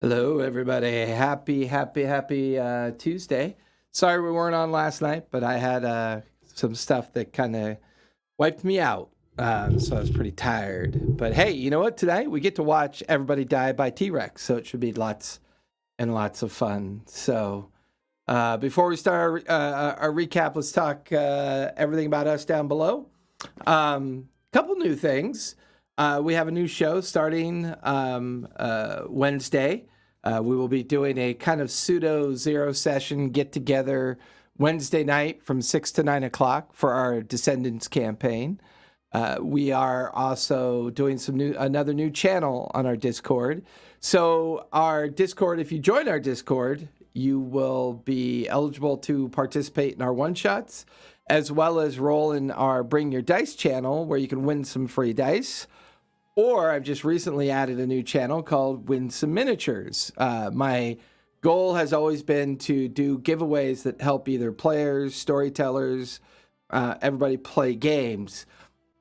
Hello, everybody. Happy Tuesday. Sorry we weren't on last night, but I had some stuff that kind of wiped me out. So I was pretty tired. But hey, you know what? Tonight we get to watch everybody die by T-Rex. So it should be lots and lots of fun. So before we start our recap, let's talk everything about us down below. Couple new things. We have a new show starting Wednesday. We will be doing a kind of pseudo zero session get together Wednesday night from 6 to 9 o'clock for our Descendants campaign. We are also doing another new channel on our Discord. So our Discord, if you join our Discord, you will be eligible to participate in our one-shots, as well as roll in our Bring Your Dice channel, where you can win some free dice. Or I've just recently added a new channel called Win Some Miniatures. My goal has always been to do giveaways that help either players, storytellers, everybody play games.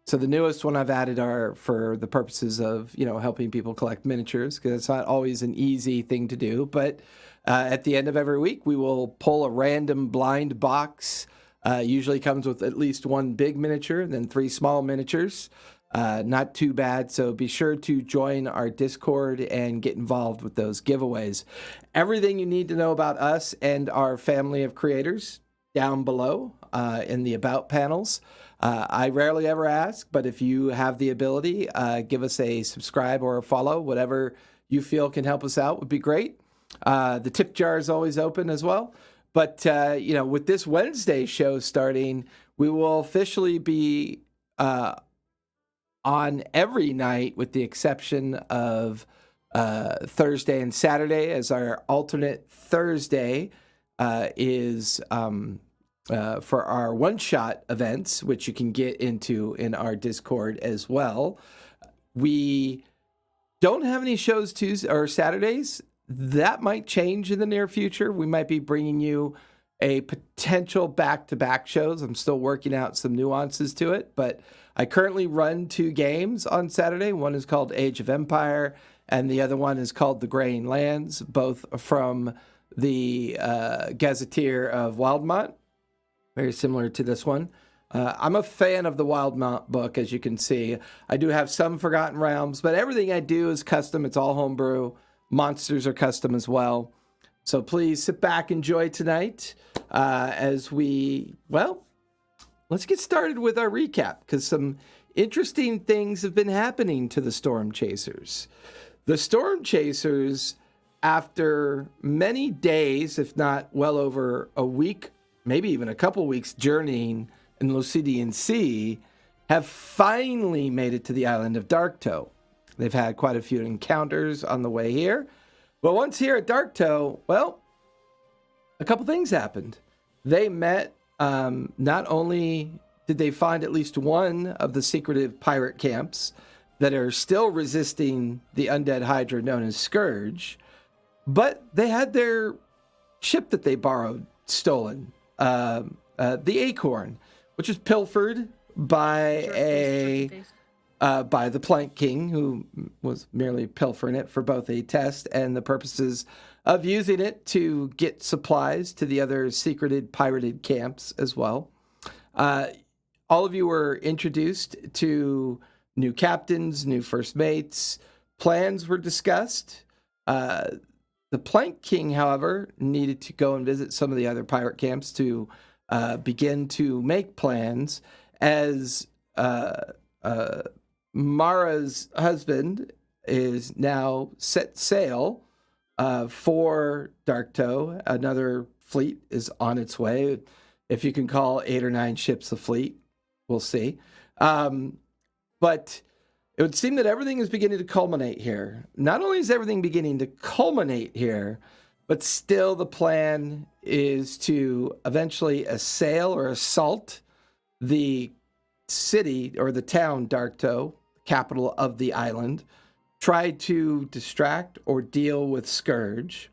So the newest one I've added are for the purposes of, helping people collect miniatures, because it's not always an easy thing to do. But at the end of every week, we will pull a random blind box. Usually comes with at least one big miniature and then 3 small miniatures. Not too bad. So be sure to join our Discord and get involved with those giveaways. Everything you need to know about us and our family of creators down below in the About panels. I rarely ever ask, but if you have the ability, give us a subscribe or a follow. Whatever you feel can help us out would be great. The tip jar is always open as well. But, with this Wednesday show starting, we will officially be on every night with the exception of Thursday and Saturday, as our alternate Thursday is for our one-shot events, which you can get into in our Discord as well. We don't have any shows Tuesdays or Saturdays. That might change in the near future. We might be bringing you a potential back-to-back shows. I'm still working out some nuances to it, but I currently run 2 games on Saturday. One is called Age of Empire, and the other one is called The Graying Lands, both from the Gazetteer of Wildemont. Very similar to this one. I'm a fan of the Wildemont book, as you can see. I do have some Forgotten Realms, but everything I do is custom. It's all homebrew. Monsters are custom as well. So please sit back, enjoy tonight as let's get started with our recap, because some interesting things have been happening to the Storm Chasers. The Storm Chasers, after many days, if not well over a week, maybe even a couple weeks journeying in the Lucidian Sea, have finally made it to the island of Darktoe. They've had quite a few encounters on the way here. But once here at Darktoe, a couple things happened. They met, not only did they find at least one of the secretive pirate camps that are still resisting the undead hydra known as Scourge, but they had their ship that they borrowed stolen, the Acorn, which was pilfered by by the Plank King, who was merely pilfering it for both a test and the purposes of using it to get supplies to the other secreted pirated camps as well. All of you were introduced to new captains, new first mates. Plans were discussed. The Plank King, however, needed to go and visit some of the other pirate camps to begin to make plans, as Mara's husband is now set sail for Darktoe. Another fleet is on its way. If you can call 8 or 9 ships a fleet, we'll see. But it would seem that everything is beginning to culminate here. Not only is everything beginning to culminate here, but still the plan is to eventually assail or assault the city or the town Darktoe, capital of the island, try to distract or deal with Scourge.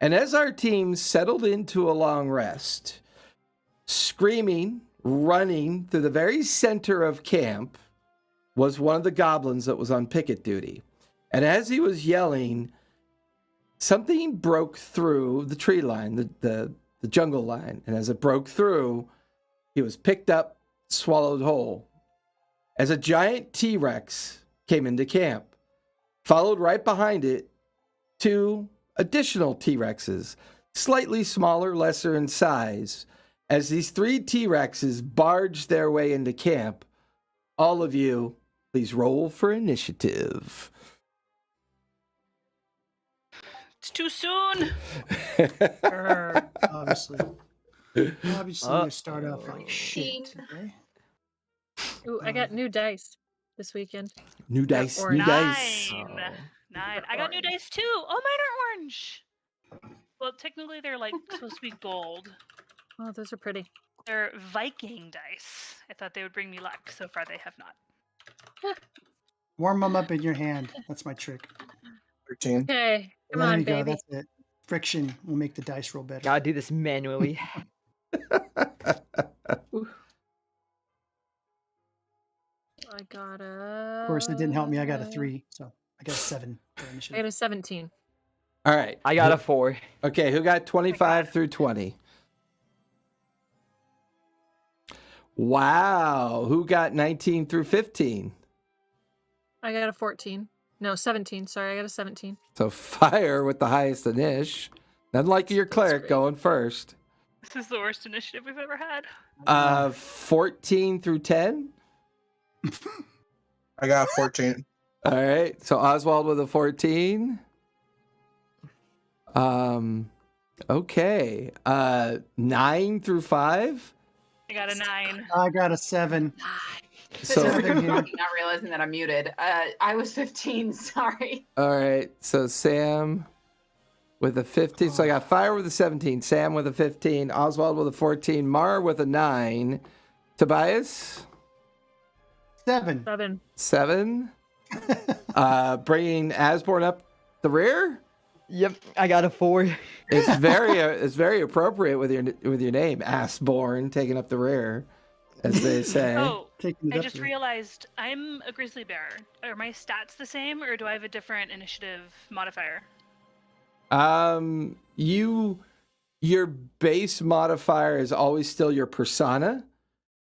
And as our team settled into a long rest, screaming, running through the very center of camp was one of the goblins that was on picket duty. And as he was yelling, something broke through the tree line, the jungle line. And as it broke through, he was picked up, swallowed whole, as a giant T-Rex came into camp. Followed right behind it 2 additional T-Rexes, slightly smaller, lesser in size. As these 3 T-Rexes barged their way into camp, all of you, please roll for initiative. It's too soon. Obviously, we start off like shit today. Ooh, I got new dice this weekend. New They're dice, orange. new dice. Nine. I got new dice too. Oh, mine are orange. Well, technically they're like supposed to be gold. Oh, those are pretty. They're Viking dice. I thought they would bring me luck. So far, they have not. Warm them up in your hand. That's my trick. 13. Okay, come There on, you go. baby. That's it. Friction will make the dice roll better. Gotta do this manually. I got Of course, it didn't help me. I got a 3, so I got a 7 for I initiative. got a 17. All right. I got a 4. Okay, who got 25 through 20? Wow. Who got 19 through 15? I got a 14. No, 17. Sorry, I got a 17. So Fire with the highest inish. Nothing like your cleric great. going first. This is the worst initiative we've ever had. 14 through 10? I got 14. All right. So Oswald with a 14. Okay. 9 through 5? I got a 9. I got a 7. So, Seven here. Not realizing that I'm muted. I was 15. Sorry. all right. So Sam with a 15. So I got Fire with a 17, Sam with a 15, Oswald with a 14, Mar with a 9, Tobias 7. 7. bringing Asborn up the rear. Yep, I got a 4. It's very appropriate with your name, Assborn, taking up the rear, as they say. Oh, Taking it I up just there. Realized I'm a grizzly bear. Are my stats the same, or do I have a different initiative modifier? Your base modifier is always still your persona,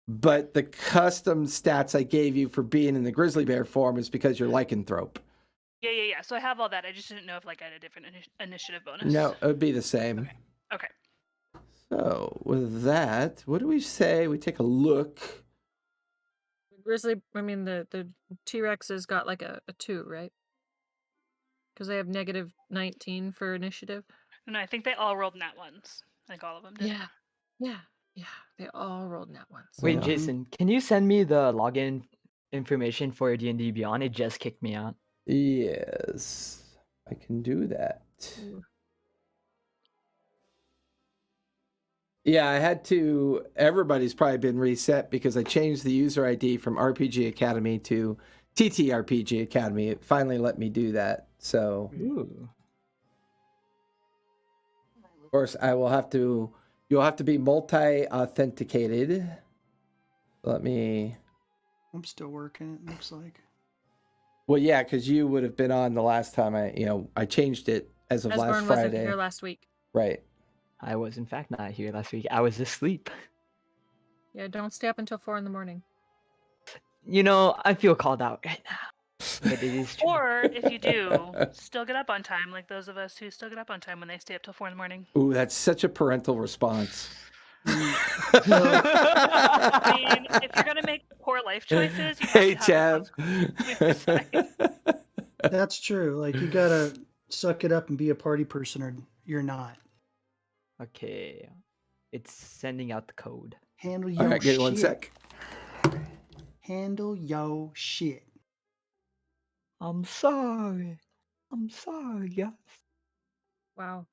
but the custom stats I gave you for being in the grizzly bear form is because you're lycanthrope. Yeah. So I have all that. I just didn't know if I had a different initiative bonus. No, it would be the same. Okay. So with that, what do we say? We take a look. The T-Rex has got like a 2, right? Because they have negative 19 for initiative. No, I think they all rolled nat ones. Like all of them did. Yeah. They all rolled nat ones. Wait, Yeah. Jason, can you send me the login information for D&D Beyond? It just kicked me out. Yes, I can do that. Ooh. Yeah, I had to. Everybody's probably been reset because I changed the user ID from RPG Academy to TTRPG Academy. It finally let me do that. So, Ooh. of course, you'll have to be multi-authenticated. Let me. I'm still working, it looks like. Well, yeah, because you would have been on the last time I changed it as of last Asborn Friday. wasn't here last week. Right. I was in fact not here last week. I was asleep. Yeah, don't stay up until 4 in the morning. You know, I feel called out right now. But it is true. Or if you do, still get up on time, like those of us who still get up on time when they stay up till 4 in the morning. Ooh, that's such a parental response. I mean, if you're gonna make poor life choices, you have Hey, to have Chav. That's true. Like, you gotta suck it up and be a party person, or you're not. Okay. It's sending out the code. Handle your All right, give shit. me 1 sec. Handle yo shit. I'm sorry, guys. Wow,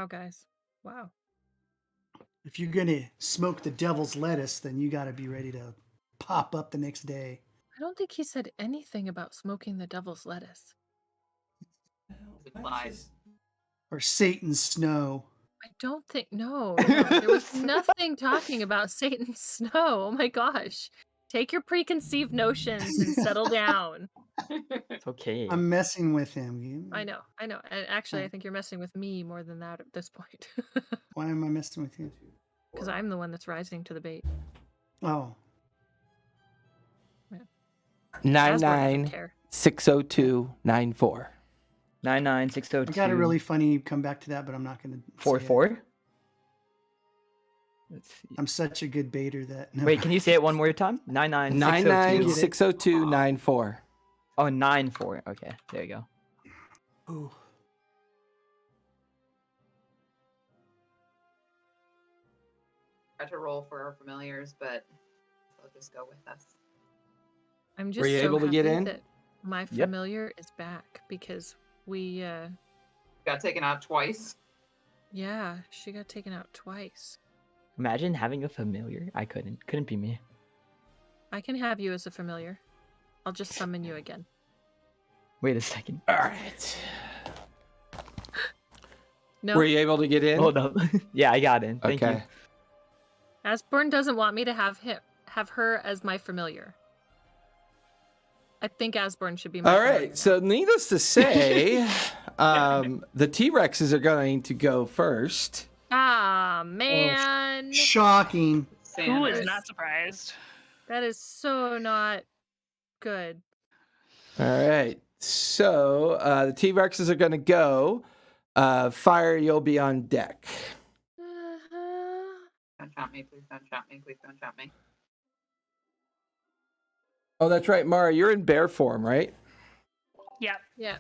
guys. Wow. If you're gonna smoke the devil's lettuce, then you gotta be ready to pop up the next day. I don't think he said anything about smoking the devil's lettuce. Or Satan's snow. I don't think. No. There was nothing talking about Satan's snow. Oh my gosh. Take your preconceived notions and settle down. It's okay. I'm messing with him. I know. And actually, I think you're messing with me more than that at this point. Why am I messing with you? Because I'm the one that's rising to the bait. Oh. 99-602-94. 99602. I got a really funny come back to that, but I'm not gonna say it. 44. Let's see. I'm such a good baiter that. No. Wait, can you say it one more time? 99602. 9960294. Oh, 94. Okay, there you go. Ooh. Try to roll for our familiars, but they'll just go with us. I'm just Were you so able to get happy in? that my Yep. familiar is back because we Got taken out twice. yeah, she got taken out twice. Imagine having a familiar. I couldn't. Couldn't be me. I can have you as a familiar. I'll just summon you again. Wait a second. All right. No, Were you able to get in? Hold up. Yeah, I got in. Thank okay. you. Asborn doesn't want me to have her as my familiar. I think Asborn should be my All familiar. right. So, needless to say, the T-Rexes are going to go first. Ah, man. Shocking. Who is Sanders. not surprised? That is so not good. All right. So, the T-Rexes are going to go. Fire, you'll be on deck. Don't shot me, please don't shot me, please don't shot me. Oh, that's right, Mara. You're in bear form, right? Yeah. Yeah.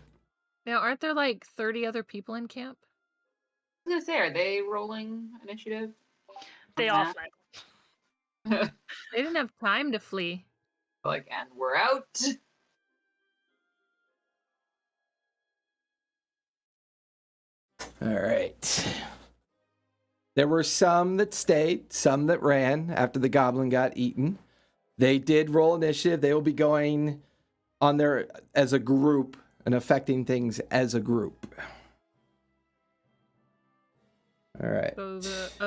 Now, aren't there like 30 other people in camp? I was gonna say, are they rolling initiative? They on all that? fled. They didn't have time to flee. Like, and we're out. All right. There were some that stayed, some that ran after the goblin got eaten. They did roll initiative. They will be going on there as a group and affecting things as a group. All right. So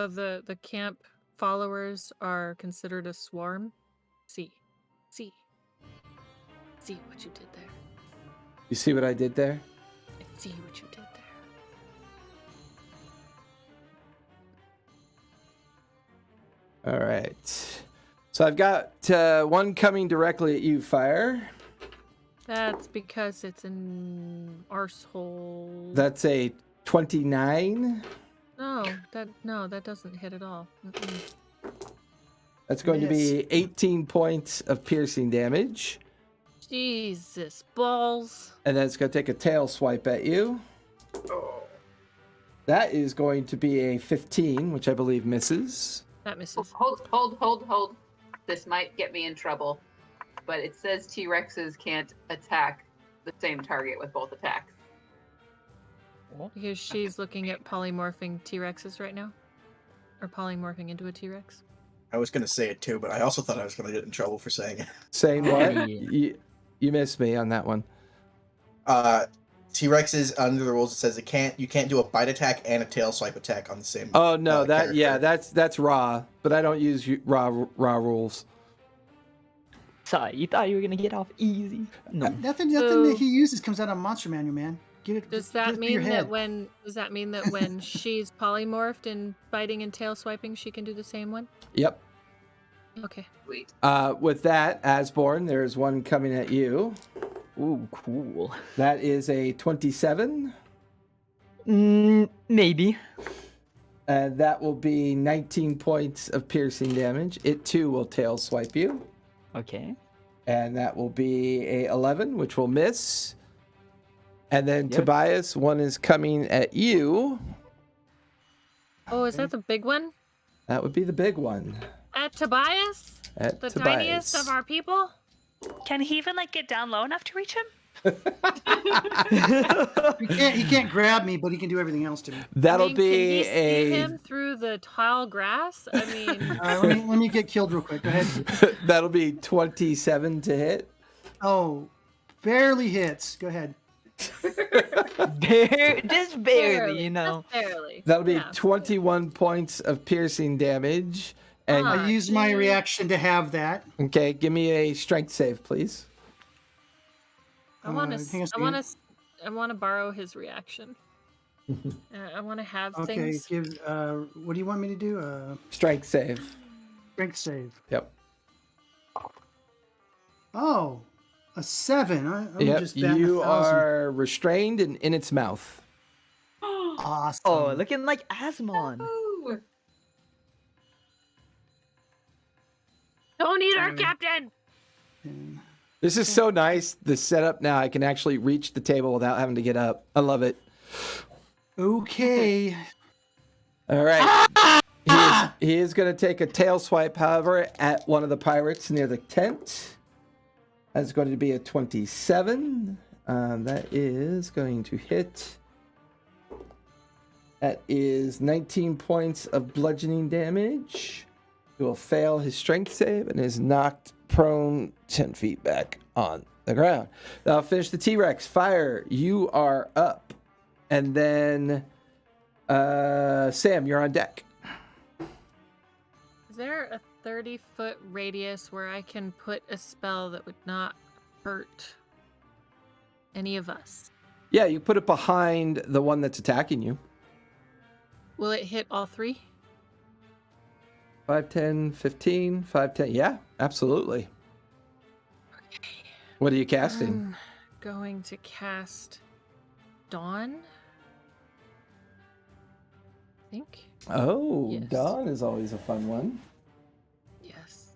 the camp followers are considered a swarm. See what you did there. You see what I did there? I see what you did there. All right. So I've got one coming directly at you, Fire. That's because it's an arsehole. That's a 29. No, that doesn't hit at all. Mm-mm. That's going to be 18 points of piercing damage. Jesus balls. And then it's going to take a tail swipe at you. Oh. That is going to be a 15, which I believe misses. That misses. Hold. This might get me in trouble. But it says T-Rexes can't attack the same target with both attacks. Because she's looking at polymorphing T-Rexes right now. Or polymorphing into a T-Rex. I was gonna say it too, but I also thought I was gonna get in trouble for saying it. Saying what? Yeah. You missed me on that one. T-Rexes under the rules it says you can't do a bite attack and a tail swipe attack on the same. Oh no, character. that's raw, but I don't use raw rules. Sorry, you thought you were gonna get off easy. No. Nothing So- that he uses comes out of Monster Manual, man. Get it. Does get that it through your mean that head. when she's polymorphed and biting and tail swiping, she can do the same one? Yep. Okay. Sweet. With that, Asborn, there's one coming at you. Ooh, cool. That is a 27. Maybe. And that will be 19 points of piercing damage. It too will tail swipe you. Okay. And that will be a 11, which will miss. And then Yep. Tobias, one is coming at you. Oh, is that the big one? That would be the big one. At Tobias? At The Tobias. tiniest of our people? Can he even like get down low enough to reach him? He can't grab me, but he can do everything else to me. That'll I mean, be can he see a him through the tall grass? I mean, Let me get killed real quick. Go ahead. that'll be 27 to hit. Oh, barely hits. Go ahead. Just barely, you know. just barely. That'll be Yeah. 21 points of piercing damage. And Ah. I used my geez. reaction to have that. okay, give me a strength save, please. I want hang on a to. second. I want to borrow his reaction. I want to have Okay, things. what do you want me to do? Strength save. Strength save. Yep. Oh, a 7. I'm Yep. just batting You 1,000. are restrained and in its mouth. Awesome. Oh, looking like Asmon. Ooh. need our Mm. captain. And This is so nice. The setup now, I can actually reach the table without having to get up. I love it. okay. All right. He is going to take a tail swipe, however, at one of the pirates near the tent. That's going to be a 27. That is going to hit. That is 19 points of bludgeoning damage. He will fail his strength save and is knocked prone 10 feet back on the ground. That'll finish the T-Rex. Fire, you are up. And then, Sam, you're on deck. Is there a 30-foot radius where I can put a spell that would not hurt any of us? Yeah, you put it behind the one that's attacking you. Will it hit all three? 5, 10, 15, 5, 10. Yeah, absolutely. Okay. What are you casting? I'm going to cast Dawn. I think. Oh, Yes. Dawn is always a fun one. Yes.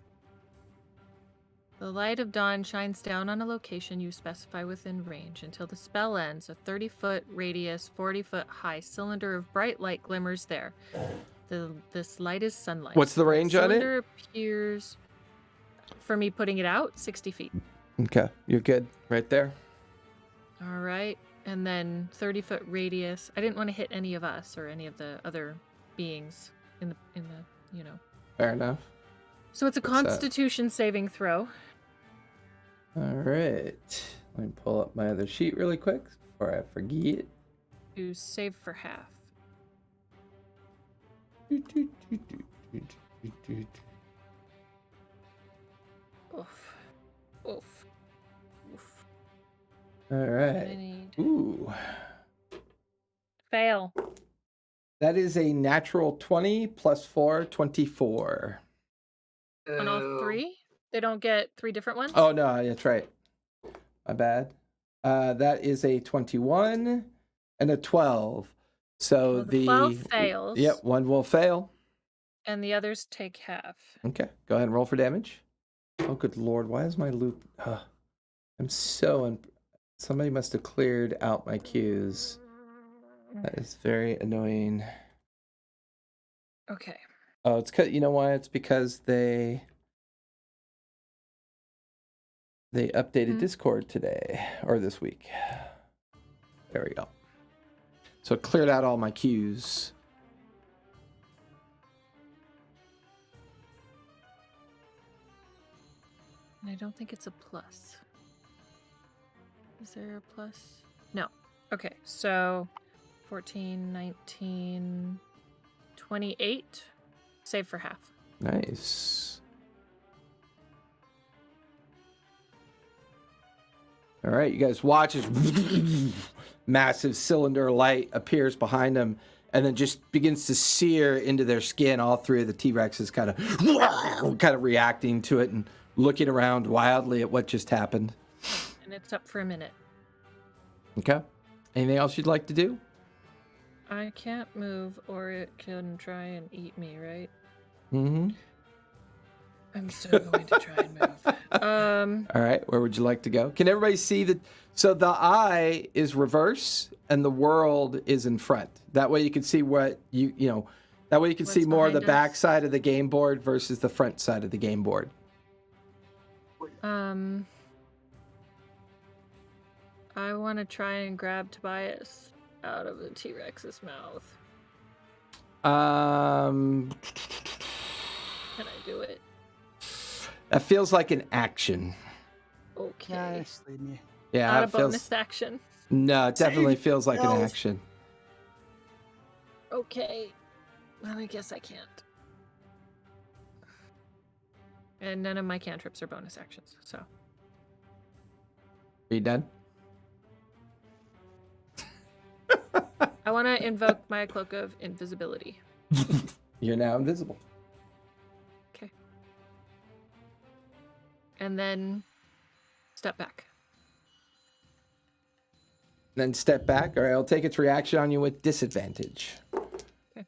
The light of dawn shines down on a location you specify within range. Until the spell ends, a 30-foot radius, 40-foot high cylinder of bright light glimmers there. This light is sunlight. What's the range on it? Cylinder appears, for me putting it out, 60 feet. Okay, you're good right there. All right. And then 30-foot radius. I didn't want to hit any of us or any of the other beings in the Fair enough. So it's a What's that? Constitution saving throw. All right. Let me pull up my other sheet really quick before I forget. To save for half. Oof. Oof. Oof. All I right. need Ooh. fail. That is a natural 20 plus 4, 24. On all three? They don't get three different ones? Oh, no, that's right. My bad. That is a 21 and a 12. So Well, the 12 fails. Yep, one will fail. And the others take half. Okay, go ahead and roll for damage. Oh, good lord, why is my loop... I'm so... Somebody must have cleared out my cues. That is very annoying. Okay. Oh, it's you know why? It's because they updated Discord today or this week. There we go. So it cleared out all my cues. And I don't think it's a plus. Is there a plus? No. Okay, so 14, 19, 28. Save for half. Nice. All right, you guys watch as massive cylinder light appears behind them and then just begins to sear into their skin. All three of the T-Rexes kind of reacting to it and looking around wildly at what just happened. And it's up for a minute. Okay. Anything else you'd like to do? I can't move or it can try and eat me, right? Mm-hmm. I'm still going to try and move. All right, where would you like to go? Can everybody see that? So the eye is reverse and the world is in front. That way you can see what that way you can What's see more of the behind us? back side of the game board versus the front side of the game board. I want to try and grab Tobias out of the T-Rex's mouth. Can I do it? That feels like an action. Okay. Nice, lead me. Yeah, Not a it feels. bonus action. No, it definitely Save feels like an yourself. action. Okay. Well, I guess I can't. And none of my cantrips are bonus actions, so. Are you done? I want to invoke my cloak of invisibility. You're now invisible. Okay. And then step back. Then step back. All right, I'll take its reaction on you with disadvantage. Okay.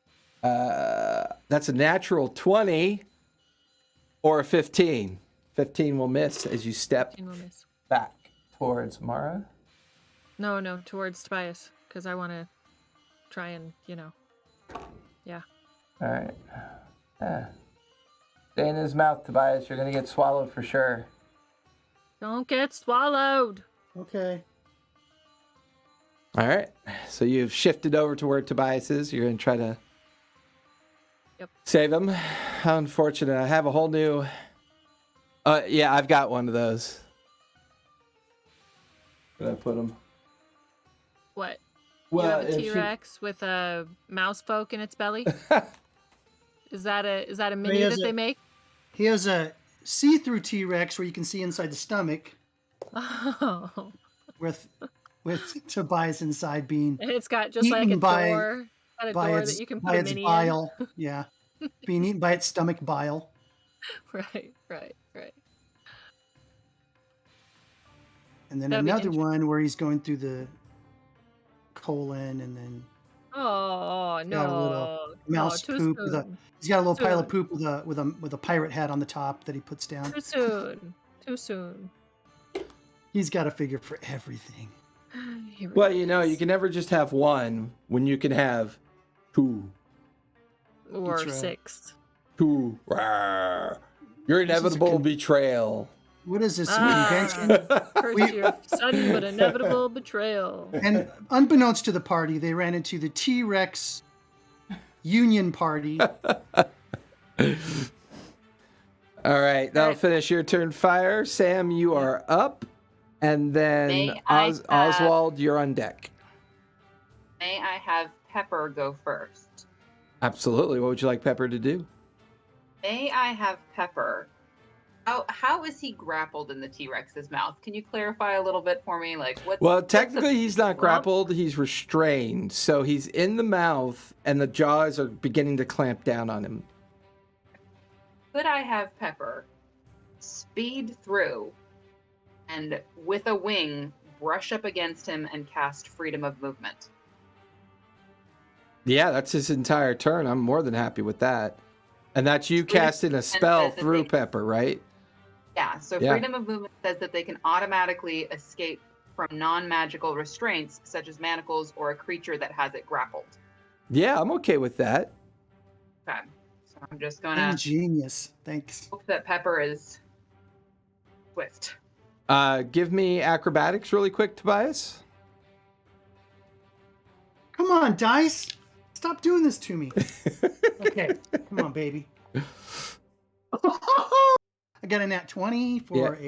That's a natural 20 or a 15. 15 will miss as you step 15 will miss. back towards Mara. No, towards Tobias, because I want to try and, yeah. All right. Yeah. Stay in his mouth, Tobias. You're going to get swallowed for sure. Don't get swallowed. Okay. All right. So you've shifted over to where Tobias is. You're going to try to save him. How unfortunate. I have a whole new... yeah, I've got one of those. Where did I put him? What? Well, you have a if she- T-Rex with a mouse poke in its belly? Is that a mini has that they make? He has a see-through T-Rex where you can see inside the stomach Oh. with Tobias inside being And it's got just like a Eaten by- door. Got a door that you can by put a its mini bile. Yeah. Being eaten by its stomach bile. in. Right. And then That'll be another one where he's going through the colon and then Oh got a little no. mouse too poop with a soon. he's got a little pile of Soon. poop with a pirate hat on the top that he puts down. Too soon. He's got a figure for everything. Here we Well, go, you guys. can never just have one when you can have two. Or That's right. 6. Two. Rawr. Your This is a inevitable con- betrayal. What is this Ah. invention? Curse your sudden but inevitable betrayal. And unbeknownst to the party, they ran into the T-Rex Union Party. All right, that'll finish your turn. Fire. Sam, you are up. And then May I have- Oswald, you're on deck. May I have Pepper go first? Absolutely. What would you like Pepper to do? May I have Pepper? How is he grappled in the T-Rex's mouth? Can you clarify a little bit for me? Like what? Well, technically, he's not grappled. He's restrained. So he's in the mouth, and the jaws are beginning to clamp down on him. Could I have Pepper speed through and with a wing brush up against him and cast Freedom of Movement? Yeah, that's his entire turn. I'm more than happy with that. And that's you Freedom casting a of spell Movement says that through they- Pepper, right? Yeah, so Yeah. Freedom of Movement says that they can automatically escape from non-magical restraints, such as manacles or a creature that has it grappled. Yeah, I'm okay with that. Okay, so I'm just gonna Ingenious. Thanks. hope that Pepper is swift. Give me acrobatics really quick, Tobias. Come on, dice. Stop doing this to me. Okay, come on, baby. I got a nat 20 for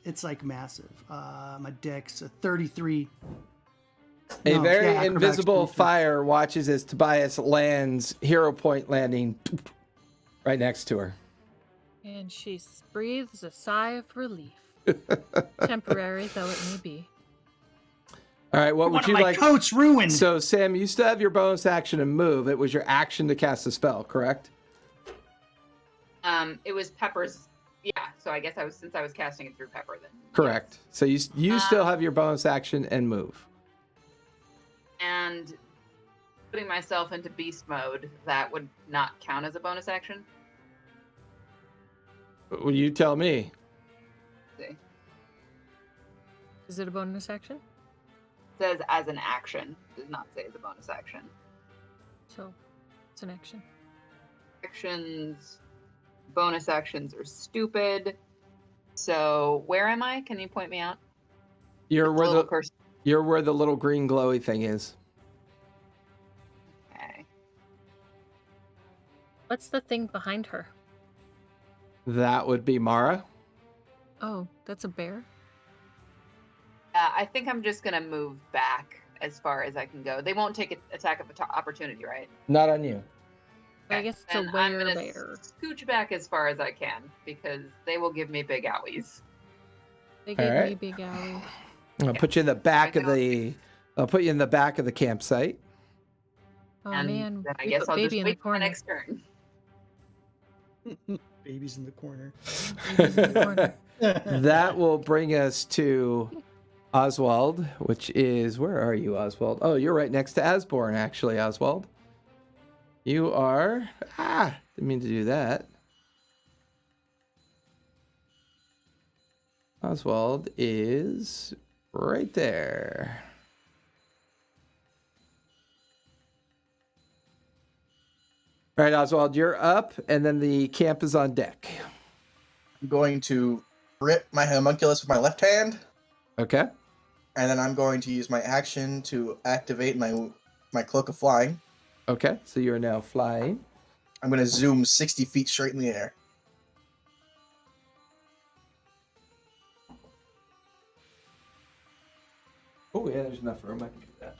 it's like massive. My deck's a 33. A No, very yeah, acrobatics invisible 23. fire watches as Tobias lands, hero point landing right next to her. And she breathes a sigh of relief. Temporary though it may be. All right, what One would of you my like? coats ruined. So, Sam, you still have your bonus action and move. It was your action to cast a spell, correct? It was Pepper's. Yeah, so I guess since I was casting it through Pepper then. Correct. So you still have your bonus action and move. And putting myself into beast mode, that would not count as a bonus action. Well, you tell me. See. Is it a bonus action? It says as an action, does not say as a bonus action. So it's an action. Bonus actions are stupid. So where am I? Can you point me out? You're It's a where little the cursor. you're where the little green glowy thing is. Okay. What's the thing behind her? That would be Mara. Oh, that's a bear? I think I'm just gonna move back as far as I can go. They won't take an attack of opportunity, right? Not on you. I guess it's Then a I'm gonna bear. scooch back as far as I can because they will give me big owies. They gave me Alright. big alley. I'll put you in the back of Right the. I'll put you in the back of the campsite. Oh and man, then I we guess put I'll just baby in the wait for my corner. next turn. Baby's in the corner. Baby's in the corner. That will bring us to Oswald, which is where are you, Oswald? Oh, you're right next to Asborn, actually, Oswald. You are didn't mean to do that. Oswald is right there. All right, Oswald, you're up, and then the camp is on deck. I'm going to grip my homunculus with my left hand, Okay. and then I'm going to use my action to activate my cloak of flying. Okay, so you're now flying. I'm going to zoom 60 feet straight in the air. Oh, yeah, there's enough room. I can do that.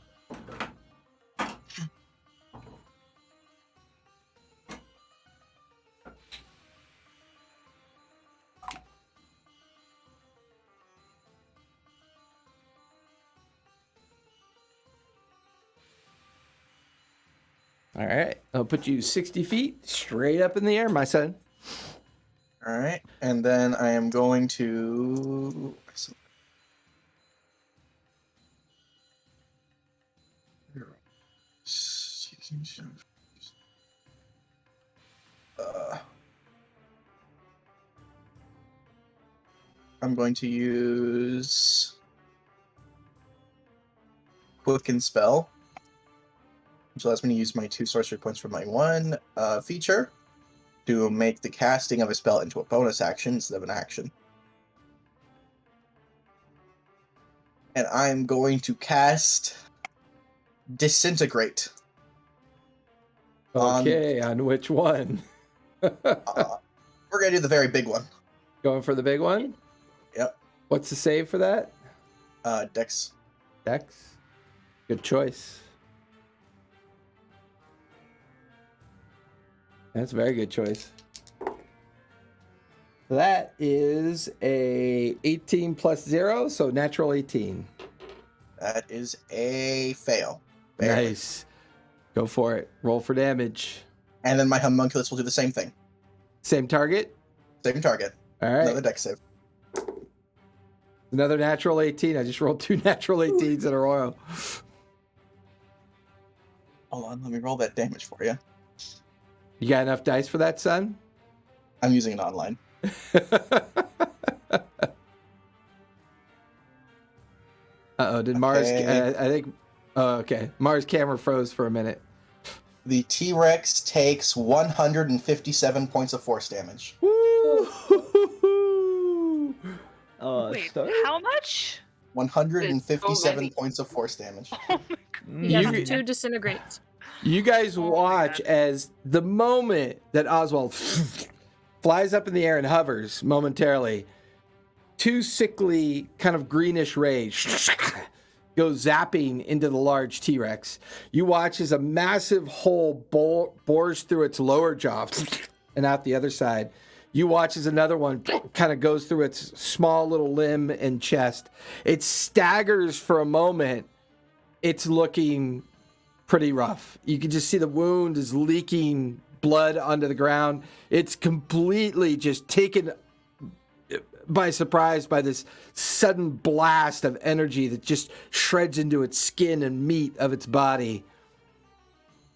All right. I'll put you 60 feet straight up in the air, my son. All right, and then I am going to. I'm going to use Quicken Spell, which allows me to use my 2 sorcery points from my 1 feature to make the casting of a spell into a bonus action instead of an action. And I'm going to cast Disintegrate. Okay, on which one? We're going to do the very big one. Going for the big one? Yep. What's the save for that? Dex. Dex. Good choice. That's a very good choice. That is a 18 plus 0, so natural 18. That is a fail. Barely. Nice. Go for it. Roll for damage. And then my homunculus will do the same thing. Same target? Same target. All right. Another dex save. Another natural 18. I just rolled 2 natural 18s in a row. Hold on, let me roll that damage for you. You got enough dice for that, son? I'm using it online. Uh-oh, did Mars... Okay. I think... Oh, okay. Mars' camera froze for a minute. The T-Rex takes 157 points of force damage. Woo! Wait, Sorry? how much? 157 heavy. points of force damage. Oh my god. Yes, You- 2 disintegrates. You guys Oh my watch God. as the moment that Oswald flies up in the air and hovers momentarily, 2 sickly, kind of greenish rays go zapping into the large T-Rex. You watch as a massive hole bores through its lower jaw and out the other side. You watch as another one kind of goes through its small little limb and chest. It staggers for a moment. It's looking pretty rough. You can just see the wound is leaking blood onto the ground. It's completely just taken by surprise by this sudden blast of energy that just shreds into its skin and meat of its body.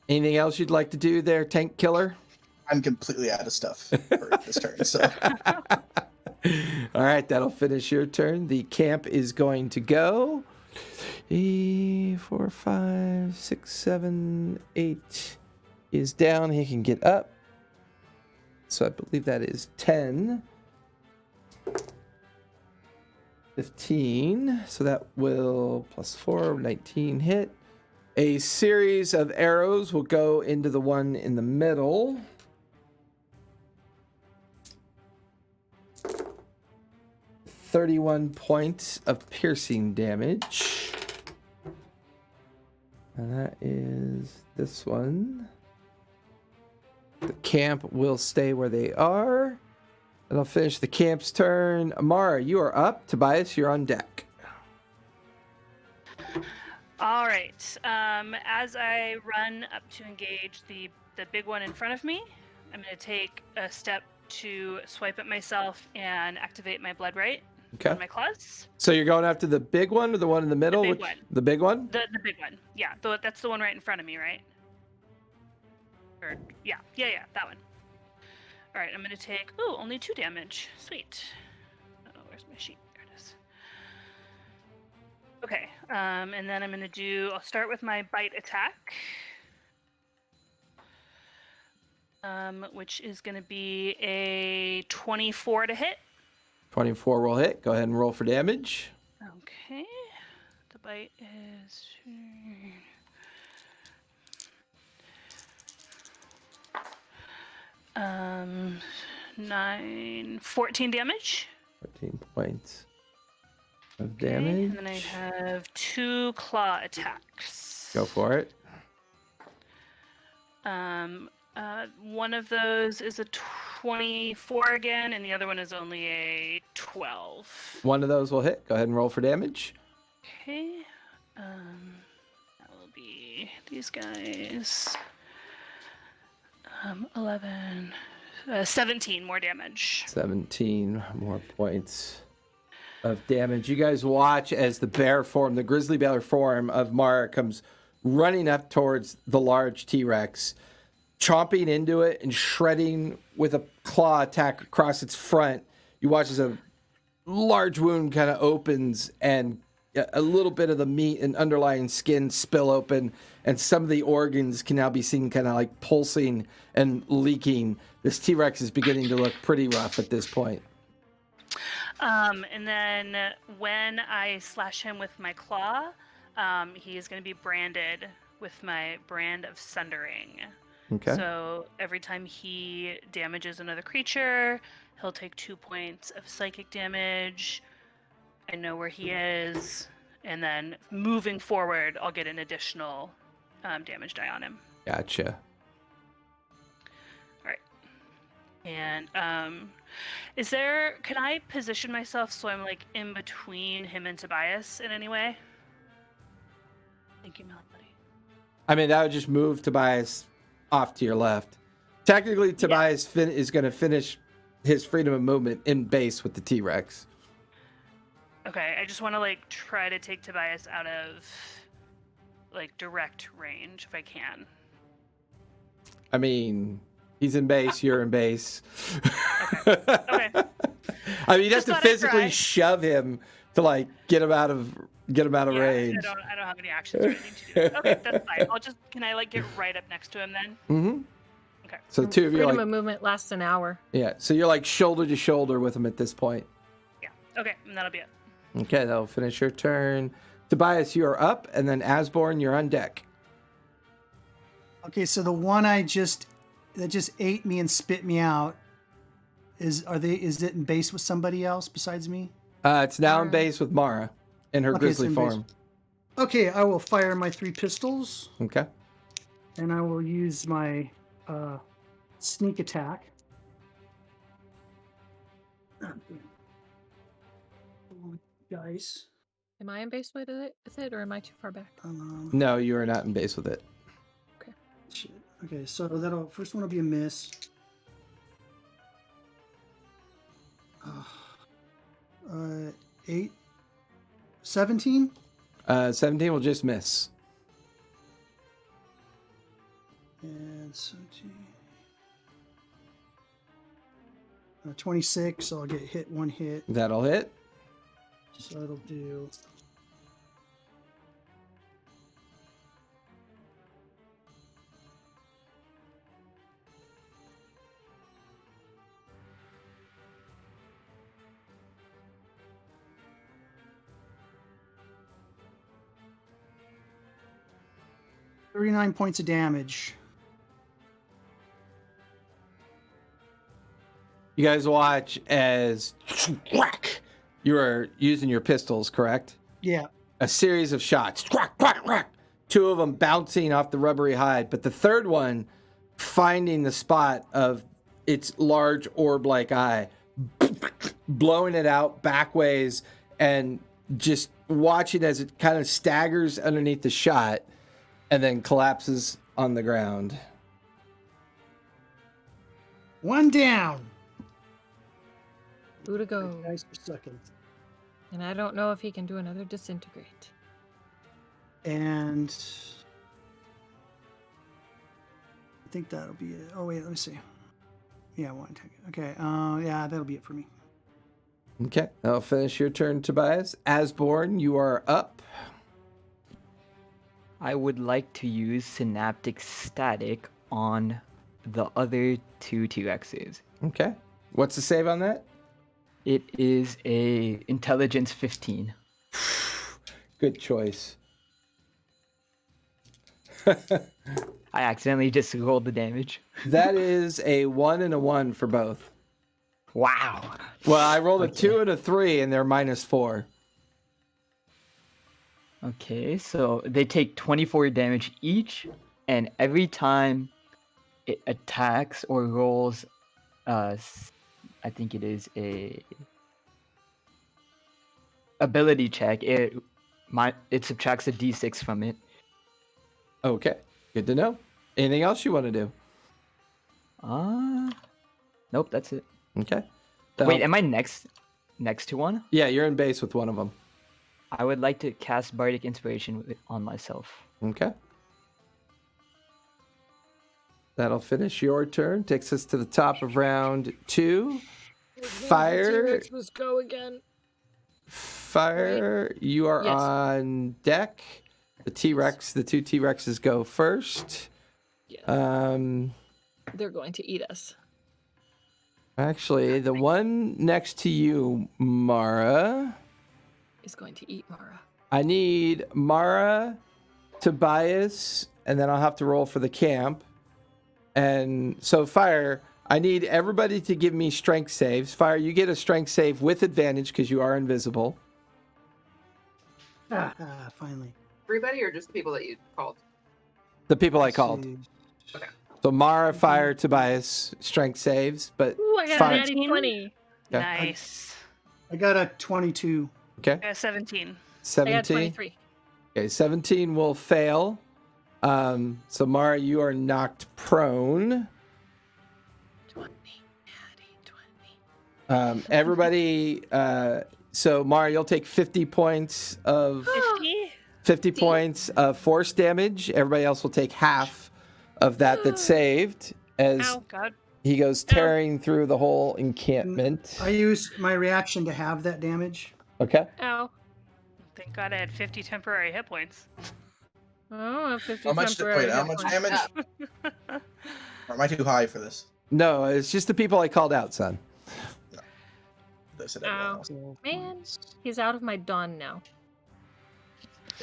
Anything else you'd like to do there, Tank Killer? I'm completely out of stuff for this turn, so All right, that'll finish your turn. The camp is going to go 4, 5, 6, 7, 8 is down. He can get up. So I believe that is 10. 15. So that will plus 4, 19 hit. A series of arrows will go into the one in the middle. .31 points of piercing damage. And that is this one. The camp will stay where they are. That'll finish the camp's turn. Amara, you are up. Tobias, you're on deck. All right. As I run up to engage the big one in front of me, I'm going to take a step to swipe at myself and activate my blood right Okay. on my claws. So you're going after the big one or the one in the middle? big one. The big one? The big one. Yeah, that's the one right in front of me, right? Or yeah, that one. All right, I'm going to take only 2 damage. Sweet. Oh, where's my sheet? There And then I'll start with my bite attack. Which is going to be a 24 to hit. 24 will hit. Go ahead and roll for damage. Okay. The bite is 14 damage. 14 points of Okay, damage. and then I have 2 claw attacks. Go for it. One of those is a 24 again, and the other one is only a 12. One of those will hit. Go ahead and roll for damage. Okay. That will be these guys. 11. 17 more damage. 17 more points of damage. You guys watch as the grizzly bear form of Mara comes running up towards the large T-Rex, chomping into it and shredding with a claw attack across its front. You watch as a large wound kind of opens and a little bit of the meat and underlying skin spill open, and some of the organs can now be seen kind of like pulsing and leaking. This T-Rex is beginning to look pretty rough at this point. And then when I slash him with my claw, he is going to be branded with my brand of sundering. Okay. So every time he damages another creature, he'll take 2 points of psychic damage. I know where he is, and then moving forward, I'll get an additional damage die on him. Gotcha. All right. And can I position myself so I'm like in between him and Tobias in any way? Thank you, Melody. I mean, that would just move Tobias off to your left. Technically, Tobias is going to finish his freedom of movement in base with the T-Rex. Okay, I just want to like try to take Tobias out of like direct range if I can. I mean, he's in base, you're in base. Okay. I mean, you'd have Just to thought I'd physically try. shove him to like get him out of Yeah, range. I don't have any actions or anything to do. Okay, that's fine. Can I like get right up next to him then? Mm-hmm. Okay. So the two of you are Freedom like, of movement lasts an hour. yeah. So you're like shoulder to shoulder with him at this point. Yeah. Okay, and that'll be it. Okay, that'll finish your turn. Tobias, you are up, and then Asborn, you're on deck. Okay, so the one that just ate me and spit me out is it in base with somebody else besides me? It's now in Mara. base with Mara in her Okay, it's grizzly in base. form. Okay, I will fire my 3 pistols Okay. and I will use my sneak attack. Dice. Am I in base with it, or am I too far back? No, you are not in base with it. Shit. Okay, so first one will be a miss. 17? 17 will just miss. And 17. 26, so I'll get hit 1 hit. That'll hit. So it'll do. $39 points of damage. You guys watch as whack. You are using your pistols, correct? Yeah. A series of shots. Whack, whack, whack. 2 of them bouncing off the rubbery hide, but the third one finding the spot of its large orb-like eye, blowing it out backways, and just watching as it kind of staggers underneath the shot and then collapses on the ground. 1 down. Who to go? Guys per second. And I don't know if he can do another disintegrate. And I think that'll be it. Oh wait, let me see. Yeah, 1 take it. Okay. Yeah, that'll be it for me. Okay, that'll finish your turn, Tobias. Asborn, you are up. I would like to use synaptic static on the other two T-Rexes. Okay. What's the save on that? It is a intelligence 15. Good choice. I accidentally just rolled the damage. That is a 1 and a 1 for both. Wow. Well, I rolled a Okay. 2 and a 3, and they're -4. Okay, so they take 24 damage each, and every time it attacks or rolls, I think it is a ability check. It subtracts a d6 from it. Okay. Good to know. Anything else you want to do? Nope, that's it. Okay. Wait, am I next to one? Yeah, you're in base with one of them. I would like to cast Bardic Inspiration on myself. Okay. That'll finish your turn. Takes us to the top of round 2. Fire. Let's go again. Fire. You are Yes. on deck. The T-Rex, the two T-Rexes go first. Yes. They're going to eat us. Actually, the one next to you, Mara. Is going to eat Mara. I need Mara, Tobias, and then I'll have to roll for the camp. And so, Fire, I need everybody to give me strength saves. Fire, you get a strength save with advantage because you are invisible. Finally. Everybody or just the people that you called? The people I Let's called. see. So Mara, Fire, Tobias, strength saves, but Ooh, I got Fire. a natty 20. Okay. Nice. I got a 22. Okay, I got 17. I got 17. 23. Okay, 17 will fail. So Mara, you are knocked prone. 20. Natty 20. Everybody, so Mara, you'll take 50 points of 50? points of force damage. Everybody else will take half of that saved as Ow, God. he goes tearing through the whole encampment. I use my reaction to have that damage. Okay. Ow. Thank God I had 50 temporary hit points. Oh, 50 How much? temporary Wait, how hit much points. damage? Or am I too high for this? No, it's just the people I called out, son. This and everyone Ow. else. Man, he's out of my dawn now.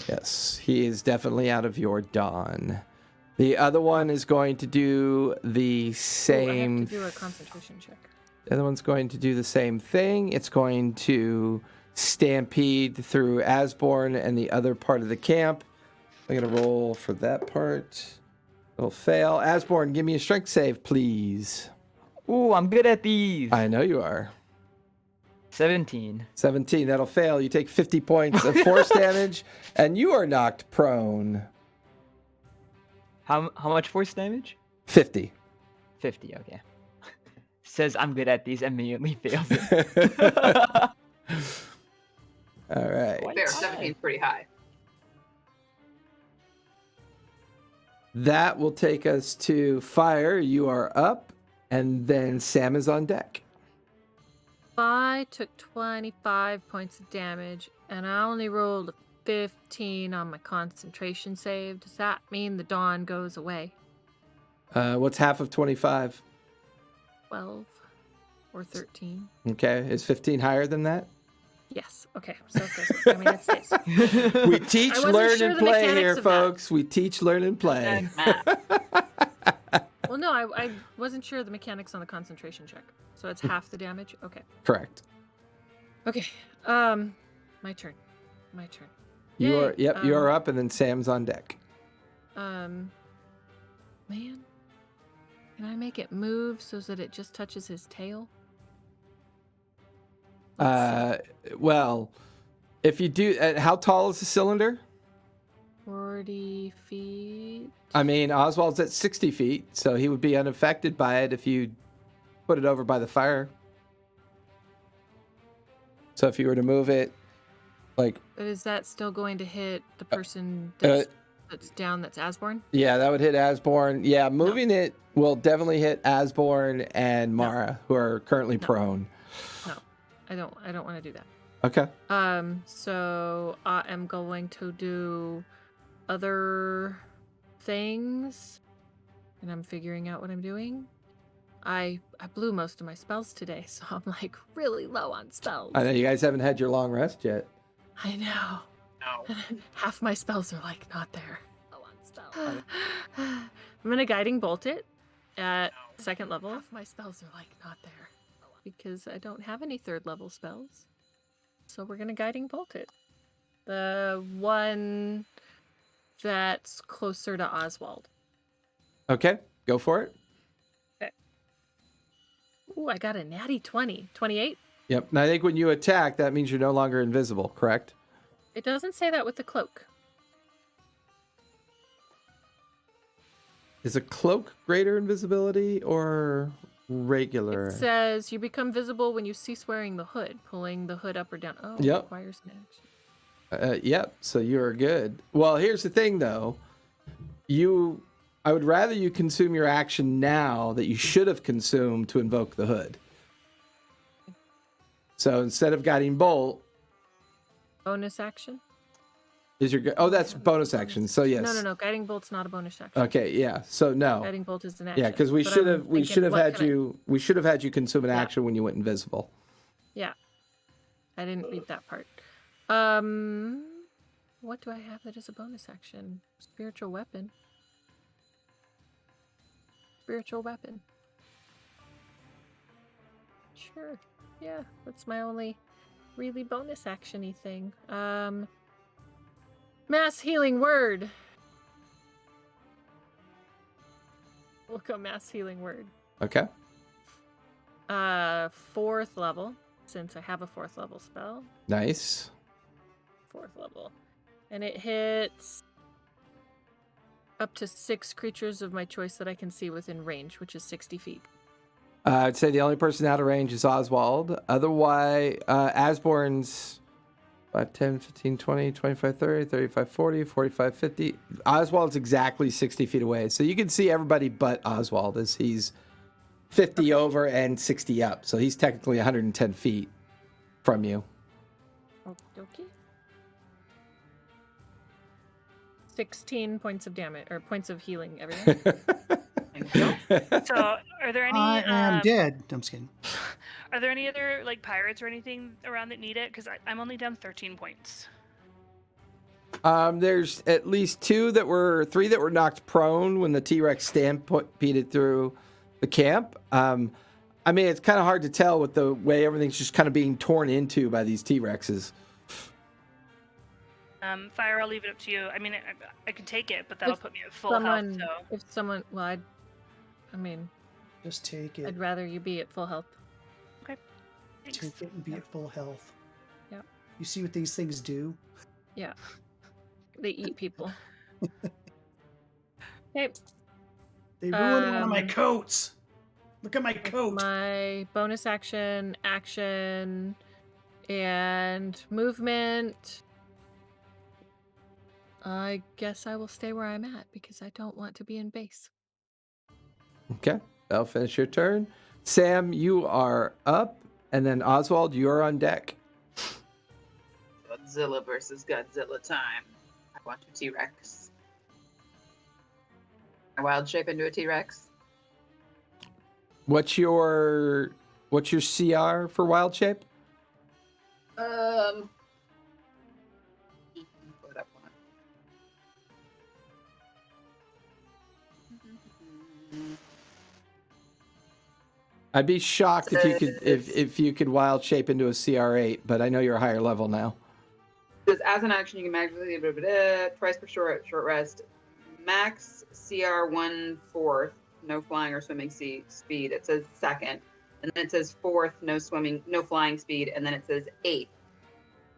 Yes, he is definitely out of your dawn. The other one is going to do the Ooh, I same. have to do a concentration check. The other one's going to do the same thing. It's going to stampede through Asborn and the other part of the camp. I'm going to roll for that part. It'll fail. Asborn, give me a strength save, please. Ooh, I'm good at these. I know you are. 17. 17, that'll fail. You take 50 points of force damage, and you are knocked prone. How much force damage? 50. 50, okay. Says I'm good at these, immediately fails it. All right. Fair, 17 is pretty high. That will take us to Fire. You are up, and then Sam is on deck. I took 25 points of damage, and I only rolled a 15 on my concentration save. Does that mean the dawn goes away? What's half of 25? 12 or 13? Okay. Is 15 higher than that? Yes. Okay. So it goes. I mean, it stays. We teach, I wasn't learn, sure and the play mechanics here, of that. folks. We teach, learn, and play. Well, no, I wasn't sure of the mechanics on the concentration check. So it's half the damage? Okay. Correct. Okay. My turn. You are, Yay. you are up, and then Sam's on deck. Man, can I make it move so that it just touches his tail? Well, if you do, how tall is the cylinder? 40 feet. I mean, Oswald's at 60 feet, so he would be unaffected by it if you put it over by the fire. So if you were to move it, like, But is that still going to hit the person that's down, that's Asborn? yeah, that would hit Asborn. Yeah, moving it will definitely hit Asborn and Mara, who are currently prone. No, I don't want to do that. Okay. So I am going to do other things, and I'm figuring out what I'm doing. I blew most of my spells today, so I'm like really low on spells. I know you guys haven't had your long rest yet. I know. No. Half my spells are like not there. Low on spells. I'm gonna guiding bolt it at second level. Half my spells are like not there because I don't have any third level spells. So we're gonna guiding bolt it. The one that's closer to Oswald. Okay, go for it. Ooh, I got a natty 20. 28? Yep. And I think when you attack, that means you're no longer invisible, correct? It doesn't say that with the cloak. Is a cloak greater invisibility or regular? It says you become visible when you cease wearing the hood, pulling the hood up or down. Oh, Yep. it requires an action. Yep. So you're good. Well, here's the thing, though. I would rather you consume your action now that you should have consumed to invoke the hood. So instead of guiding bolt, Bonus action? is your that's bonus action. So yes. No. Guiding bolt's not a bonus action. Okay. Yeah. So no. Guiding bolt is an action. Yeah, because we But should I'm have thinking, what had can I- you consume an Yeah. action when you went invisible. Yeah. I didn't read that part. What do I have that is a bonus action? Spiritual weapon. Spiritual weapon. Sure. Yeah, that's my only really bonus action-y thing. Mass healing word. Look up mass healing word. Okay. 4th level, since I have a 4th level spell. Nice. 4th level. And it hits up to 6 creatures of my choice that I can see within range, which is 60 feet. I'd say the only person out of range is Oswald. Otherwise, Asborn's 5, 10, 15, 20, 25, 30, 35, 40, 45, 50. Oswald's exactly 60 feet away. So you can see everybody but Oswald as he's 50 over and 60 up. So he's technically 110 feet from you. Okie 16 points of damage, or points of healing, everyone. So, are there any? I am dead. I'm just kidding. Are there any other like pirates or anything around that need it? Because I'm only down 13 points. There's at least 3 that were knocked prone when the T-Rex stampeded through the camp. I mean, it's kind of hard to tell with the way everything's just kind of being torn into by these T-Rexes. Fire, I'll leave it up to you. I mean, I can take it, but that'll put me at full health. So. If someone, well, I mean, Just take it. I'd rather you be at full health. Okay. Thanks. Take it and be at full health. Yeah. You see what these things do? Yeah. They eat people. Okay. They ruined one of my Um, coats. Look at my coat. My bonus action, and movement. I guess I will stay where I'm at because I don't want to be in base. Okay, that'll finish your turn. Sam, you are up, and then Oswald, you're on deck. Godzilla versus Godzilla time. I want a T-Rex. I wild shape into a T-Rex. What's your CR for wild shape? Put up one. I'd be shocked if you could wild shape into a CR8, but I know you're a higher level now. Says, as an action, you can magically twice per short rest. Max CR 1/4, no flying or swimming speed. It says second, and then it says 4th, no swimming, no flying speed, and then it says 8th,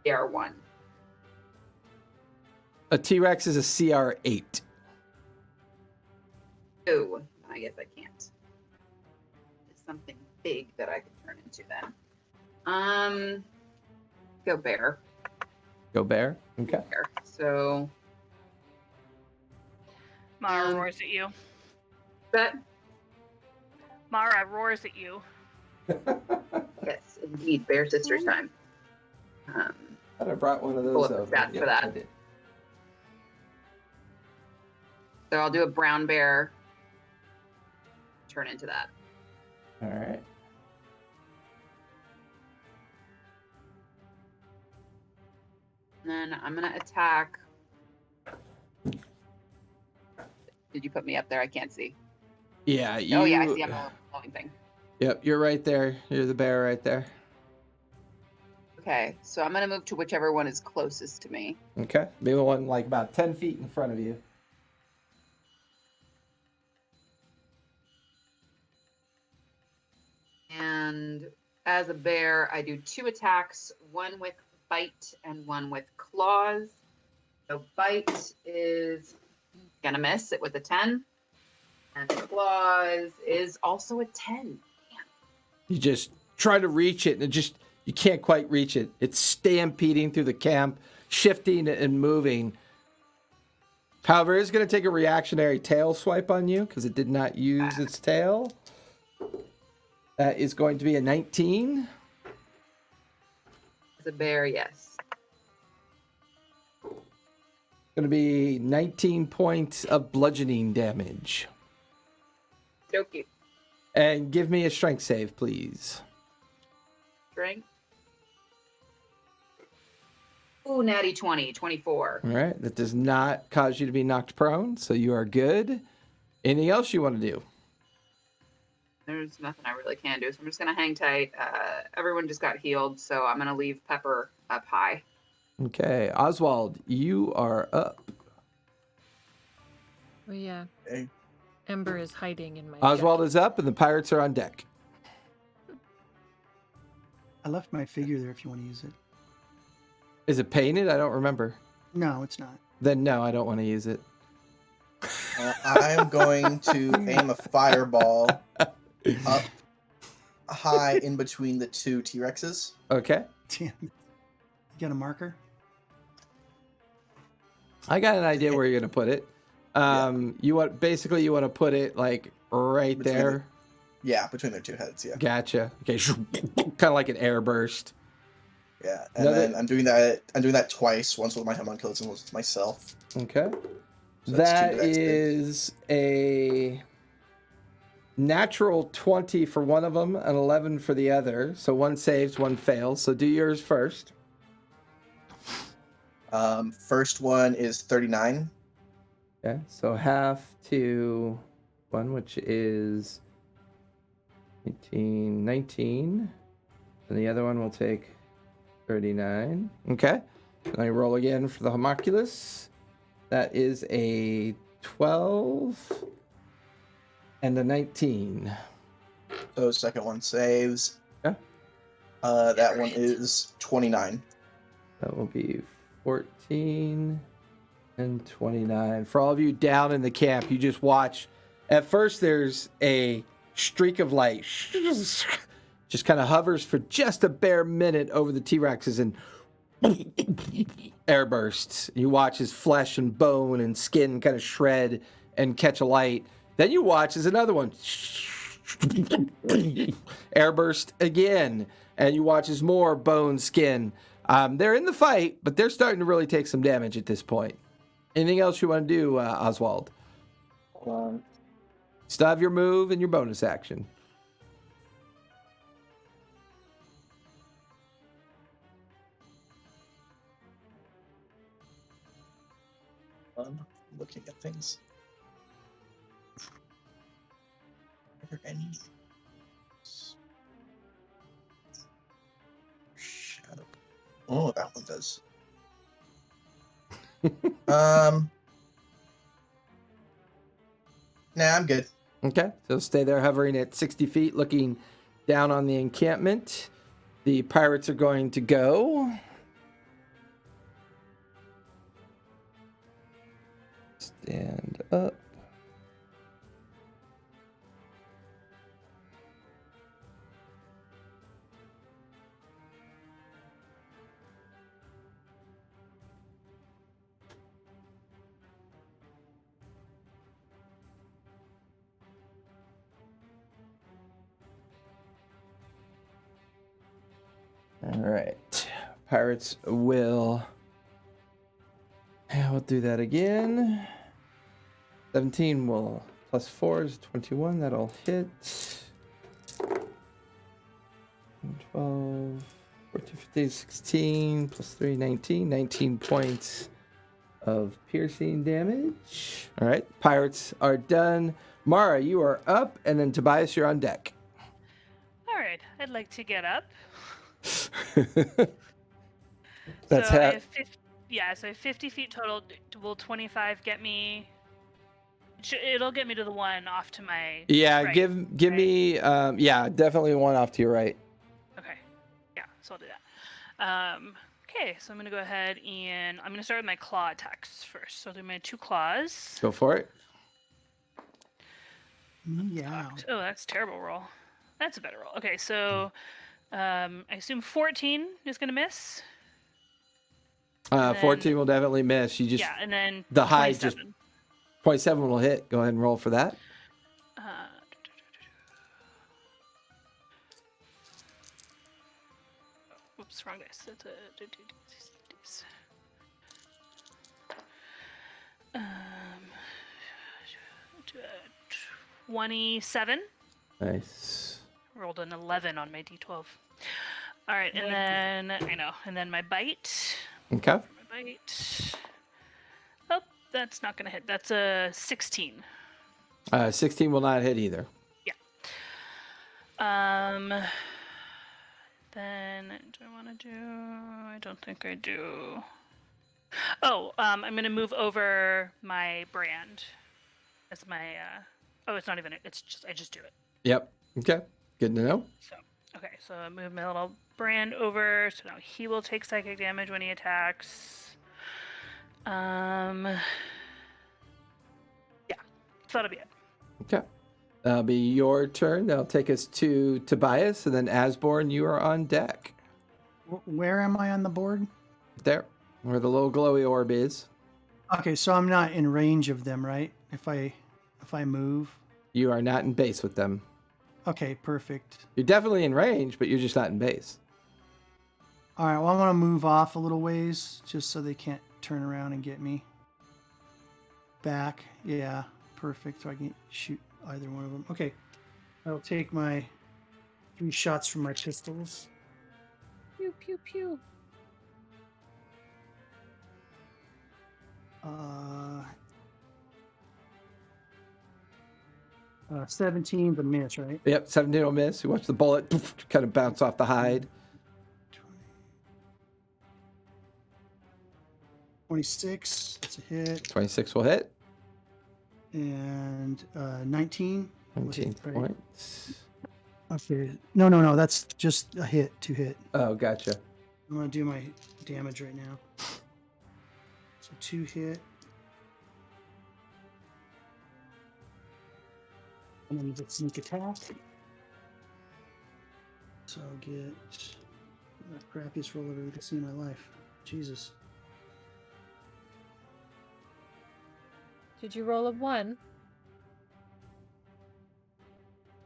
CR 1. A T-Rex is a CR8. Oh, I guess I can't. It's something big that I could turn into then. Go bear. Go bear. Okay. Bear. So Mara roars at you. that Mara roars at you. yes, indeed, bear sisters time. I brought one of Pull those up the over. stats for that. So I'll do a brown bear. Turn into that. All right. And then I'm gonna attack. Did you put me up there? I can't see. Yeah, you. Oh yeah, I see. I'm a glowing thing. Yep, you're right there. You're the bear right there. Okay, so I'm gonna move to whichever one is closest to me. Okay. Maybe one like about 10 feet in front of you. And as a bear, I do 2 attacks, one with bite and one with claws. So bite is gonna miss it with a 10. And claws is also a 10. You just try to reach it and you can't quite reach it. It's stampeding through the camp, shifting and moving. However, it's going to take a reactionary tail swipe on you because it did not use its tail. That is going to be a 19. As a bear, yes. Going to be 19 points of bludgeoning damage. Dokie. And give me a strength save, please. Strength. Ooh, natty 20, 24. All right. That does not cause you to be knocked prone, so you are good. Anything else you want to do? There's nothing I really can do, so I'm just going to hang tight. Everyone just got healed, so I'm going to leave Pepper up high. Okay. Oswald, you are up. Oh, yeah. Okay. Ember is hiding in my Oswald jacket. is up, and the pirates are on deck. I left my figure there if you want to use it. Is it painted? I don't remember. No, it's not. Then no, I don't want to use it. I'm going to aim a fireball up high in between the 2 T-Rexes. Okay. Damn. You got a marker? I got an idea where you're gonna put it. You want to put it like right Between there. Yeah, between their 2 heads, yeah. Gotcha. Okay, kind of like an air burst. Yeah, and then I'm doing that twice, once with my homunculus and once with myself. Okay. So that's That 2 to X is a natural 20 for one of them, an 11 for the other. So one saves, one fails. So do yours first. First one is 39. Okay, so half to 1, which is 18, 19. And the other one will take 39. Okay. And I roll again for the homunculus. That is a 12 and a 19. So second one saves. Yeah. That one is 29. That will be 14 and 29. For all of you down in the camp, you just watch. At first, there's a streak of light. Just kind of hovers for just a bare minute over the T-Rexes and air bursts. You watch his flesh and bone and skin kind of shred and catch a light. Then you watch as another one air burst again. And you watch as more bone, skin. They're in the fight, but they're starting to really take some damage at this point. Anything else you want to do, Oswald? Still have your move and your bonus action. Looking at things. Are there any? Shadow. Oh, that one does. Nah, I'm good. Okay, so stay there hovering at 60 feet, looking down on the encampment. The pirates are going to go. Stand up. All right. Pirates will... Yeah, we'll do that again. 17 will plus 4 is 21. That'll hit. 12, 14, 15, 16, plus 3, 19. 19 points of piercing damage. All right. Pirates are done. Mara, you are up, and then Tobias, you're on deck. All right, I'd like to get up. That's so I how. have 50, yeah, so I have 50 feet total. Will 25 get me? It'll get me to the one off to my Yeah, right, give right? me. Yeah, definitely one off to your right. Okay, yeah, so I'll do that. Okay, so I'm gonna go ahead and I'm gonna start with my claw attacks first. So I'll do my 2 claws. Go for it. Yeah. Oh, that's a terrible roll. That's a better roll. Okay, so I assume 14 is gonna miss. And 14 then- will definitely miss. You just Yeah, and then the high just 27. 27 will hit. Go ahead and roll for that. Oops, wrong dice. That's a 27. Nice. Rolled an 11 on my d12. All right, and then I know, and then my bite. Okay. My bite. Oh, that's not gonna hit. That's a 16. 16 will not hit either. Then do I want to do? I don't think I do. Oh, I'm gonna move over my brand as my. Oh, it's not even. It's just I just do it. Yep. Okay. Good to know. So okay, so I move my little brand over. So now he will take psychic damage when he attacks. Yeah. So that'll be it. Okay. That'll be your turn. That'll take us to Tobias, and then Asborn, you are on deck. Where am I on the board? There, where the little glowy orb is. Okay, so I'm not in range of them, right? If I move. You are not in base with them. Okay, perfect. You're definitely in range, but you're just not in base. All right, well, I want to move off a little ways just so they can't turn around and get me. Back. Yeah, perfect. So I can shoot either one of them. Okay, I'll take my 3 shots from my pistols. Pew pew pew. 17, the miss, right? Yep, 17 will miss. You watch the bullet kind of bounce off the hide. 26, that's a hit. 26 will hit. And 19. 19 Right. points. Okay. No, that's just a hit, 2 hit. Oh, gotcha. I'm going to do my damage right now. So 2 hit. And then the sneak attack. So I'll get the crappiest roll I've ever seen in my life. Jesus. Did you roll a 1?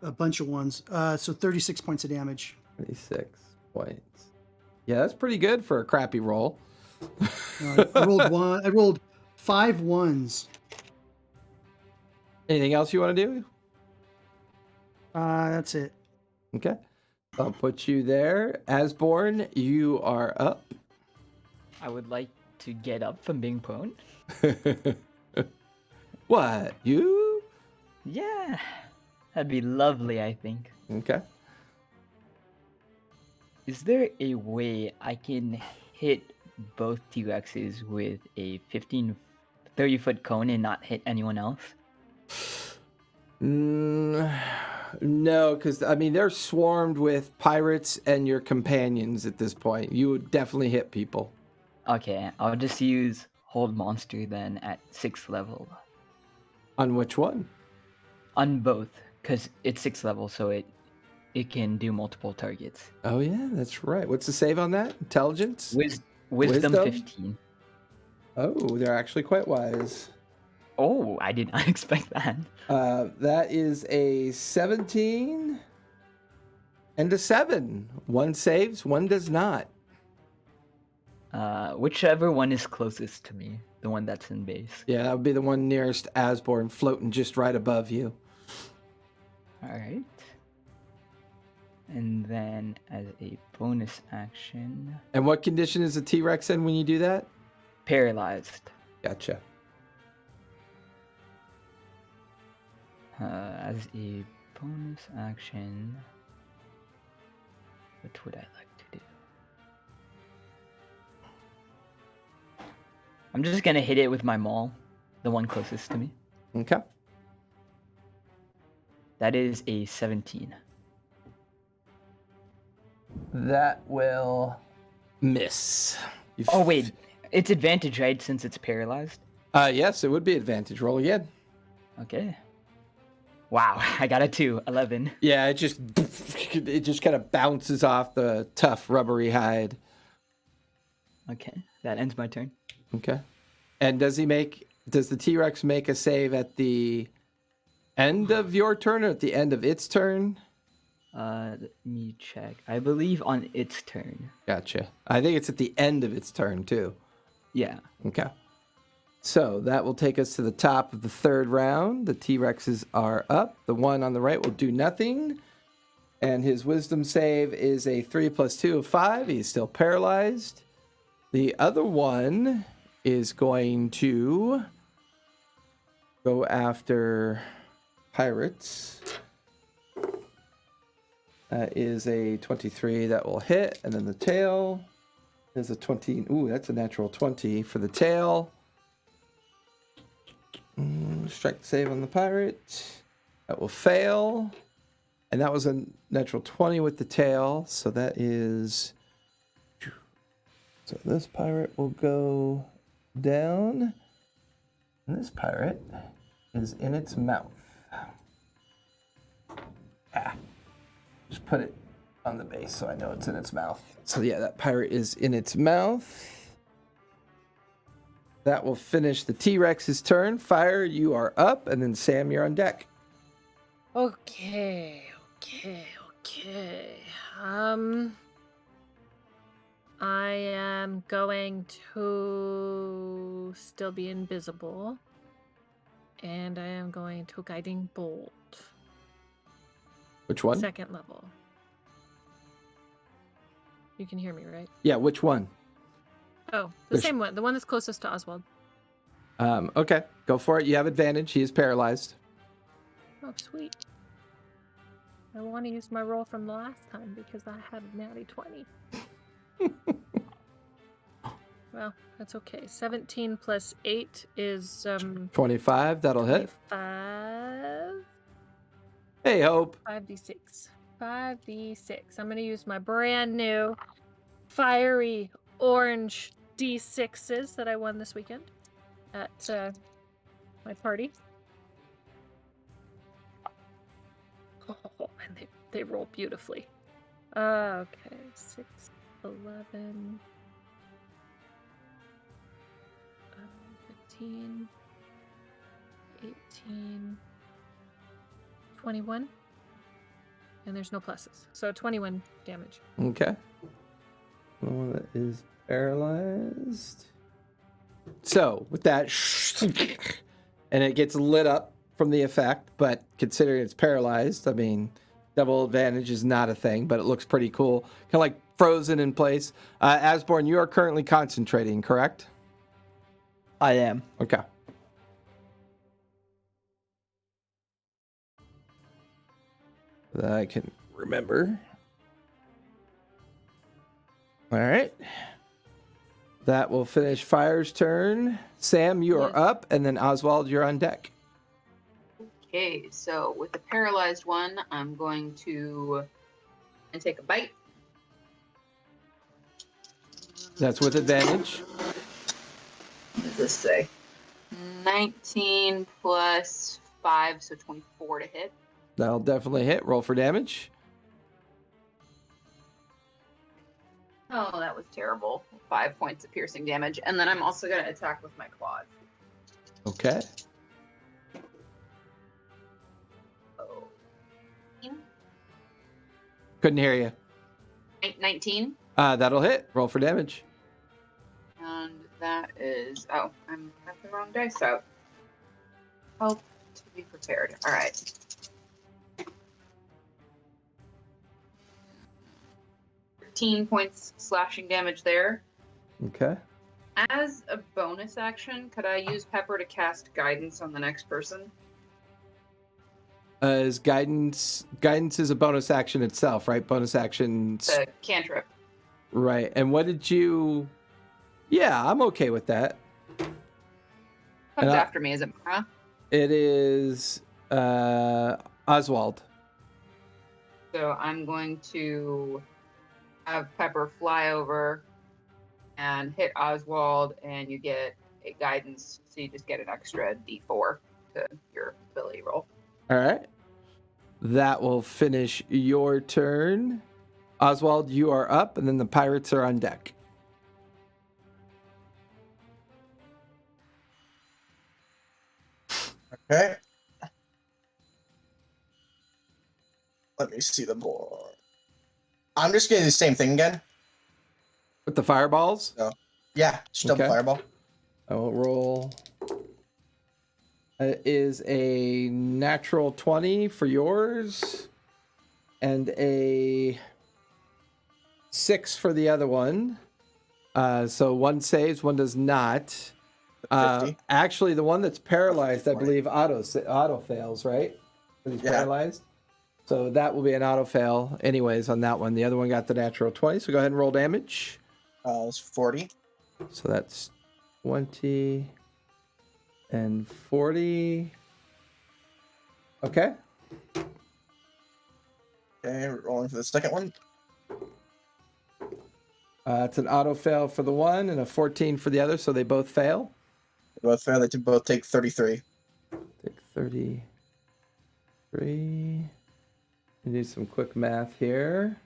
A bunch of ones. So 36 points of damage. 26 points. Yeah, that's pretty good for a crappy roll. I rolled 1. I rolled 5 ones. Anything else you want to do? That's it. Okay. I'll put you there. Asborn, you are up. I would like to get up from being prone. What? You? Yeah, that'd be lovely, I think. Okay. Is there a way I can hit both T-Rexes with a 30-foot cone and not hit anyone else? No, because, I mean, they're swarmed with pirates and your companions at this point. You would definitely hit people. Okay, I'll just use Hold Monster then at 6th level. On which one? On both, because it's 6th level, so it can do multiple targets. Oh, yeah, that's right. What's the save on that? Intelligence? Wisdom Wisdom? 15. Oh, they're actually quite wise. Oh, I did not expect that. That is a 17 and a 7. One saves, one does not. Whichever one is closest to me, the one that's in base. Yeah, that would be the one nearest Asborn, floating just right above you. All right. And then as a bonus action, And what condition is the T-Rex in when you do that? paralyzed. Gotcha. As a bonus action, what would I like to do? I'm just gonna hit it with my maul, the one closest to me. Okay. That is a 17. That will miss. Oh wait, it's advantage, right? Since it's paralyzed. Yes, it would be advantage. Roll again. Okay. Wow, I got a 2, 11. Yeah, it just kind of bounces off the tough rubbery hide. Okay, that ends my turn. Okay. And does the T-Rex make a save at the end of your turn or at the end of its turn? Let me check. I believe on its turn. Gotcha. I think it's at the end of its turn too. Yeah. Okay. So that will take us to the top of the third round. The T-Rexes are up. The one on the right will do nothing. And his wisdom save is a 3 + 2 of 5. He's still paralyzed. The other one is going to go after pirates. That is a 23 that will hit. And then the tail is a 20. Ooh, that's a natural 20 for the tail. Strike save on the pirate. That will fail. And that was a natural 20 with the tail. So that is... So this pirate will go down. And this pirate is in its mouth. Just put it on the base so I know it's in its mouth. So yeah, that pirate is in its mouth. That will finish the T-Rex's turn. Fire, you are up, and then Sam, you're on deck. Okay. I am going to still be invisible. And I am going to Guiding Bolt. Which one? Second level. You can hear me, right? Yeah, which one? Oh, the same one. The one that's closest to Oswald. Okay, go for it. You have advantage. He is paralyzed. Oh, sweet. I want to use my roll from the last time because I had a natty 20. Well, that's okay. 17 plus 8 is 25, that'll hit. 5. Hey, Hope. 5d6. 5d6. I'm going to use my brand new fiery orange d6s that I won this weekend at my party. Oh, and they roll beautifully. Okay, 6, 11, 15, 18, 21. And there's no pluses. So 21 damage. Okay. The one that is paralyzed. So, with that, and it gets lit up from the effect, but considering it's paralyzed, I mean, double advantage is not a thing, but it looks pretty cool. Kind of like frozen in place. Asborn, you are currently concentrating, correct? I am. Okay. That I can remember. All right. That will finish Fire's turn. Sam, you are Yes. up, and then Oswald, you're on deck. Okay, so with the paralyzed one, I'm going to take a bite. That's with advantage. What does this say? 19 plus 5, so 24 to hit. That'll definitely hit. Roll for damage. Oh, that was terrible. 5 points of piercing damage. And then I'm also going to attack with my claws. Okay. Oh. Couldn't hear you. 19. That'll hit. Roll for damage. that is. Oh, I'm got the wrong dice out. Help to be prepared. All right. Points slashing damage there. Okay. As a bonus action, could I use Pepper to cast guidance on the next person? Is guidance is a bonus action itself, right? Bonus actions. The cantrip. Right. And what did you... Yeah, I'm okay with that. Comes after me, is it Mara? It is Oswald. So I'm going to have Pepper fly over and hit Oswald, and you get a guidance, so you just get an extra D4 to your ability roll. All right. That will finish your turn. Oswald, you are up, and then the pirates are on deck. Okay. Let me see the board. I'm just getting the same thing again. With the fireballs? Yeah, just double Okay. fireball. I will roll. It is a natural 20 for yours, and a 6 for the other one. So one saves, one does not. 50. Actually, the one that's paralyzed, I believe, auto fails, right? He's paralyzed. So that will be an auto fail anyways on that one. The other one got the natural 20, so go ahead and roll damage. It's 40. So that's 20 and 40. Okay. Okay, rolling for the second one. It's an auto fail for the one and a 14 for the other, so they both fail. They both fail. They both take 33. Take 33. Do some quick math here.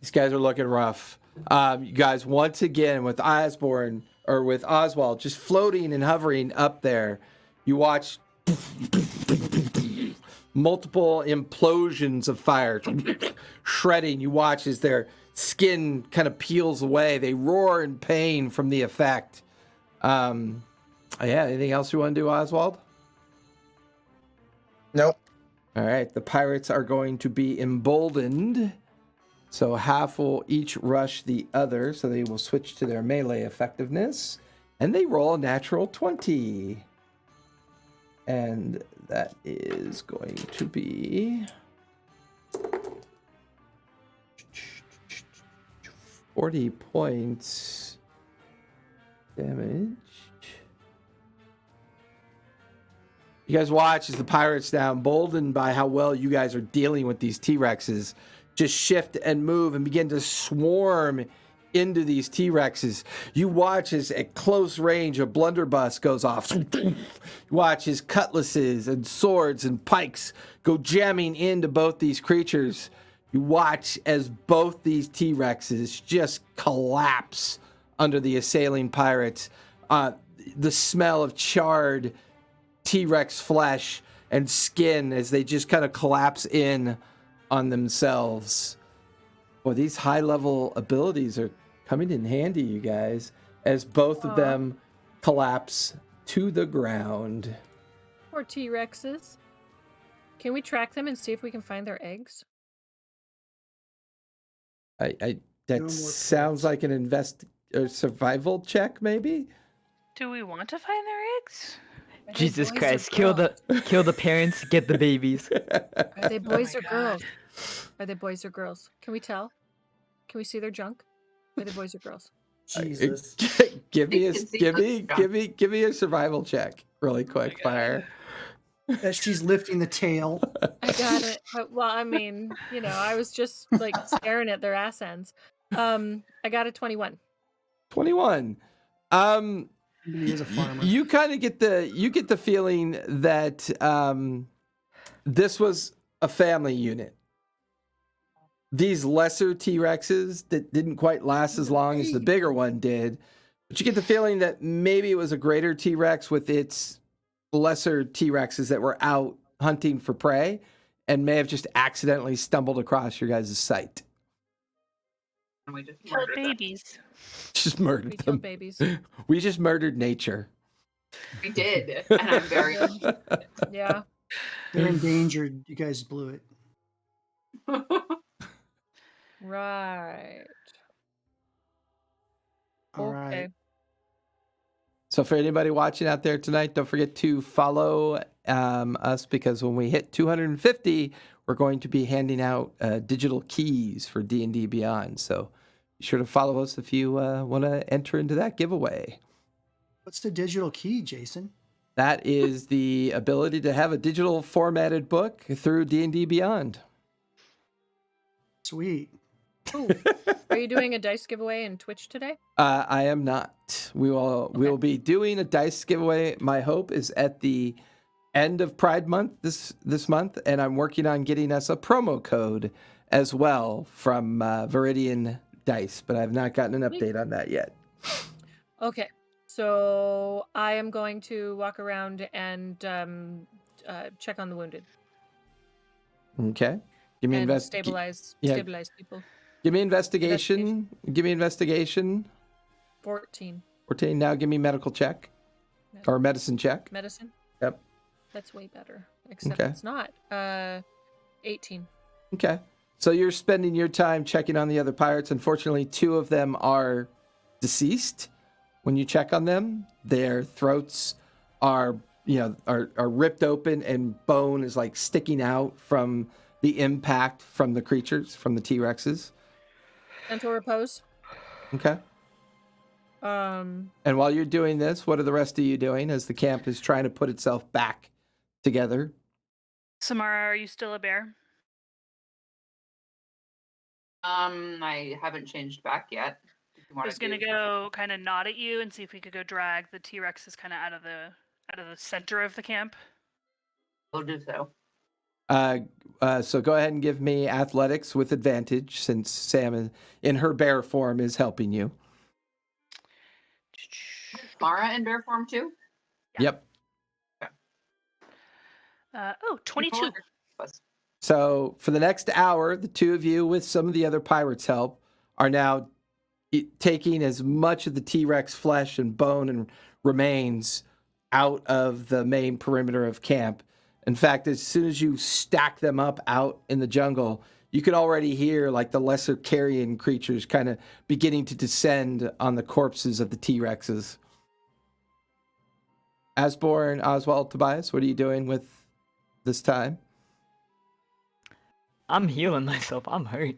These guys are looking rough. You guys, once again, with Oswald just floating and hovering up there, you watch multiple implosions of fire shredding. You watch as their skin kind of peels away. They roar in pain from the effect. Anything else you want to do, Oswald? Nope. All right, the pirates are going to be emboldened. So half will each rush the other, so they will switch to their melee effectiveness. And they roll a natural 20. And that is going to be 40 points damage. You guys watch as the pirates, now emboldened by how well you guys are dealing with these T-Rexes, just shift and move and begin to swarm into these T-Rexes. You watch as at close range a blunderbuss goes off. You watch as cutlasses and swords and pikes go jamming into both these creatures. You watch as both these T-Rexes just collapse under the assailing pirates. The smell of charred T-Rex flesh and skin as they just kind of collapse in on themselves. Well, these high-level abilities are coming in handy, you guys, as both of them collapse to the ground. Poor T-Rexes. Can we track them and see if we can find their eggs? That sounds like an survival check, maybe? Do we want to find their eggs? Jesus Christ, kill the parents, get the babies. Are they boys or girls? Are they boys or girls? Can we tell? Can we see their junk? Are they boys or girls? Jesus. give me a survival check really quick, Fire. That she's lifting the tail. I got it. Well, I mean, I was just like staring at their ass ends. I got a 21. 21. He is a farmer. You kind of get the feeling that this was a family unit. These lesser T-Rexes that didn't quite last as long as the bigger one did, but you get the feeling that maybe it was a greater T-Rex with its lesser T-Rexes that were out hunting for prey and may have just accidentally stumbled across your guys' sight. And we just Killed murdered them. babies. Just murdered We them. killed babies. We just murdered nature. We did, and I'm very. Yeah. They're endangered. You guys blew it. Right. All right. Okay. So for anybody watching out there tonight, don't forget to follow us, because when we hit 250, we're going to be handing out digital keys for D&D Beyond. So be sure to follow us if you want to enter into that giveaway. What's the digital key, Jason? That is the ability to have a digital formatted book through D&D Beyond. Sweet. Ooh. Are you doing a dice giveaway in Twitch today? I am not. We will be doing a dice giveaway. My hope is at the end of Pride Month this month, and I'm working on getting us a promo code as well from Viridian Dice, but I have not gotten an update on that yet. Okay. So I am going to walk around and check on the wounded Okay. Give me and stabilize people. Give me investigation. Give me investigation. 14. 14. Now give me medical check or medicine check. Medicine? Yep. That's way better. Except Okay. it's not. 18. Okay. So you're spending your time checking on the other pirates. Unfortunately, 2 of them are deceased. When you check on them, their throats are ripped open, and bone is like sticking out from the impact from the creatures, from the T-Rexes. Mental repose. Okay. And while you're doing this, what are the rest of you doing as the camp is trying to put itself back together? Samara, are you still a bear? I haven't changed back yet. I was gonna go kind of nod at you and see if we could go drag the T-Rexes kind of out of the center of the camp. We'll do so. So go ahead and give me athletics with advantage, since Sam in her bear form is helping you. Mara in bear form too? Yep. 22. So for the next hour, the 2 of you, with some of the other pirates' help, are now taking as much of the T-Rex flesh and bone and remains out of the main perimeter of camp. In fact, as soon as you stack them up out in the jungle, you could already hear like the lesser carrion creatures kind of beginning to descend on the corpses of the T-Rexes. Asborn, Oswald, Tobias, what are you doing with this time? I'm healing myself. I'm hurt.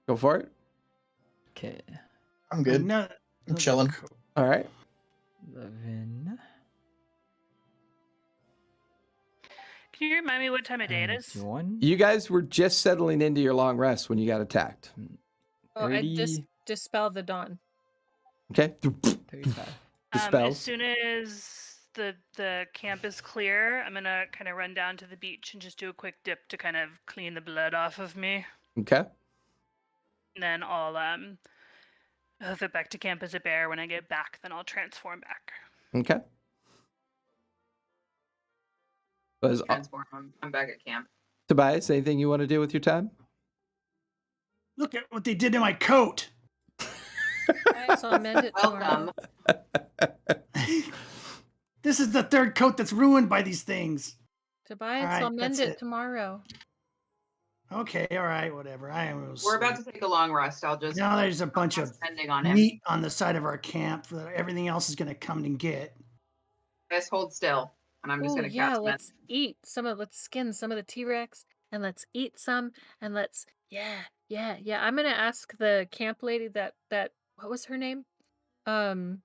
Go for it. Okay. I'm good. No, I'm chilling. All right. 11. Can you remind me what time of day it is? 21. You guys were just settling into your long rest when you got attacked. Oh, I 30, dispel the dawn. Okay. 35. Dispels. As soon as the camp is clear, I'm gonna kind of run down to the beach and just do a quick dip to kind of clean the blood off of me. Okay. And then I'll hoof it back to camp as a bear. When I get back, then I'll transform back. Okay. Transform. I'm back at camp. Tobias, anything you want to do with your time? Look at what they did to my coat. Alright, so I'll mend it tomorrow. Welcome. This is the 3rd coat that's ruined by these things. Tobias, Alright, I'll mend that's it it. tomorrow. Okay, all right, whatever. We're about to take a long rest. I'll just. Now there's a bunch of spending on him. meat on the side of our camp that everything else is going to come and get. Just hold still, and I'm just Oh gonna yeah, cast let's skin some of the T-Rex, and let's eat some, and let's yeah. I'm gonna ask the camp lady that what was her name? The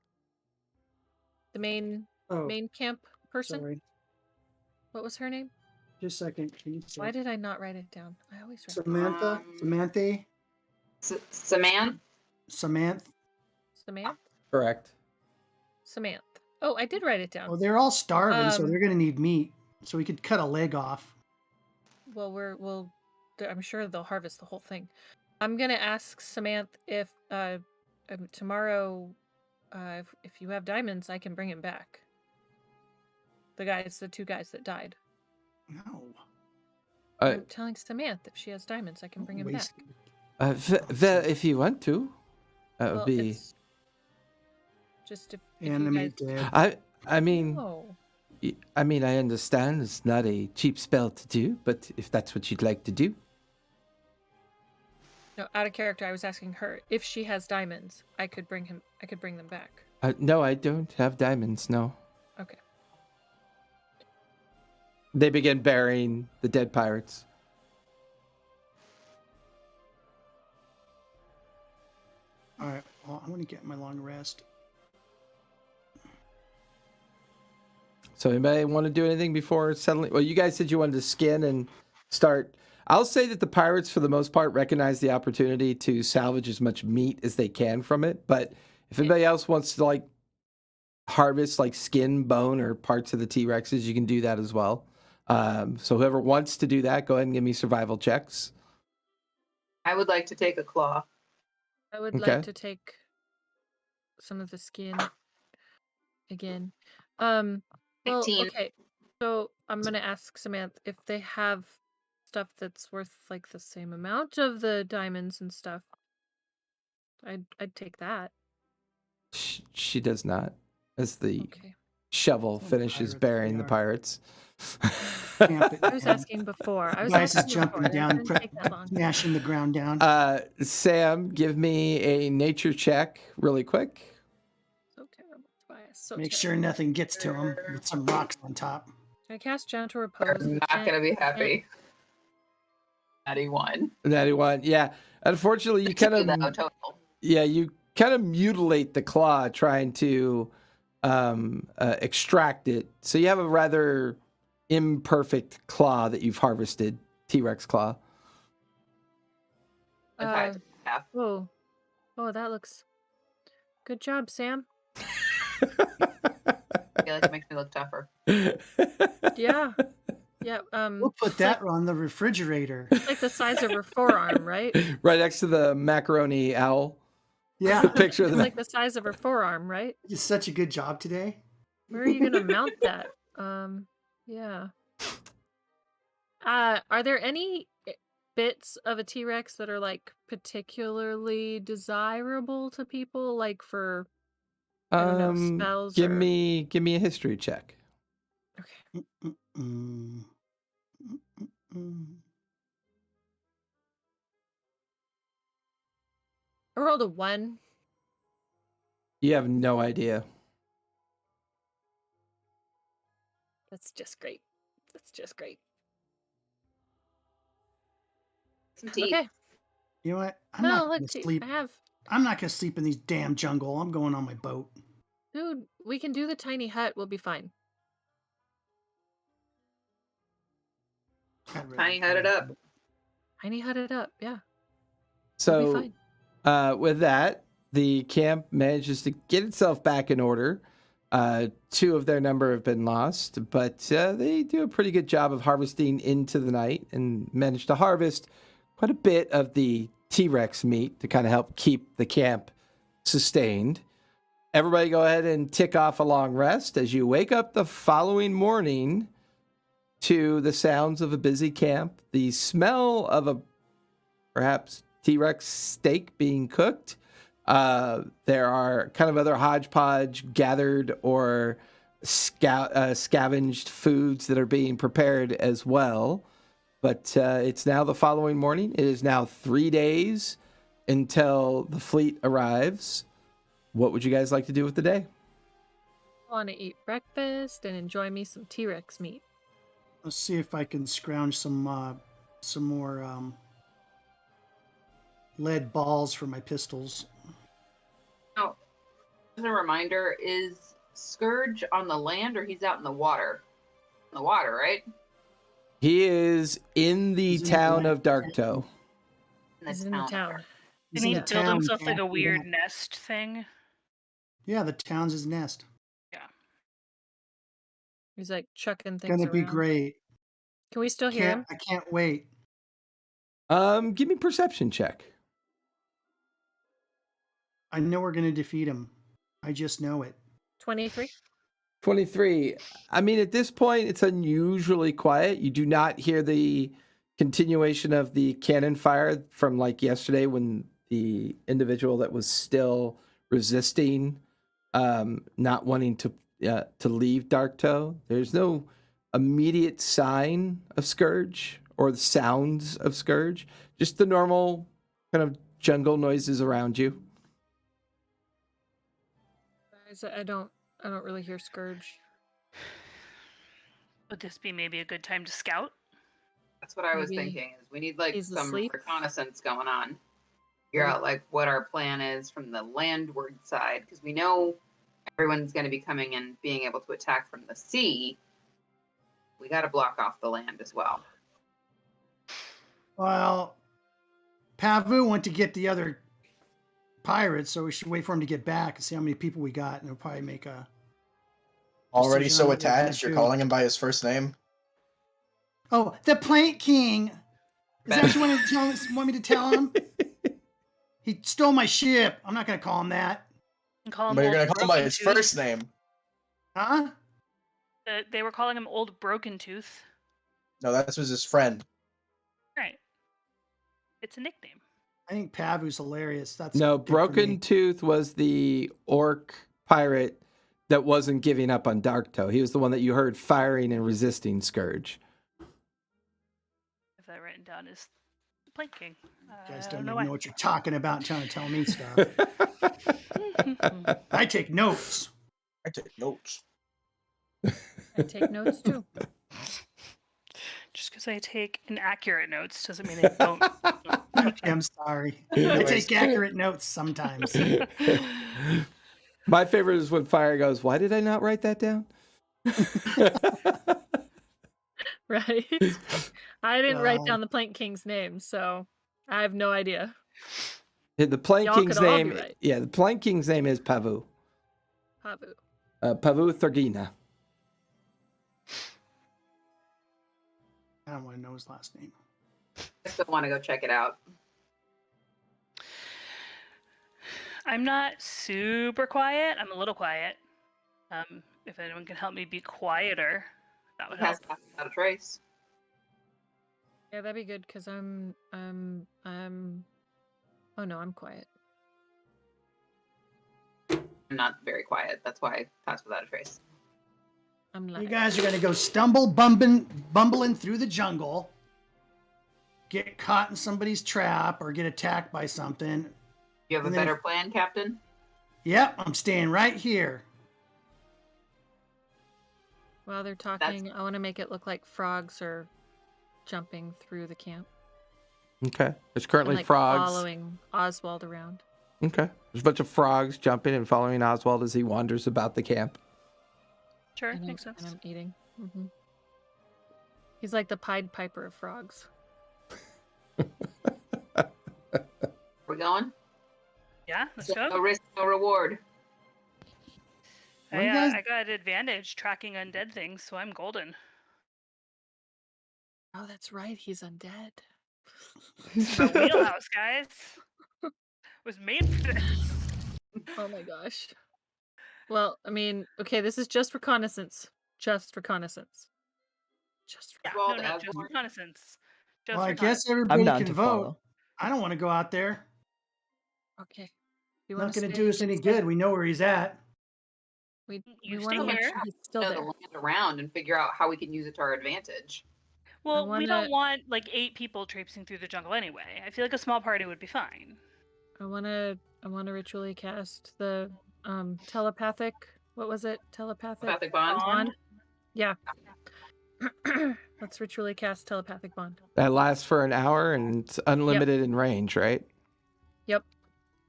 main camp person. Sorry, What was her name? just a second. Can you say Why did I not write it down? I always write Samantha? Samantha. Samantha. Correct. Samantha. Oh, I did write it down. Well, they're all starving, so Um, they're going to need meat. So we could cut a leg off. Well, I'm sure they'll harvest the whole thing. I'm gonna ask Samantha if tomorrow, if you have diamonds, I can bring him back. The 2 guys that died. No. I'm telling Samantha if she has diamonds, I can bring him back. Waste. Well, if you want to, that would be. It's just if you Animate guys... dead. I mean, No. I understand it's not a cheap spell to do, but if that's what you'd like to do. No, out of character, I was asking her if she has diamonds. I could bring them back. No, I don't have diamonds, no. Okay. They begin burying the dead pirates. All right. Well, I'm gonna get my long rest. So anybody want to do anything before settling? Well, you guys said you wanted to skin and start. I'll say that the pirates, for the most part, recognize the opportunity to salvage as much meat as they can from it. But if anybody else wants to like harvest like skin, bone, or parts of the T-Rexes, you can do that as well. So whoever wants to do that, go ahead and give me survival checks. I would like to take a claw. I would Okay. like to take some of the skin again. Well, 19. okay. So I'm gonna ask Samantha if they have stuff that's worth like the same amount of the diamonds and stuff. I'd take that. She does not, as the Okay. shovel Some finishes pirates burying they the are. pirates. Camp it I was down. asking before. I was Guys is asking jumping before. It down, didn't take that long. smashing the ground down. Sam, give me a nature check really quick. So terrible, Tobias. So Make terrible. sure nothing gets to him with some rocks on top. Can I cast Gentle Repose? I'm not going to be happy. 91. 91. Yeah. Unfortunately, you kind 50 though, of total. you kind of mutilate the claw trying to extract it. So you have a rather imperfect claw that you've harvested, T-Rex claw. Okay. Half. Oh, that looks good job, Sam. I feel like it makes me look tougher. Yeah. We'll put that on the refrigerator. It's like the size of her forearm, right? Right next to the macaroni owl. Yeah, Picture of It's the like the size of her forearm, right? you did such a good job today. Where are you gonna mount that? Yeah. Are there any bits of a T-Rex that are like particularly desirable to people, like for I don't know, spells? Give or... me a history check. Okay. Mm-mm-mm. Mm-mm-mm. I rolled a 1. You have no idea. That's just great. Some teeth. Okay. You know what? I'm No, not look, gonna see, sleep. I have. I'm not gonna sleep in these damn jungle. I'm going on my boat. Dude, we can do the tiny hut. We'll be fine. I'd rather Tiny go hut on it my up. boat. Tiny hut it up. Yeah. We'll be So fine. with that, the camp manages to get itself back in order. 2 of their number have been lost, but they do a pretty good job of harvesting into the night and manage to harvest quite a bit of the T-Rex meat to kind of help keep the camp sustained. Everybody go ahead and tick off a long rest as you wake up the following morning to the sounds of a busy camp, the smell of a perhaps T-Rex steak being cooked. There are kind of other hodgepodge gathered or scavenged foods that are being prepared as well. But it's now the following morning. It is now 3 days until the fleet arrives. What would you guys like to do with the day? I want to eat breakfast and enjoy me some T-Rex meat. Let's see if I can scrounge some more lead balls for my pistols. Now, as a reminder, is Scourge on the land or he's out in the water? In the water, right? He is in the He's in the town land. of Darktoe. He's in the town. He's Didn't he in the build town, himself like a Jack. weird nest thing? Yeah, the town's his nest. He's like chucking things Gonna be around. great. Can we still hear him? I can't wait. Give me a perception check. I know we're gonna defeat him. I just know it. 23. 23. I mean, at this point, it's unusually quiet. You do not hear the continuation of the cannon fire from like yesterday when the individual that was still resisting, not wanting to leave Darktoe. There's no immediate sign of Scourge or the sounds of Scourge, just the normal kind of jungle noises around you. I don't really hear Scourge. Would this be maybe a good time to scout? That's what I was Maybe thinking. Is we need like he's some asleep. reconnaissance going on. Figure out like what our plan is from the landward side, because we know everyone's going to be coming and being able to attack from the sea. We got to block off the land as well. Well, Pavu went to get the other pirates, so we should wait for him to get back and see how many people we got, and we'll probably make a Already decision on so what we're gonna attached, you're do. calling him by his first name? Oh, the Plank King. Is that what you want me to tell him? He stole my ship. I'm not going to call him that. And call him But you're Old going to call him by Broken his Tooth. first name. Huh? They were calling him Old Broken Tooth. No, that was his friend. Right. It's a nickname. I think Pavu's hilarious. That's No, good for me. Broken Tooth was the orc pirate that wasn't giving up on Darktoe. He was the one that you heard firing and resisting Scourge. If that written down as the Plank King. You guys I don't don't even know what you're talking about and trying to tell me stuff. why. I take notes. I take notes. I take notes too. Just because I take inaccurate notes doesn't mean I don't. I'm sorry. I Anyways. take accurate notes sometimes. My favorite is when Fire goes, "Why did I not write that down?" Right? I didn't write Well- down the Plank King's name, so I have no idea. Yeah, the Plank Y'all King's could all be name. right. Yeah, the Plank King's name is Pavu. Pavu. Pavu Thurgina. I don't want to know his last name. I still want to go check it out. I'm not super quiet. I'm a little quiet. If anyone can help me be quieter, that would It has help. to have without a trace. Yeah, that'd be good because I'm oh no, I'm quiet. I'm not very quiet. That's why I pass without a trace. I'm You like guys are going to go bumbling through the jungle, get caught in somebody's trap, or get attacked by something. You have a And then better if- plan, Captain? Yep, I'm staying right here. while they're talking, I want to make it look like frogs are jumping through the camp. Okay. There's And currently like frogs. following Oswald around. Okay. There's a bunch of frogs jumping and following Oswald as he wanders about the camp. Sure, And makes sense. I'm eating. He's like the Pied Piper of frogs. We going? Yeah, let's No go. risk, no reward. What do you guys- I got advantage tracking undead things, so I'm golden. Oh, that's right. He's undead. It's my wheelhouse, guys. Was made for this. Oh my gosh. Well, I mean, okay, this is just reconnaissance. Just reconnaissance. Just Yeah, Well, no, as just more- reconnaissance. Just Well, I reconnaissance. guess everybody I'm down can to vote. follow. I don't want to go out there. Okay. You Not wanna going to stay- do us any stay- good. We know where he's at. We You want to stay make here. sure he's still know the there. land around and figure out how we can use it to our advantage. Well, we wanna- don't want like 8 people traipsing through the jungle anyway. I feel like a small party would be fine. I want to ritually cast the telepathic. What was it? Telepathic Telepathic bond. Bond? Yeah. Let's ritually cast telepathic bond. That lasts for an hour and it's unlimited in range, right? Yep.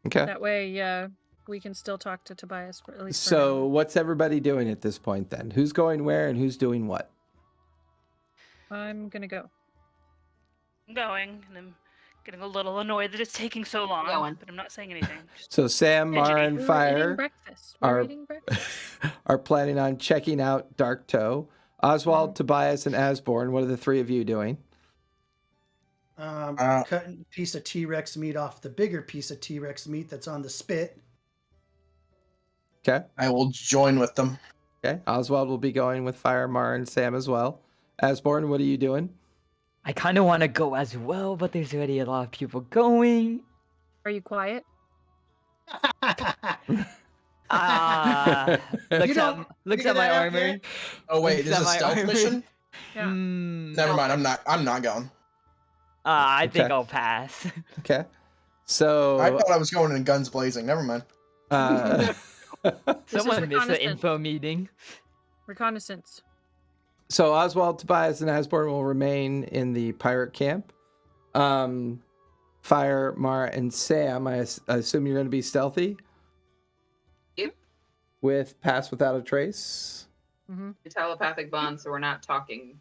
Okay. That way, we can still talk to Tobias for at least. For an So hour. what's everybody doing at this point then? Who's going where and who's doing what? I'm gonna go. I'm going, and I'm getting a little annoyed that it's taking so long. Going. But I'm not saying anything. Just So Sam, Fidgety. Mara, and We were eating Fire breakfast. are- We're eating breakfast. are planning on checking out Darktoe. Oswald, Mm-hmm. Tobias, and Asborn. What are the three of you doing? Cutting a piece of T-Rex meat off the bigger piece of T-Rex meat that's on the spit. Okay. I will join with them. Okay. Oswald will be going with Fire, Mara, and Sam as well. Asborn, what are you doing? I kind of want to go as well, but there's already a lot of people going. Are you quiet? Ah, looks don't- at looks you at get my that armor. okay? Oh wait, Looks this is at a my stealth armor. mission? Yeah. Never mind, I'm not going. I think Okay. I'll pass. Okay. So I thought I was going in guns blazing. Never mind. uh, Someone missed the reconnaissance. info meeting. Reconnaissance. so Oswald, Tobias, and Asborn will remain in the pirate camp. Fire, Mara, and Sam, I assume you're going to be stealthy Yep. with Pass Without a Trace. Mm-hmm. A telepathic bond, so we're not talking.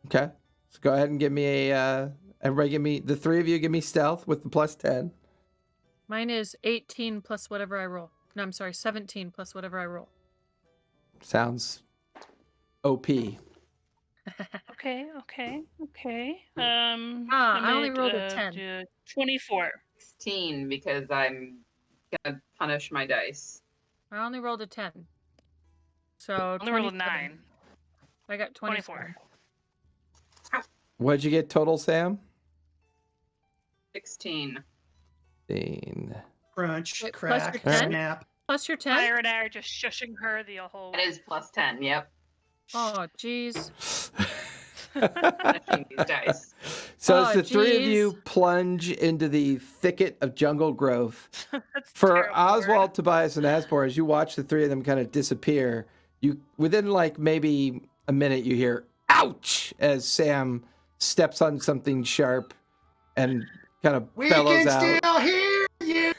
Okay. So go ahead and give me everybody give me, the three of you give me stealth with the plus 10. Mine is 18 plus whatever I roll. No, I'm sorry, 17 plus whatever I roll. Sounds OP. Okay. I only rolled a 10. 24. 16 because I'm gonna punish my dice. I only rolled a 10. So I only rolled a 27. 9. I got 24. 24. What'd you get total, Sam? 16. 15. Crunch, Wait, plus crack, your 10? snap. Plus your 10? Fire and I are just shushing her the whole. That is plus 10. Yep. Oh, jeez. Punishing these dice. So Oh, as the three of you geez. plunge into the thicket of jungle growth, That's a for terrible word. Oswald, Tobias, and Asbor, as you watch the three of them kind of disappear, you within like maybe a minute you hear "ouch" as Sam steps on something sharp and kind of We bellows can out. still hear you.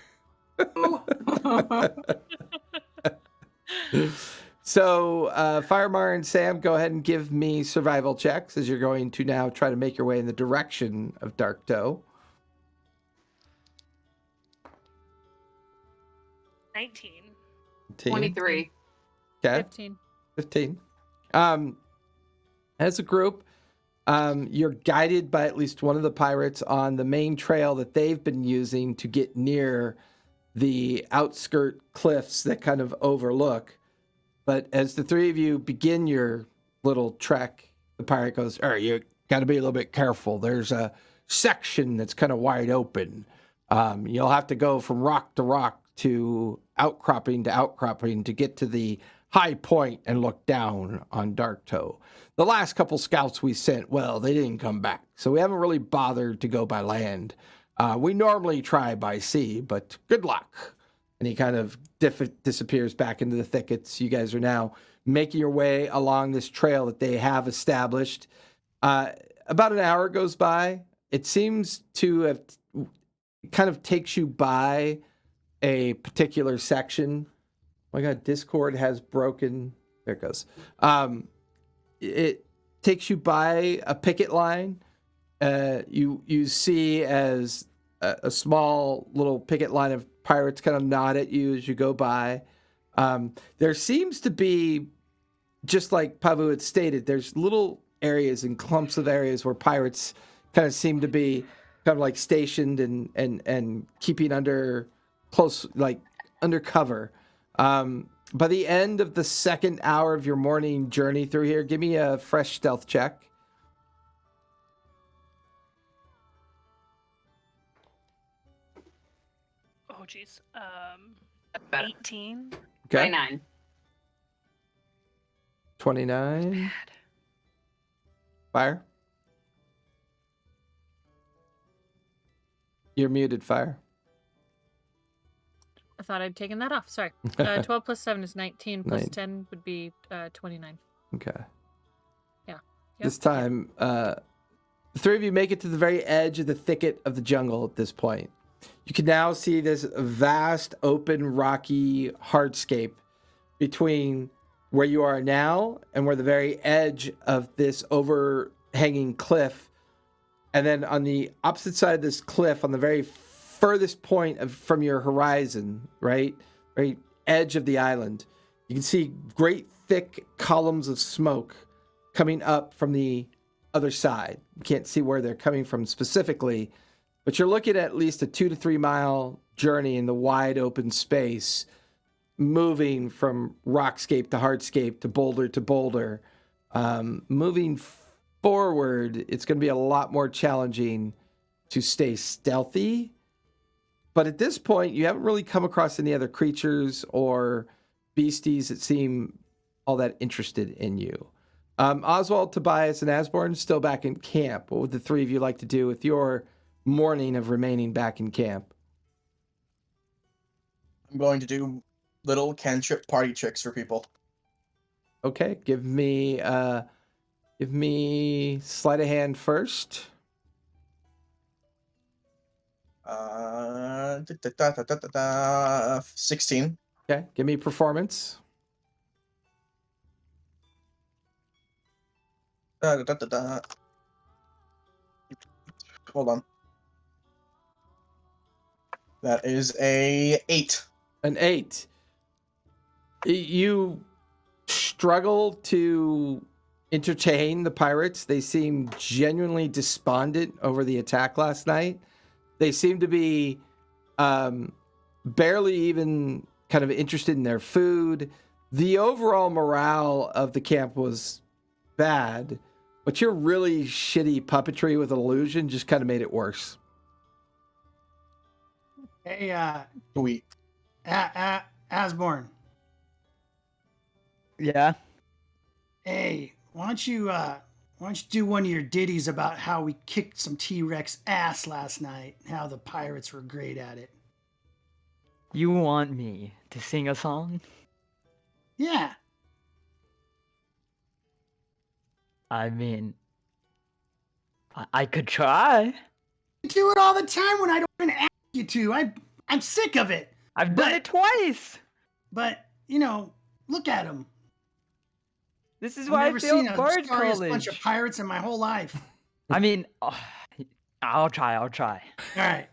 So, Firemar and Sam, go ahead and give me survival checks as you're going to now try to make your way in the direction of Dark Doe. 19. 23. Okay. 15. 15. As a group, you're guided by at least one of the pirates on the main trail that they've been using to get near the outskirt cliffs that kind of overlook. But as the three of you begin your little trek, the pirate goes, you got to be a little bit careful. There's a section that's kind of wide open. You'll have to go from rock to outcropping to get to the high point and look down on Dark Toe. The last couple scouts we sent, well, they didn't come back. So we haven't really bothered to go by land. We normally try by sea, but good luck. And he kind of disappears back into the thickets. You guys are now making your way along this trail that they have established. About an hour goes by. It seems to have kind of takes you by a particular section. Oh my God, Discord has broken. There it goes. It takes you by a picket line. You see as a small little picket line of pirates kind of nod at you as you go by. There seems to be, just like Pavu had stated, there's little areas and clumps of areas where pirates kind of seem to be kind of like stationed and keeping under cover. By the end of the second hour of your morning journey through here, give me a fresh stealth check. Oh, jeez. Better. 18. Okay. 29. 29. Bad. Fire. You're muted, Fire. I thought I'd taken that off. Sorry. 12 plus 7 is 19. Plus Nine. 10 would be 29. Okay. Yeah. This time, the three of you make it to the very edge of the thicket of the jungle at this point. You can now see this vast, open, rocky hardscape between where you are now and where the very edge of this overhanging cliff. And then on the opposite side of this cliff, on the very furthest point from your horizon, right edge of the island, you can see great thick columns of smoke coming up from the other side. You can't see where they're coming from specifically, but you're looking at least a 2 to 3 mile journey in the wide open space, moving from rockscape to hardscape to boulder, moving forward, it's going to be a lot more challenging to stay stealthy. But at this point, you haven't really come across any other creatures or beasties that seem all that interested in you. Oswald, Tobias, and Asborn still back in camp. What would the three of you like to do with your morning of remaining back in camp? I'm going to do little cantrip party tricks for people. Okay, give me sleight of hand first. 16. Okay, give me performance. Hold on. That is a 8. An 8. You struggle to entertain the pirates. They seem genuinely despondent over the attack last night. They seem to be barely even kind of interested in their food. The overall morale of the camp was bad, but your really shitty puppetry with illusion just kind of made it worse. Hey, Sweet. Asborn. Yeah. Hey, why don't you do one of your ditties about how we kicked some T-Rex ass last night, and how the pirates were great at it? You want me to sing a song? Yeah. I mean, I could try. You do it all the time when I don't even ask you to. I'm sick of it. I've done it twice. But, you know, look at them. This is I've why I never failed seen a Bard sorriest College. bunch of pirates in my whole life. I mean, I'll try. All right.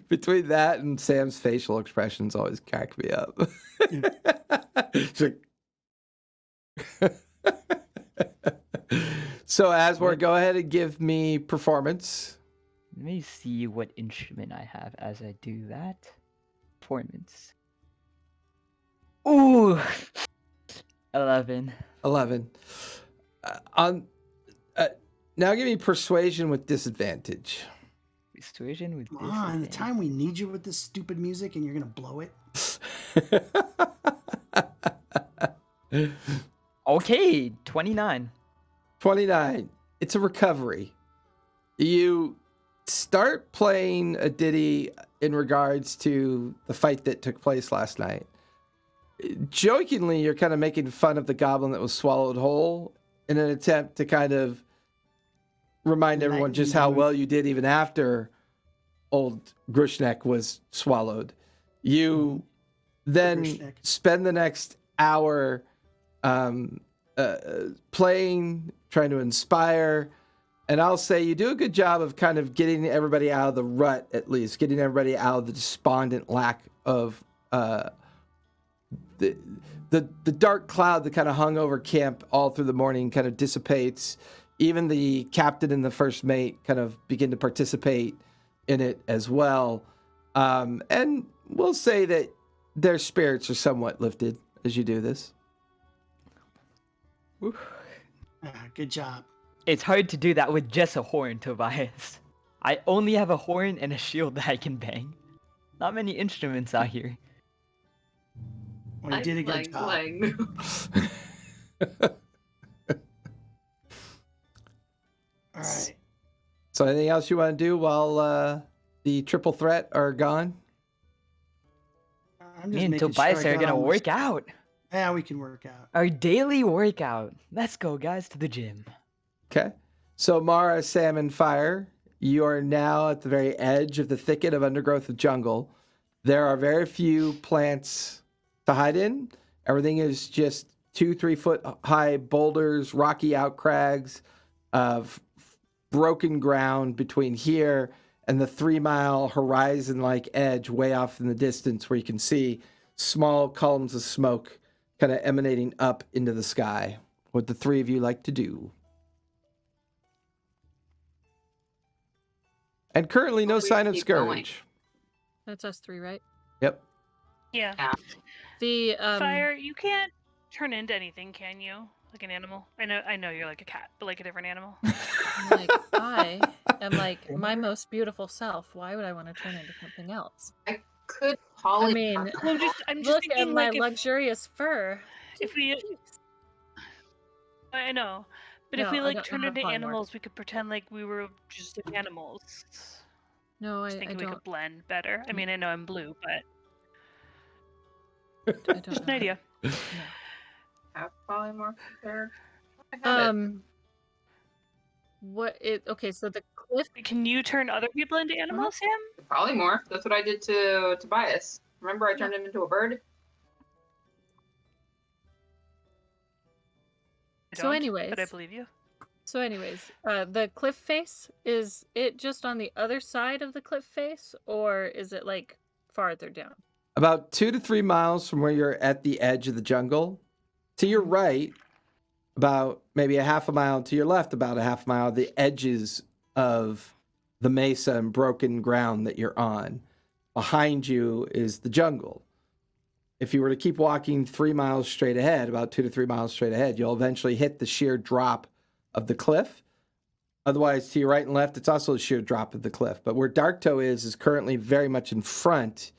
Between that and Sam's facial expressions always crack me up. It's like... So, Asmore, go ahead and give me performance. Let me see what instrument I have as I do that. Performance. Ooh, 11. 11. Now give me persuasion with disadvantage. Persuasion with Come on, the disadvantage. time we need you with this stupid music and you're going to blow it. Okay, 29. 29. It's a recovery. You start playing a ditty in regards to the fight that took place last night. Jokingly, you're kind of making fun of the goblin that was swallowed whole in an attempt to kind of remind everyone just how well you did even after old Grushnek was swallowed. You then Grushnek. spend the next hour playing, trying to inspire, and I'll say you do a good job of kind of getting everybody out of the rut, at least getting everybody out of the despondent lack of the dark cloud that kind of hung over camp all through the morning kind of dissipates. Even the captain and the first mate kind of begin to participate in it as well. And we'll say that their spirits are somewhat lifted as you do this. Good job. It's hard to do that with just a horn, Tobias. I only have a horn and a shield that I can bang. Not many instruments out here. Well, you did a good job. All right. So anything else you want to do while the triple threat are gone? I'm Me just and making Tobias sure I are got gonna all my work stuff. out. Yeah, we can work out. Our daily workout. Let's go, guys, to the gym. Okay. So Mara, Sam, and Fire, you are now at the very edge of the thicket of undergrowth of jungle. There are very few plants to hide in. Everything is just 2-3 foot high boulders, rocky outcrags of broken ground between here and the 3-mile horizon-like edge way off in the distance where you can see small columns of smoke kind of emanating up into the sky. What the three of you like to do? And currently no We sign of keep going. Scourge. That's us three, right? Yep. Yeah. Yeah. The Fire, you can't turn into anything, can you? Like an animal? I know you're like a cat, but like a different animal. I'm like, I am like my most beautiful self. Why would I want to turn into something else? I could I mean, Well, I'm just look at thinking my like luxurious fur. if we, Jeez. I know, but No, if we I like don't turn have into polymorph. animals, we could pretend like we were just like animals. No, Just I thinking we don't. could blend better. I mean, I know I'm blue, but I don't just know. an idea. No. have polymorph character. I have it. What it? Okay, so the cliff. Can you turn other people into animals, Sam? The polymorph. That's what I did to Tobias. Remember, I turned him into a bird. I So don't, anyways. but I believe you. So, anyways, the cliff face, is it just on the other side of the cliff face, or is it like farther down? About 2 to 3 miles from where you're at the edge of the jungle. To your right, about maybe a half a mile. To your left, about a half mile, the edges of the mesa and broken ground that you're on. Behind you is the jungle. If you were to keep walking 3 miles straight ahead, about 2 to 3 miles straight ahead, you'll eventually hit the sheer drop of the cliff. Otherwise, to your right and left, it's also a sheer drop of the cliff. But where Darktoe is currently very much in front.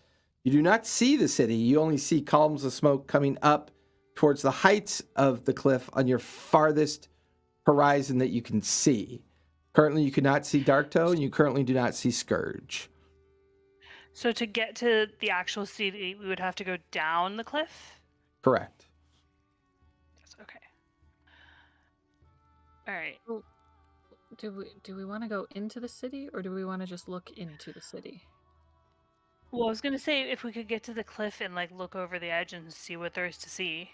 You do not see the city. You only see columns of smoke coming up towards the heights of the cliff on your farthest horizon that you can see. Currently, you cannot see Darktoe, and you currently do not see Scourge. So to get to the actual city, we would have to go down the cliff? Correct. Yes, okay. All right. Do we want to go into the city, or do we want to just look into the city? Well, I was going to say if we could get to the cliff and like look over the edge and see what there is to see.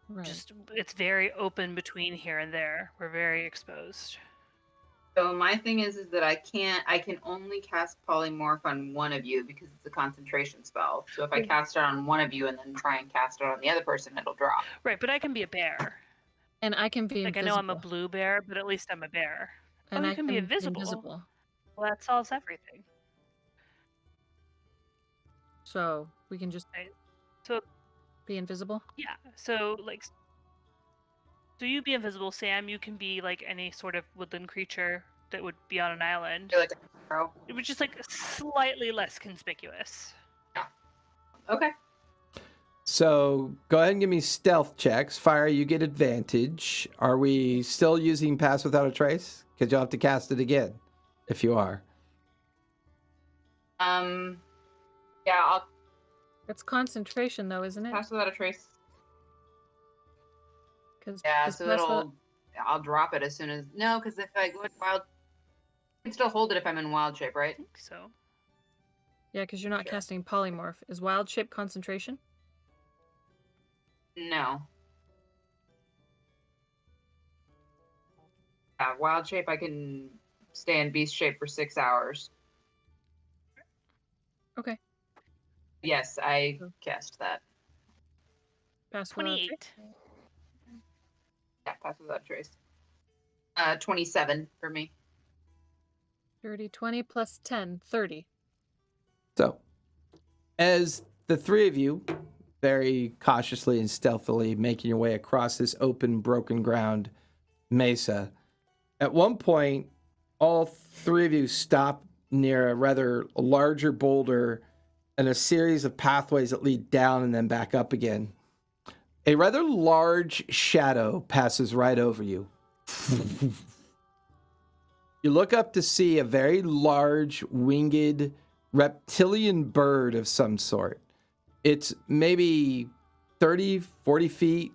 Right. Just it's very open between here and there. We're very exposed. So my thing is that I can only cast polymorph on one of you because it's a concentration spell. So if I cast it on one of you and then try and cast it on the other person, it'll drop. Right, but I can be a bear. And I can be Like invisible. I know I'm a blue bear, but at least I'm a bear. And you I can be invisible. Well, that solves everything. So we can just So be invisible? yeah. So like so you be invisible, Sam, you can be like any sort of woodland creature that would be on an island. You're like a crow. It was just like slightly less conspicuous. Okay. So go ahead and give me stealth checks. Fire, you get advantage. Are we still using Pass Without a Trace? Because you'll have to cast it again if you are. Yeah, I'll It's concentration, though, isn't it? pass without a trace. Because Yeah, so I'll drop it as soon as because if I go wild, I can still hold it if I'm in wild shape, right? I think so. Yeah, because you're not casting polymorph. Is wild shape concentration? No. Yeah, wild shape I can stay in beast shape for 6 hours. Okay. Yes, I cast that. Pass without a trace? 28. Yeah, pass without trace. 27 for me. 30, 20 plus 10, 30. So, as the three of you, very cautiously and stealthily, making your way across this open, broken ground mesa, at one point, all three of you stop near a rather larger boulder and a series of pathways that lead down and then back up again. A rather large shadow passes right over you. You look up to see a very large, winged, reptilian bird of some sort. It's maybe 30, 40 feet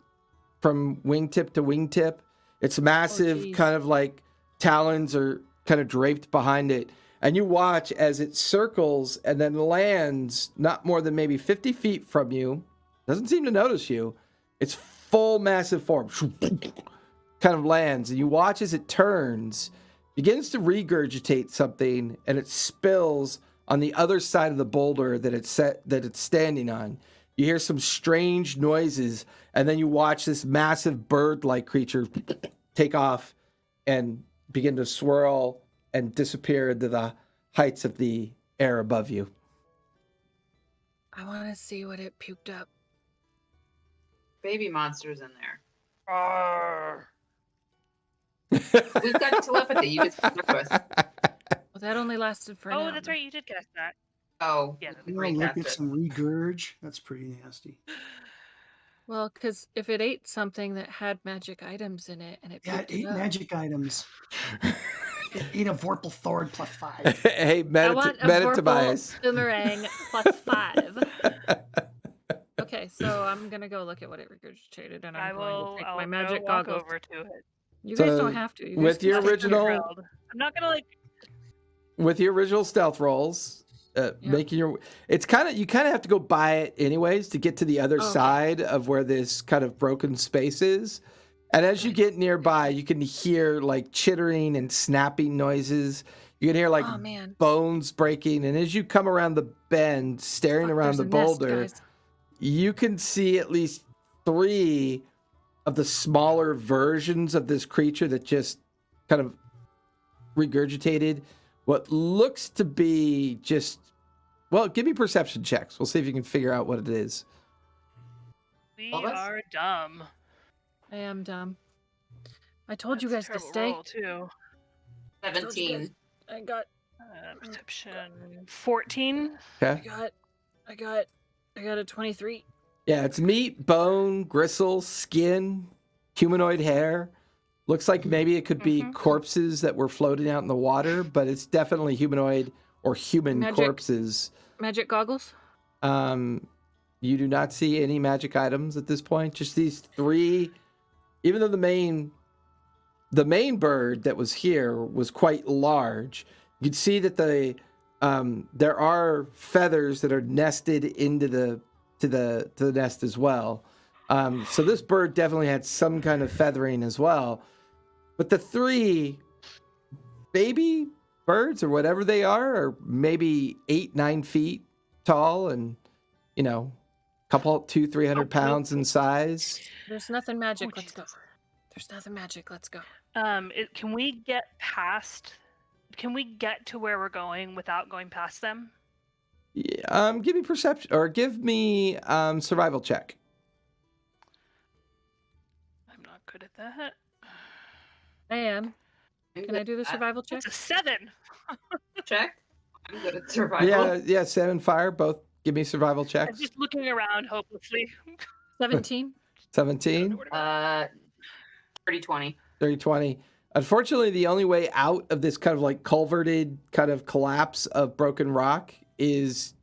from wingtip to wingtip. It's massive, geez. kind of like talons are kind of draped behind it. And you watch as it circles and then lands not more than maybe 50 feet from you. Doesn't seem to notice you. Its full massive form kind of lands. And you watch as it turns, begins to regurgitate something, and it spills on the other side of the boulder that it's standing on. You hear some strange noises, and then you watch this massive bird-like creature take off and begin to swirl and disappear into the heights of the air above you. I want to see what it puked up. Baby monsters in there. Arr. We've got telepathy. You just talk to us. Well, that only lasted for an hour. Oh, that's right. You did cast that. Oh, Yeah, the You great want to look cast at some regurge? That's pretty nasty. Well, because if it ate something that had magic items in it and it Yeah, picked it 8 up, magic items. It ate a Vorpal Thord +5. Hey, I want a Vorpal Tobias. boomerang +5. Okay, so I'm gonna go look at what it regurgitated, and I'm going to take my magic walk goggles. over to it. You guys So, don't have to. You guys with can your stay original- here. Thrilled. I'm not gonna like. With your original stealth rolls, making your, it's kind of, you kind of have to go by it anyways to get to the other Okay. side of where this kind of broken space is. And as you get nearby, you can hear like chittering and snapping noises. You can hear like Oh man, bones breaking. And as you come around the bend, staring Fuck, around there's the a nest, boulder, guys. you can see at least 3 of the smaller versions of this creature that just kind of regurgitated what looks to be just, well, give me perception checks. We'll see if you can figure out what it is. We All of us? are dumb. I am dumb. I told you That's guys a to terrible stay. roll, too. I told you 17. guys- I got, Perception 14. Okay. I got a 23. Yeah, it's meat, bone, gristle, skin, humanoid hair. Looks like maybe it could be Mhm. corpses that were floating out in the water, but it's definitely humanoid or human Magic. corpses. Magic goggles. You do not see any magic items at this point. Just these 3. Even though the main bird that was here was quite large, you can see that there are feathers that are nested into the nest as well. So this bird definitely had some kind of feathering as well. But the 3 baby birds or whatever they are maybe 8-9 feet tall and, you know, couple 200-300 pounds in size. There's nothing magic. Oh, Let's go. Jesus. There's nothing magic. Let's go. Can we get past? Can we get to where we're going without going past them? Yeah, give me perception or give me survival check. I'm not good at that. I am. Can I do the survival check? That's a 7. Check. I'm good at survival. Yeah, Sam and Fire both give me survival I'm checks. just looking around hopelessly. 17. 17, 30-20. 30-20. Unfortunately, the only way out of this kind of like culverted kind of collapse of broken rock is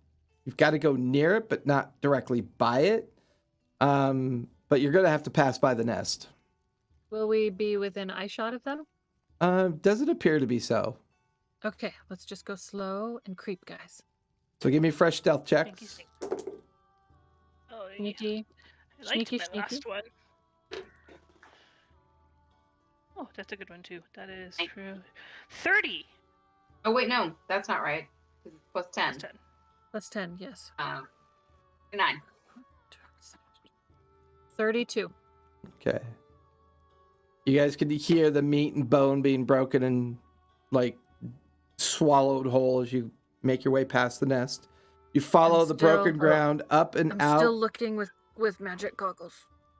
you've got to go near it, but not directly by it. But you're going to have to pass by the nest. Will we be within eye shot of them? Doesn't appear to be so. Okay, let's just go slow and creep, guys. So give me fresh stealth Thank you. checks. Oh, yeah. Sneaky. I liked Sneaky, my sneaky. last one. Oh, that's a good one too. That is Thank- true. 30. Oh, wait, no. That's not right. 'Cause it's plus 10. Plus 10. Plus 10, yes. 9. 32. Okay. You guys can hear the meat and bone being broken and like swallowed whole as you make your way past the nest. You follow I'm the still- broken ground up and I'm out. still looking with magic goggles.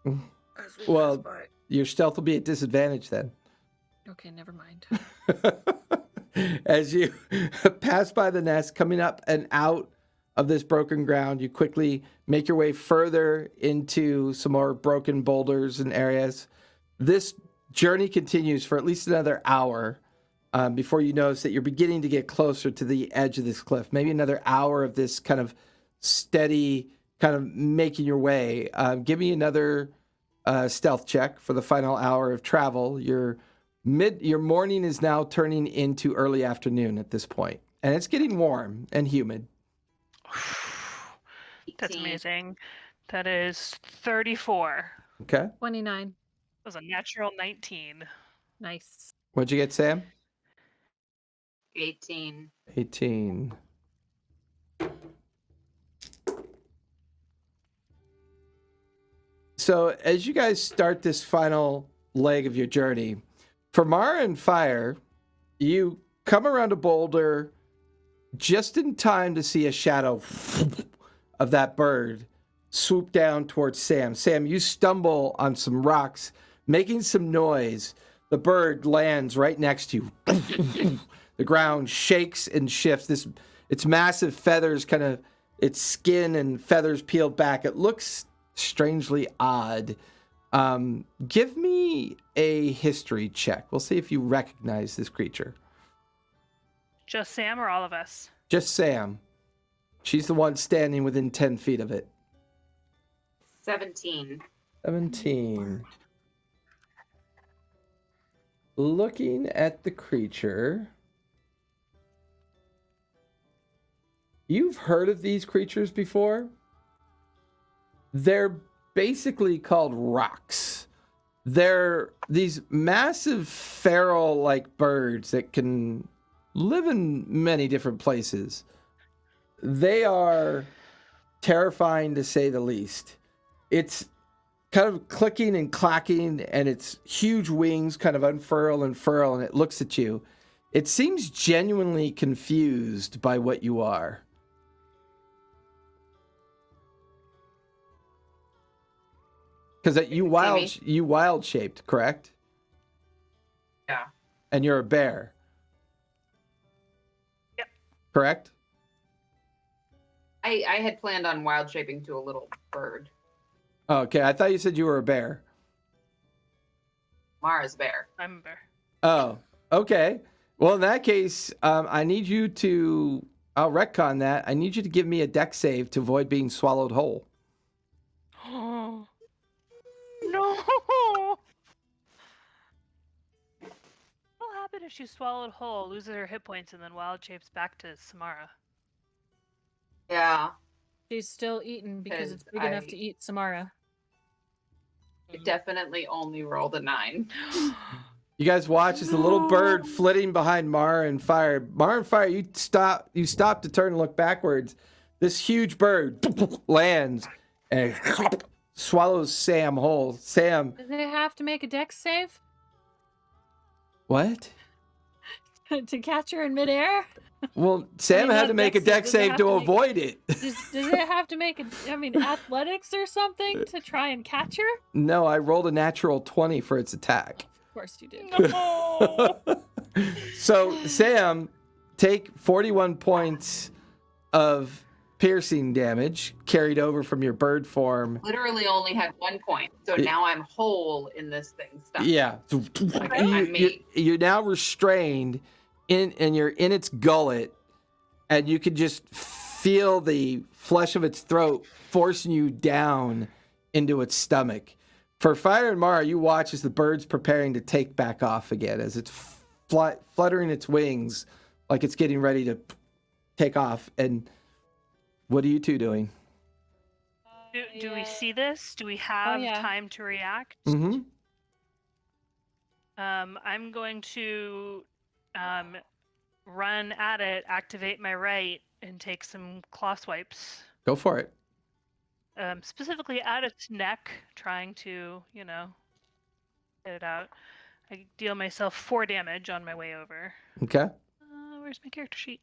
Mm. As we Well- pass by. Your stealth will be at disadvantage then. Okay, never mind. As you pass by the nest, coming up and out of this broken ground, you quickly make your way further into some more broken boulders and areas. This journey continues for at least another hour before you notice that you're beginning to get closer to the edge of this cliff. Maybe another hour of this kind of steady kind of making your way. Give me another stealth check for the final hour of travel. Your morning is now turning into early afternoon at this point, and it's getting warm and humid. That's 18. amazing. That is 34. Okay, 29. That was a natural 19. Nice. what'd you get, Sam? 18. 18. So as you guys start this final leg of your journey, for Mara and Fire, you come around a boulder just in time to see a shadow of that bird swoop down towards Sam. Sam, you stumble on some rocks making some noise. The bird lands right next to you. The ground shakes and shifts. Its massive feathers its skin and feathers peeled back. It looks strangely odd. Give me a history check. We'll see if you recognize this creature. Just Sam or all of us? Just Sam. She's the one standing within 10 feet of it. 17. 17. Looking at the creature. You've heard of these creatures before? They're basically called rocks. They're these massive feral-like birds that can live in many different places. They are terrifying to say the least. It's kind of clicking and clacking, and its huge wings kind of unfurl and furl, and it looks at you. It seems genuinely confused by what you are. Because you wild shaped, correct? Yeah. And you're a bear. Yep. Correct? I had planned on wild shaping to a little bird. Okay, I thought you said you were a bear. Mara's bear. I'm a bear. Oh, okay. Well, in that case, I need you to... I'll retcon that. I need you to give me a dex save to avoid being swallowed whole. Oh. No! What'll happen if she's swallowed whole, loses her hit points, and then wild shapes back to Samara? Yeah. She's still eaten because Because it's big enough to eat Samara. I definitely only rolled a 9. You guys watch as the little bird flitting behind Mara and Fire. Mara and Fire, you stop to turn and look backwards. This huge bird lands and swallows Sam whole. Sam. Does it have to make a dex save What? to catch her in midair? Well, Sam had not to make a dex dex save, save to avoid it. Does it have to make athletics or something to try and catch her? No, I rolled a natural 20 for its attack. Of course you did. No! So, Sam, take 41 points of piercing damage carried over from your bird form. Literally only had 1 point, so now I'm whole in this thing stuff. Yeah. You're now restrained and you're in its gullet, and you can just feel the flesh of its throat forcing you down into its stomach. For Fire and Mara, you watch as the bird's preparing to take back off again, as it's fluttering its wings like it's getting ready to take off. And what are you two doing? Do we see this? Do we have time to react? Mm-hmm. I'm going to run at it, activate my right, and take some claw swipes. Go for it. Specifically at its neck, trying to, get it out. I deal myself 4 damage on my way over. Okay. Where's my character sheet?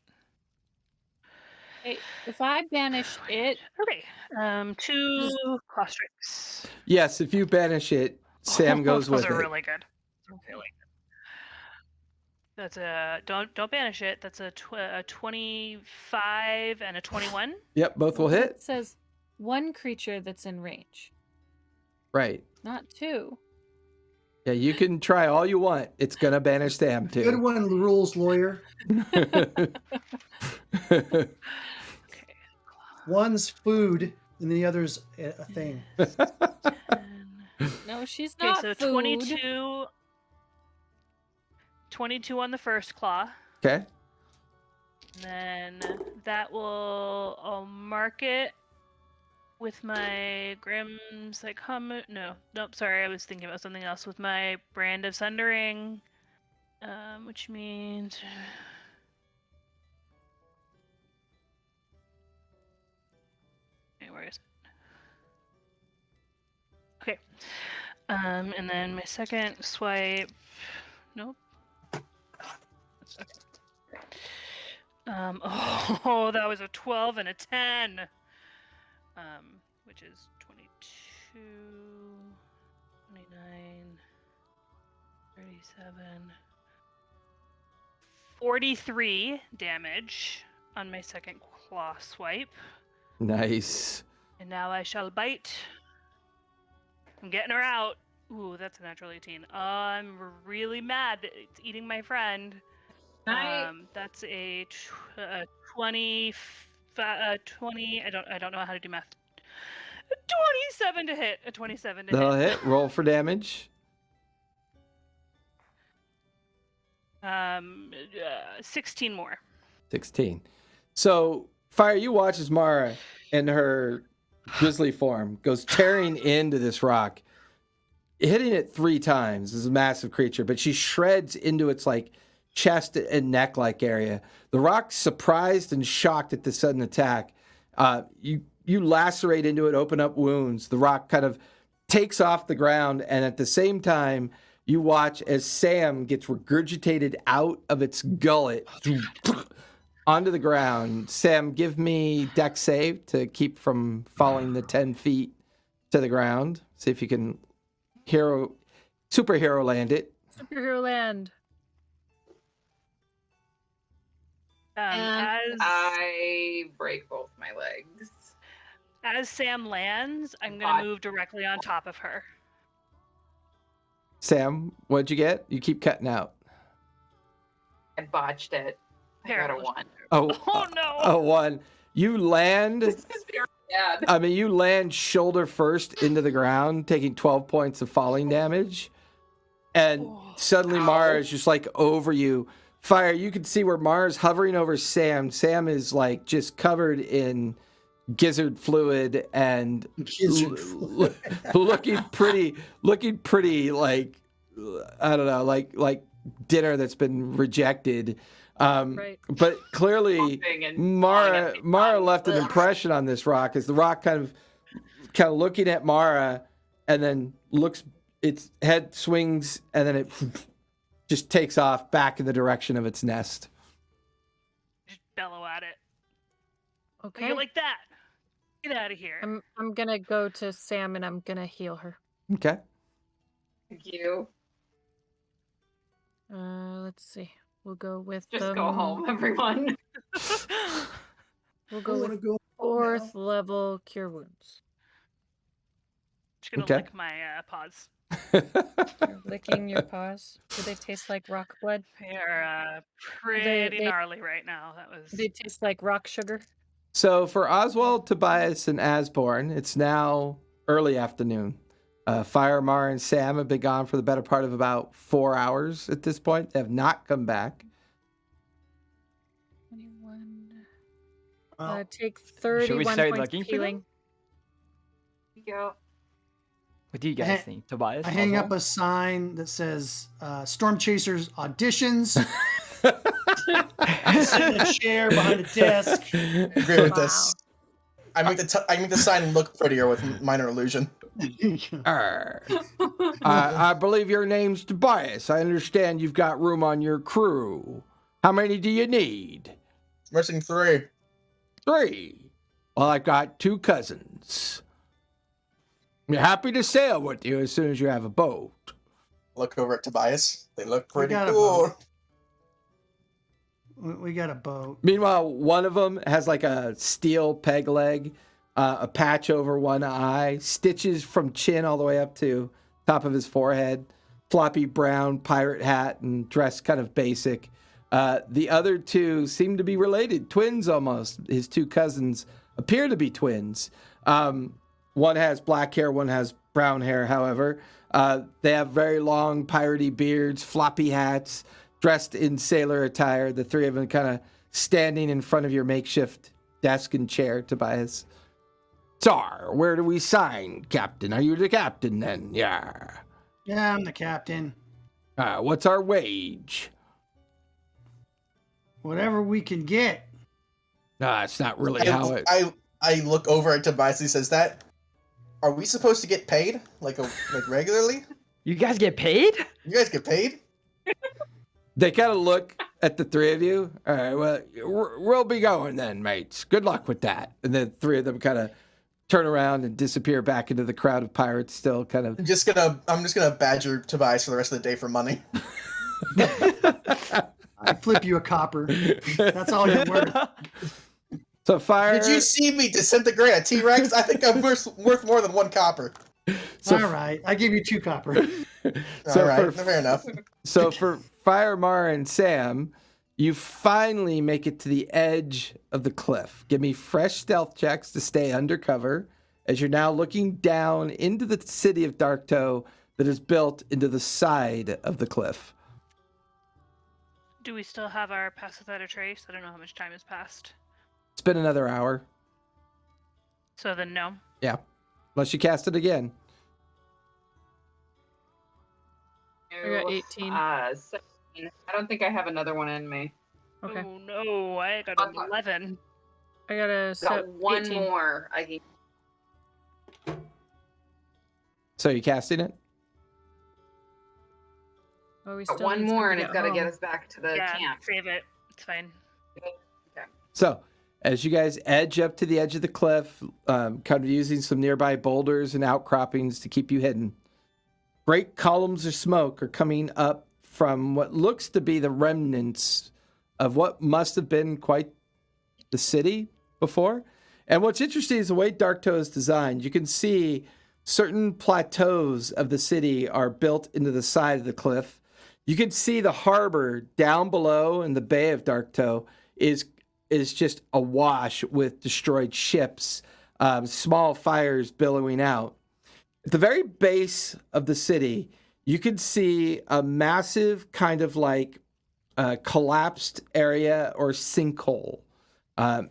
Hey, if I banish it... Okay. 2 claw strikes. Yes, if you banish it, Sam goes with it. Those are really good. Really good. That's a don't banish it. That's a 25 and a 21. Yep, both will hit. It says 1 creature that's in range. Right. Not 2. Yeah, you can try all you want. It's gonna banish Sam too. Good one, rules lawyer. Okay. One's food, and the other's a thing. No, she's Okay, not so food. 22 on the first claw. Okay. And then I'll mark it with my Grimm's nope, sorry, I was thinking about something else with my Brand of Sundering, which means okay, where is it? Okay, and then my second swipe, nope. That's okay. That was a 12 and a 10. Which is 22, 29, 37. 43 damage on my second claw swipe. Nice. And now I shall bite. I'm getting her out. Ooh, that's a natural 18. I'm really mad that it's eating my friend. That's a 20. 20. I don't know how to do math. 27 to hit. A 27 to That'll hit. hit. Roll for damage. 16 more. 16. So, Fire, you watch as Mara in her grizzly form goes tearing into this rock, hitting it 3 times. This is a massive creature, but she shreds into its like chest and neck like area. The rock's surprised and shocked at the sudden attack. You lacerate into it, open up wounds. The rock kind of takes off the ground, and at the same time, you watch as Sam gets regurgitated out of its gullet onto the ground. Sam, give me dex save to keep from falling the 10 feet to the ground. See if you can superhero land it. Superhero land. And I break both my legs. As Sam lands, I'm going to move directly on top of her. Sam, what'd you get? You keep cutting out. I botched it. I got a 1. Oh no! A 1. You land. This is very bad. I mean, you land shoulder first into the ground, taking 12 points of falling damage. And suddenly Mara is just like over you. Fire, you can see where Mara's hovering over Sam. Sam is like just covered in gizzard fluid and looking pretty like, I don't know, like dinner that's been rejected. Right. But clearly Mara left an impression on this rock as the rock kind of looking at Mara and then looks, its head swings and then it just takes off back in the direction of its nest. Just bellow at it. Okay. You like that? Get out of here. I'm gonna go to Sam and I'm gonna heal her. Okay. Thank you. Let's see. We'll go with Just go home, everyone. We'll go with 4th level cure wounds. Just gonna Okay. lick my paws. You're licking your paws. Do they taste like rock blood? They're pretty gnarly right now. Do they taste like rock sugar? So for Oswald, Tobias, and Asborn, it's now early afternoon. Fire, Mara, and Sam have been gone for the better part of about 4 hours at this point. They have not come back. 21. Well, Take Should we 31 start points looking of for them? healing. Go. What do you guys think, Tobias? I hang up Oswald? a sign that says Storm Chasers auditions. I sit in a chair behind a desk. I agree with this. I make the sign look prettier with minor illusion. I believe your name's Tobias. I understand you've got room on your crew. How many do you need? Missing 3. 3. Well, I've got 2 cousins. I'm happy to sail with you as soon as you have a boat. Look over at Tobias. They look pretty got a cool. We got a boat. Meanwhile, one of them has like a steel peg leg, a patch over one eye, stitches from chin all the way up to top of his forehead, floppy brown pirate hat, and dressed kind of basic. The other 2 seem to be related, twins almost. His 2 cousins appear to be twins. One has black hair, one has brown hair, however. They have very long piratey beards, floppy hats, dressed in sailor attire. The 3 of them kind of standing in front of your makeshift desk and chair, Tobias. Tsar, where do we sign, Captain? Are you the captain then? Yeah. Yeah, I'm the captain. What's our wage? Whatever we can get. It's not really how it... I look over at Tobias and he says that. Are we supposed to get paid like regularly? You guys get paid? You guys get paid? They kind of look at the 3 of you. All right, well, we'll be going then, mates. Good luck with that. And the 3 of them kind of turn around and disappear back into the crowd of pirates, still kind of. I'm just gonna badger Tobias for the rest of the day for money. I flip you a copper. That's all you're worth. So fire. Did you see me disintegrate a T-Rex? I think I'm worth more than 1 copper. So, All right, I give you 2 copper. So All right, fair enough. So for Fire, Mara, and Sam, you finally make it to the edge of the cliff. Give me fresh stealth checks to stay undercover as you're now looking down into the city of Darktoe that is built into the side of the cliff. Do we still have our pass without a trace? I don't know how much time has passed. It's been another hour. So then no. Yeah. Unless you cast it again. I got 18. 17. I don't think I have another one in me. Okay. Oh no, I got an 11. I got a Got one 18. more. I can... So you casting it? Oh, we got still one need more, somebody and it's got to get home. us back to the Yeah, camp. save it. It's fine. So, as you guys edge up to the edge of the cliff, kind of using some nearby boulders and outcroppings to keep you hidden, great columns of smoke are coming up from what looks to be the remnants of what must have been quite the city before. And what's interesting is the way Darktoe is designed. You can see certain plateaus of the city are built into the side of the cliff. You can see the harbor down below in the Bay of Darktoe is just awash with destroyed ships, small fires billowing out. At the very base of the city, you can see a massive kind of like collapsed area or sinkhole,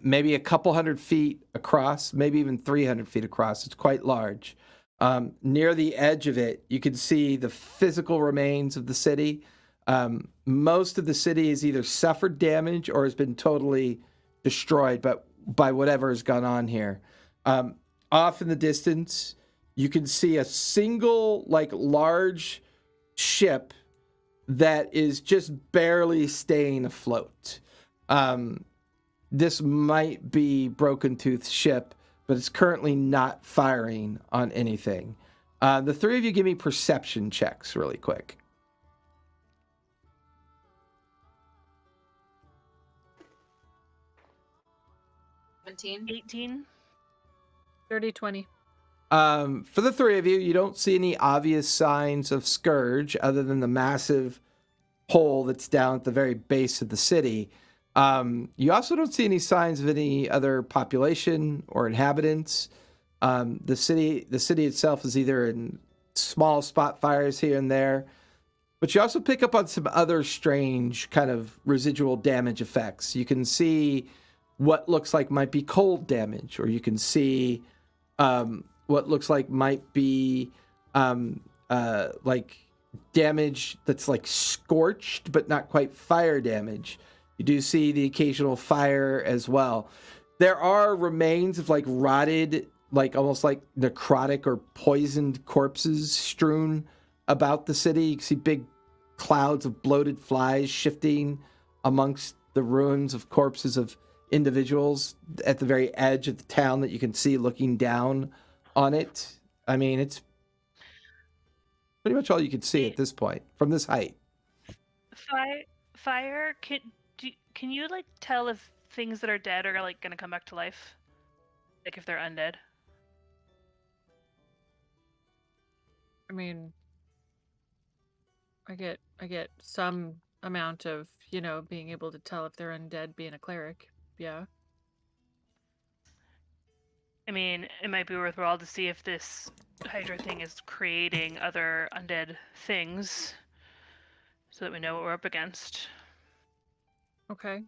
maybe a couple 100 feet across, maybe even 300 feet across. It's quite large. Near the edge of it, you can see the physical remains of the city. Most of the city has either suffered damage or has been totally destroyed by whatever has gone on here. Off in the distance, you can see a single, like, large ship that is just barely staying afloat. This might be Broken Tooth's ship, but it's currently not firing on anything. The three of you give me perception checks really quick. $17. 18. 30, 20. For the three of you, you don't see any obvious signs of Scourge other than the massive hole that's down at the very base of the city. You also don't see any signs of any other population or inhabitants. The city itself is either in small spot fires here and there, but you also pick up on some other strange kind of residual damage effects. You can see what looks like might be cold damage, or you can see what looks like might be like damage that's like scorched but not quite fire damage. You do see the occasional fire as well. There are remains of like rotted, like almost like necrotic or poisoned corpses strewn about the city. You can see big clouds of bloated flies shifting amongst the ruins of corpses of individuals at the very edge of the town that you can see looking down on it. I mean, it's pretty much all you can see at this point from this height. Fire. Can you like tell if things that are dead are like gonna come back to life, like if they're undead? I mean, I get some amount of, being able to tell if they're undead being a cleric. Yeah. I mean, it might be worthwhile to see if this Hydra thing is creating other undead things, so that we know what we're up against. Okay.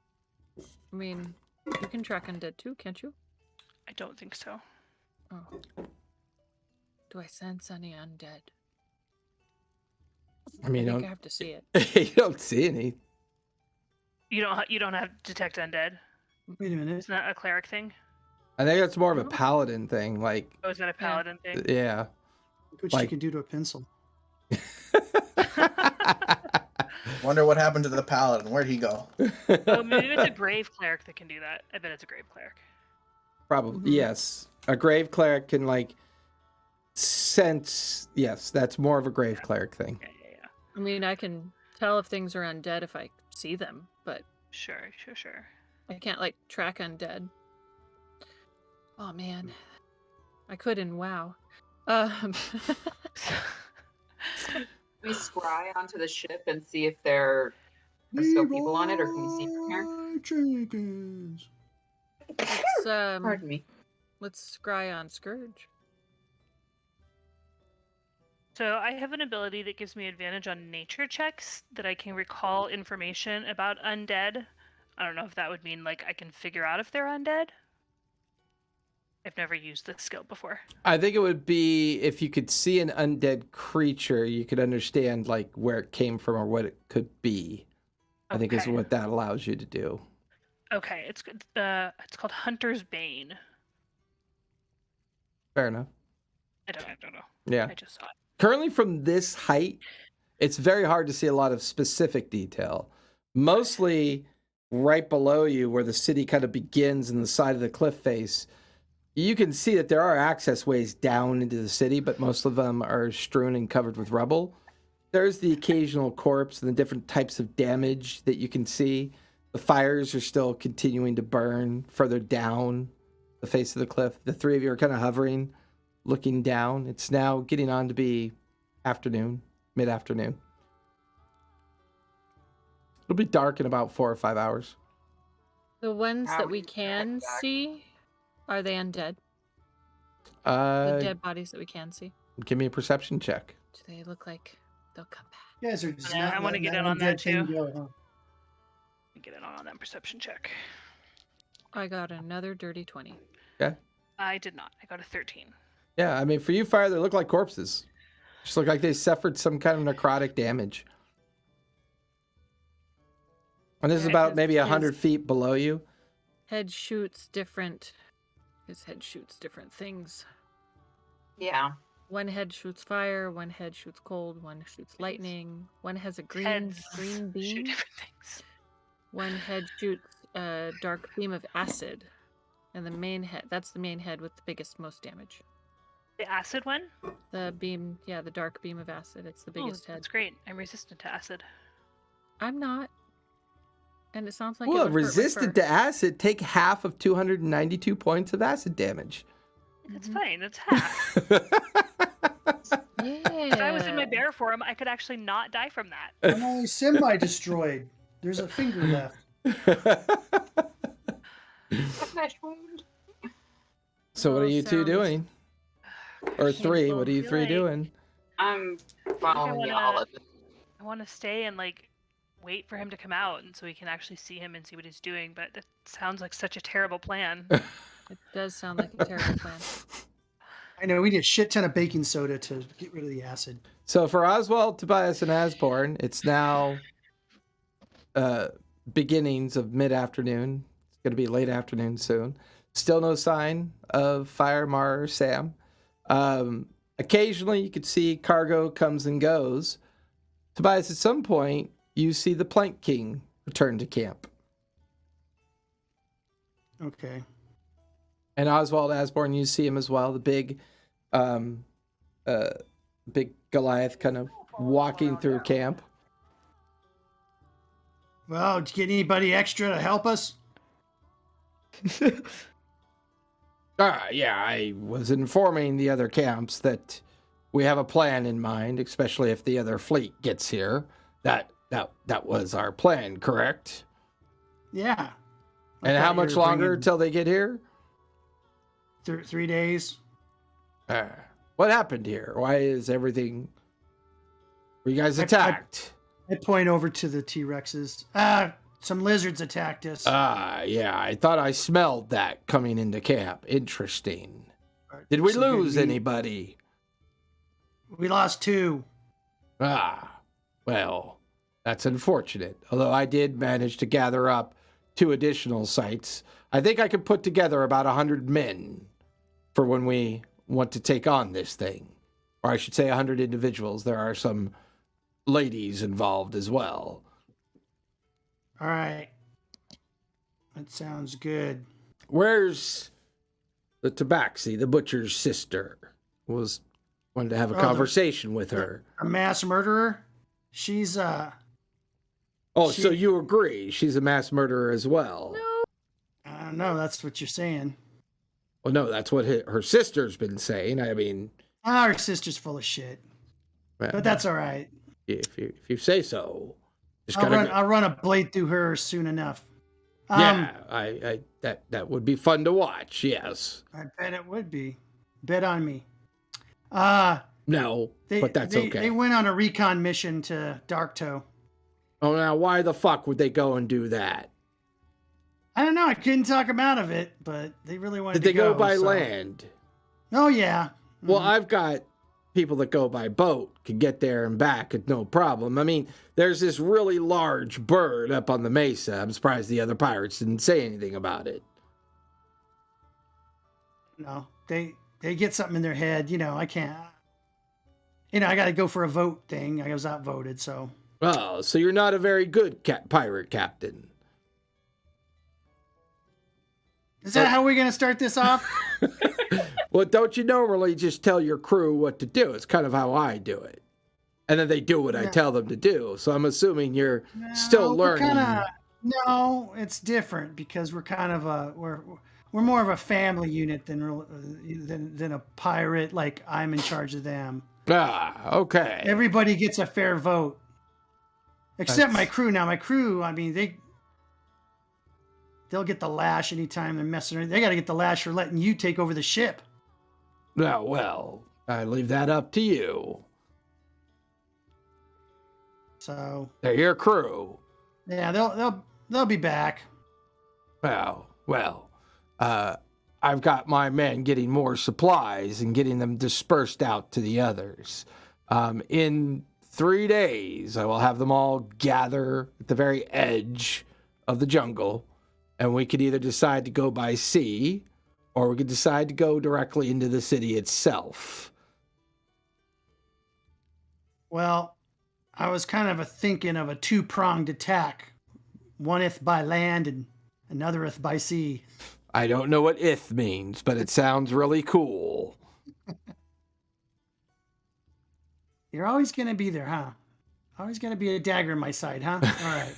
I mean, you can track undead too, can't you? I don't think so. Oh. Do I sense any undead? I mean, I think I have to see it. you don't see any. You don't have detect undead. Wait a minute. Isn't that a cleric thing? I think that's more of a paladin thing. Like, Oh, is that a paladin thing? yeah. What Like- you can do to a pencil. Wonder what happened to the paladin. Where'd he go? Oh, maybe it's a grave cleric that can do that. I bet it's a grave cleric. Probably, Mhm. yes. A grave cleric can like sense. Yes, that's more of a grave cleric thing. Yeah. I mean, I can tell if things are undead if I see them, but Sure. I can't like track undead. Oh man, I could in WoW. Can we scry onto the ship and see if there are still people on it, or can we see from here? Chickens. Let's Pardon me. let's scry on Scourge. So I have an ability that gives me advantage on nature checks that I can recall information about undead. I don't know if that would mean like I can figure out if they're undead. I've never used this skill before. I think it would be if you could see an undead creature, you could understand like where it came from or what it could be. I think is Okay. what that allows you to do. Okay, it's called Hunter's Bane. Fair enough. I don't know. Yeah. I just saw it. Currently, from this height, it's very hard to see a lot of specific detail. Mostly right below you, where the city kind of begins in the side of the cliff face, you can see that there are access ways down into the city, but most of them are strewn and covered with rubble. There's the occasional corpse and the different types of damage that you can see. The fires are still continuing to burn further down the face of the cliff. The three of you are kind of hovering, looking down. It's now getting on to be afternoon, mid-afternoon. It'll be dark in about 4 or 5 hours. The ones How that would we you can back? see, are they undead? The dead bodies that we can see. Give me a perception check. Do they look like they'll come back? You guys are just Yeah, not I wanna letting get in on that undead thing too. go, huh? Get in on that perception check. I got another dirty 20. I did not. I got a 13. Yeah, I mean, for you, Fire, they look like corpses. Just look like they suffered some kind of necrotic damage. And this is Yeah, about 'cause maybe his 100 feet below you. Head shoots different. His head shoots different things. Yeah. One head shoots fire, one head shoots cold, one shoots lightning, one has a green Heads beam, shoot different things. one head shoots a dark beam of acid, and the main head, that's the main head with the biggest, most damage. The acid one? The beam, yeah, the dark beam of acid, it's the biggest head. That's great. I'm resistant to acid. I'm not. And it sounds like it Well, would hurt my resistant fur. to acid, take half of 292 points of acid damage. That's fine. That's half. Yeah. If I was in my bear form, I could actually not die from that. I'm only semi-destroyed. There's a finger left. Flesh wound. So what are Oh, you two sounds doing? Or three? Painful. What are you I three feel like- doing? I'm following wanna- y'all. I want to stay and like wait for him to come out, and so we can actually see him and see what he's doing. But that sounds like such a terrible plan. It does sound like a terrible plan. I know, we need a shit ton of baking soda to get rid of the acid. So for Oswald, Tobias, and Asborn, it's now beginnings of mid-afternoon. It's going to be late afternoon soon. Still no sign of Fire, Mar, or Sam. Occasionally, you could see cargo comes and goes. Tobias, at some point, you see the Plank King return to camp. Okay. And Oswald Asborn, you see him as well. The big Goliath kind of walking through camp. Well, did you get anybody extra to help us? Yeah, I was informing the other camps that we have a plan in mind, especially if the other fleet gets here. That was our plan, correct? Yeah. I And thought how you much were longer bringing till they get here? 3 days. What happened here? Why is everything... Were you guys I- attacked? I point over to the T-Rexes. Some lizards attacked us. Yeah, I thought I smelled that coming into camp. Interesting. Did we Some good lose meat. anybody? We lost 2. Well, that's unfortunate. Although I did manage to gather up 2 additional sites. I think I could put together about 100 men for when we want to take on this thing. Or I should say 100 individuals. There are some ladies involved as well. All right. That sounds good. Where's the tabaxi, the butcher's sister, wanted to have a conversation with her. A mass murderer? She's so you agree she's a mass murderer as well? No. I don't know. That's what you're saying. Well, no, that's what her sister's been saying. I mean, our sister's full of shit, but that's all right. If you say so. I'll run a blade through her soon enough. I that would be fun to watch. Yes, I bet it would be. Bet on me. No, but that's okay. They went on a recon mission to Darktoe. Oh, now why the fuck would they go and do that? I don't know. I couldn't talk them out of it, but they really wanted to go. Did they go by land? Oh, yeah. Mm-hmm. Well, I've got people that go by boat, can get there and back at no problem. I mean, there's this really large bird up on the mesa. I'm surprised the other pirates didn't say anything about it. No, they get something in their head. I can't. I got to go for a vote thing. I was outvoted, so. Oh, so you're not a very good pirate captain. Is that how we're going to start this off? Well, don't you normally just tell your crew what to do? It's kind of how I do it. And then they do what I tell them to do. So I'm assuming you're still learning. No, it's different because we're kind of we're more of a family unit than a pirate. Like I'm in charge of them. Ah, okay. Everybody gets a fair vote. Except my crew. Now my crew, I mean, they'll get the lash anytime they're messing around. They got to get the lash for letting you take over the ship. Oh, well, I leave that up to you. So they're your crew. Yeah, they'll be back. Well, I've got my men getting more supplies and getting them dispersed out to the others. In 3 days, I will have them all gather at the very edge of the jungle, and we could either decide to go by sea, or we could decide to go directly into the city itself. Well, I was kind of thinking of a two-pronged attack. One-eth by land and another-eth by sea. I don't know what "ith" means, but it sounds really cool. You're always going to be there, huh? Always going to be a dagger in my side, huh? All right.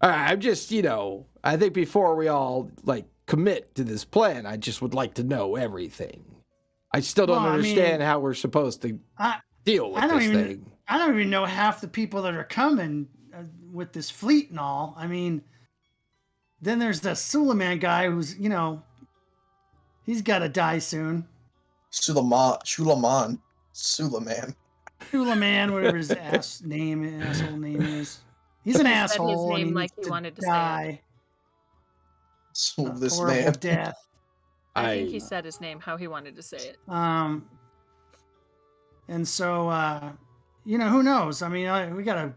I'm just, I think before we all, commit to this plan, I just would like to know everything. I still don't understand how we're supposed to deal with this thing. I don't even know half the people that are coming with this fleet and all. I mean, then there's the Suleiman guy who's, he's got to die soon. Suleiman, whatever his asshole name is. He's an asshole. His name and he like needs he wanted to die. Say it. This man. Death. I think he said his name how he wanted to say it. And so, who knows? I mean, we got to.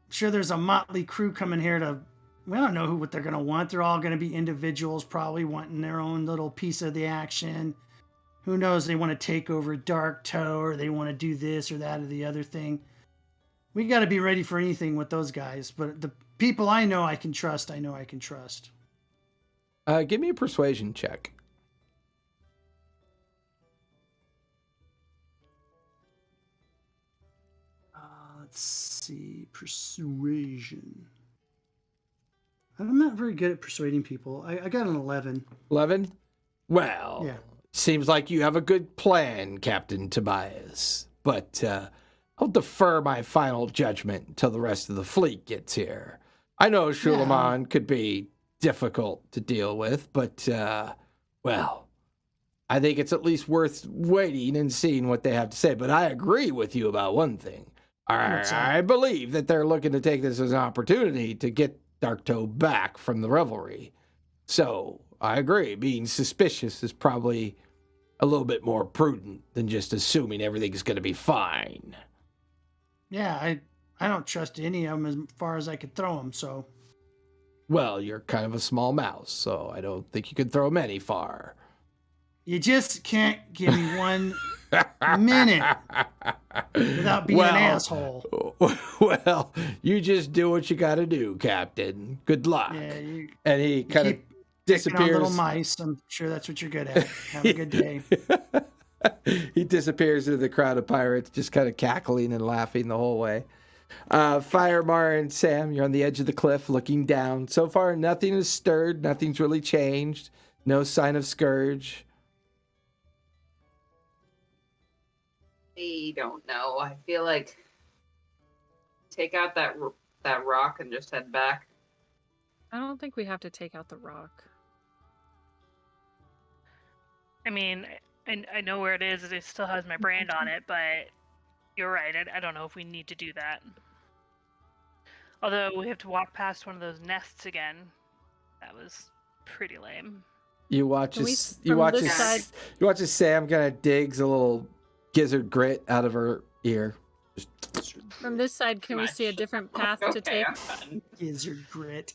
Sure, there's a motley crew coming here to. We don't know what they're going to want. They're all going to be individuals, probably wanting their own little piece of the action. Who knows? They want to take over Darktoe, or they want to do this or that or the other thing. We got to be ready for anything with those guys. But the people I know I can trust, I know I can trust. Give me a persuasion check. Let's see. Persuasion. I'm not very good at persuading people. I got an 11. 11? Well, yeah. Seems like you have a good plan, Captain Tobias. But I'll defer my final judgment until the rest of the fleet gets here. I know Suleiman could be difficult to deal with, but, I think it's at least worth waiting and seeing what they have to say. But I agree with you about one thing. I believe that they're looking to take this as an opportunity to get Darktoe back from the revelry. So I agree. Being suspicious is probably a little bit more prudent than just assuming everything's going to be fine. Yeah, I don't trust any of them as far as I could throw them, so. Well, you're kind of a small mouse, so I don't think you could throw them any far. You just can't give me 1 minute without being an asshole. Well, you just do what you got to do, Captain. Good luck. Yeah, and he kind of Picking on little disappears. mice. I'm sure that's what you're good at. Have a good day. He disappears into the crowd of pirates, just kind of cackling and laughing the whole way. Firemar and Sam, you're on the edge of the cliff looking down. So far, nothing has stirred. Nothing's really changed. No sign of Scourge. I don't know. I feel like take out that rock and just head back. I don't think we have to take out the rock. I mean, I know where it is. It still has my brand on it, but you're right. I don't know if we need to do that. Although we have to walk past one of those nests again. That was pretty lame. You watch Can we- as from this side- you watch as Sam kind of digs a little gizzard grit out of her ear. From this side, can we see a different path to take? I'm done. Gizzard grit.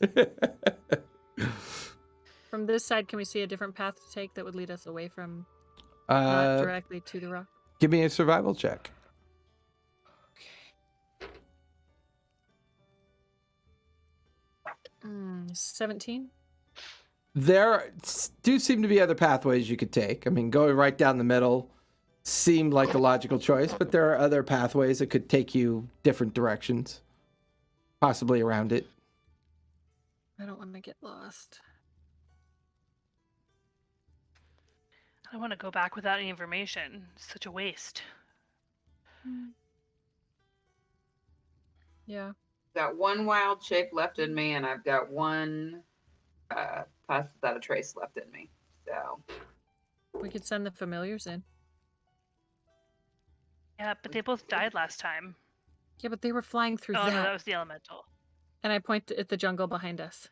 From this side, can we see a different path to take that would lead us away from not directly to the rock? Give me a survival check. 17. There do seem to be other pathways you could take. I mean, going right down the middle seemed like a logical choice, but there are other pathways that could take you different directions, possibly around it. I don't want to get lost. I don't want to go back without any information. It's such a waste. Yeah. Got one wild shape left in me, and I've got one path without a trace left in me. So We could send the familiars in. Yeah, but they both died last time. Yeah, but they were flying through Oh, no, that. that was the elemental. And I point at the jungle behind us.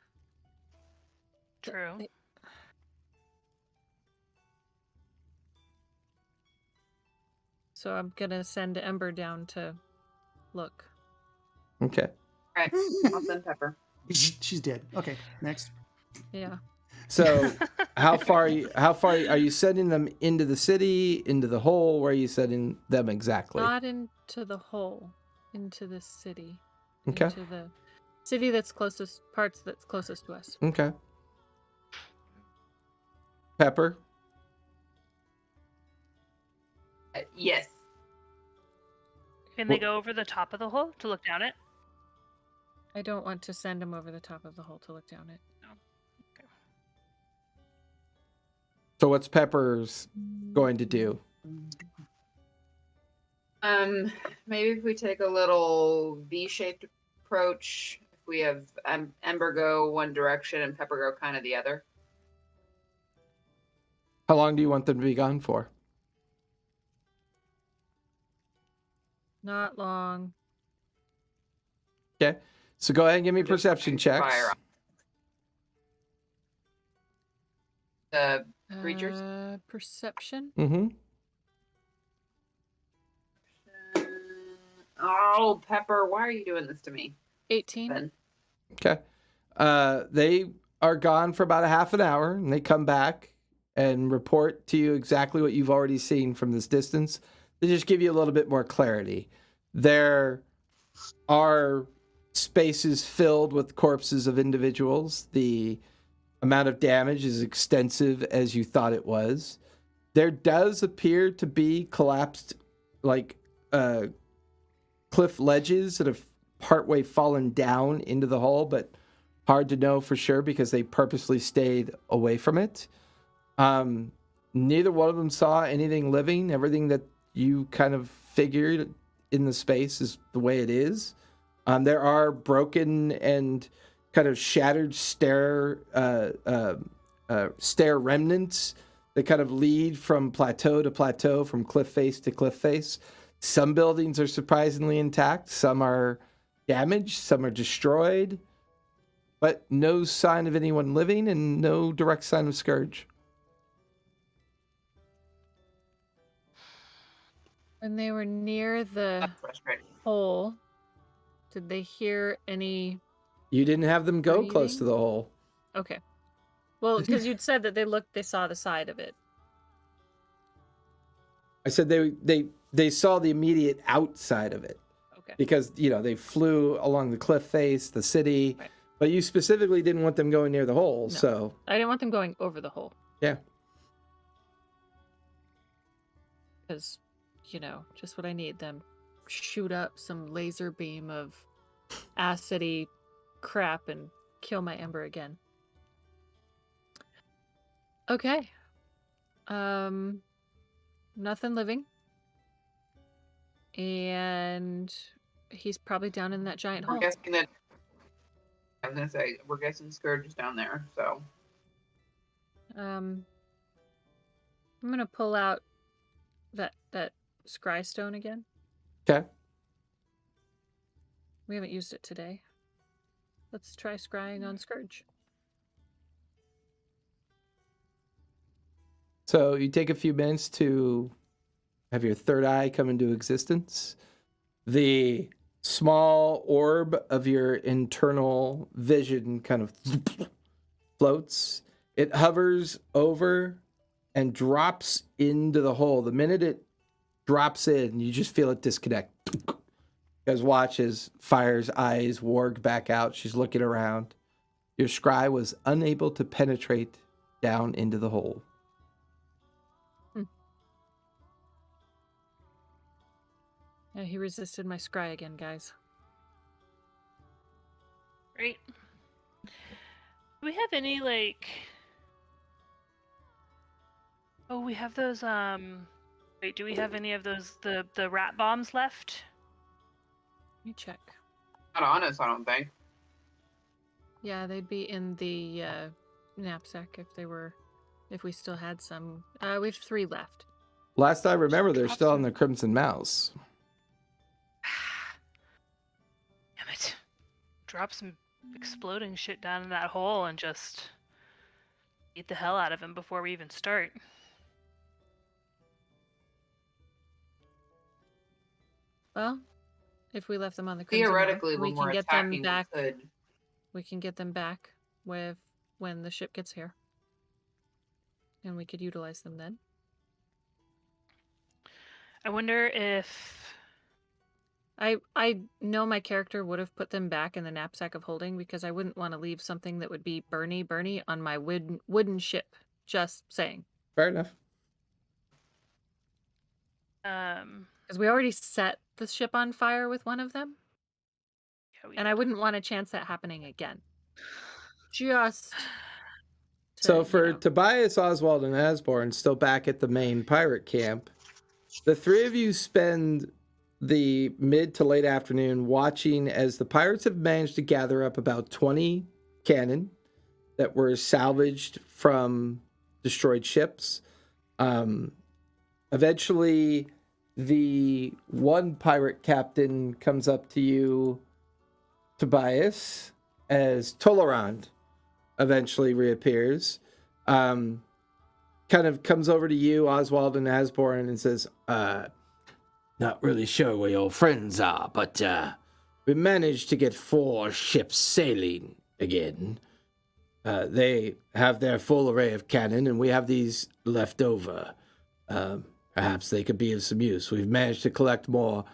True. They- So I'm gonna send Ember down to look. Okay. all right, I'll send Pepper. She's dead. Okay, next. Yeah. So, how far are you sending them into the city, into the hole? Where are you sending them exactly? Not into the hole, into the city. Okay. Into the city that's closest, parts that's closest to us. Okay. Pepper. Yes. Can they go over the top of the hole to look down it? I don't want to send him over the top of the hole to look down it. So what's Pepper's going to do? Maybe if we take a little V-shaped approach, if we have Ember go one direction and Pepper go kind of the other. How long do you want them to be gone for? Not long. Okay. So go ahead and give me Just perception checks. fire on. Creatures? Perception. Mm-hmm. Oh, Pepper, why are you doing this to me? 18. Ben? Okay. They are gone for about a half an hour, and they come back and report to you exactly what you've already seen from this distance. They just give you a little bit more clarity. There are spaces filled with corpses of individuals. The amount of damage is extensive as you thought it was. There does appear to be collapsed, like, cliff ledges that have partway fallen down into the hole, but hard to know for sure because they purposely stayed away from it. Neither one of them saw anything living. Everything that you kind of figured in the space is the way it is. There are broken and kind of shattered stair remnants that kind of lead from plateau to plateau, from cliff face to cliff face. Some buildings are surprisingly intact. Some are damaged. Some are destroyed. But no sign of anyone living and no direct sign of Scourge. When they were near the That's frustrating. hole, did they hear any? You didn't have them go close to Breathing? the hole. Okay. Well, because you'd said that they saw the side of it. I said they saw the immediate outside of it Okay. because, they flew along the cliff face, the city, Right. But you specifically didn't want them going near the hole, No. so I didn't want them going over the hole. yeah. Because, just what I need. Them shoot up some laser beam of acidy crap and kill my ember again. Okay. Nothing living. And he's probably down in that giant We're hole. guessing that. I was gonna say we're guessing Scourge is down there. So I'm gonna pull out that scry stone again. Okay. We haven't used it today. Let's try scrying on Scourge. So you take a few minutes to have your third eye come into existence. The small orb of your internal vision kind of floats. It hovers over and drops into the hole. The minute it drops in, you just feel it disconnect. You guys watch as Fire's eyes warg back out. She's looking around. Your scry was unable to penetrate down into the hole. Yeah, he resisted my scry again, guys. Great. Do we have any, like... Oh, we have those, Wait, do we have any of those, the rat bombs left? Let me check. not on us, I don't think. Yeah, they'd be in the knapsack if we still had some. We have 3 left. Last I remember, they're Drop still on some. the Crimson Mouse. Damn it. Drop some exploding shit down in that hole and just eat the hell out of him before we even start. Well, if we left them on the Crimson Mouse, Theoretically, we when can we're get them attacking, back. we could. We can get them back when the ship gets here, and we could utilize them then. I wonder if... I know my character would have put them back in the knapsack of holding because I wouldn't want to leave something that would be burny on my wooden ship. Just saying. Fair enough. Because we already set the ship on fire with one of them, Yeah, we and I did. wouldn't want a chance that happening again. Just So to, for Tobias, Oswald, and Asborn still back at the main pirate camp, the 3 of you spend the mid to late afternoon watching as the pirates have managed to gather up about 20 cannon that were salvaged from destroyed ships. Eventually, the one pirate captain comes up to you, Tobias, as Tolerant eventually reappears. Kind of comes over to you, Oswald and Asborn, and says, not really sure where your friends are, but we managed to get 4 ships sailing again. They have their full array of cannon, and we have these left over. Perhaps they could be of some use. We've managed to collect more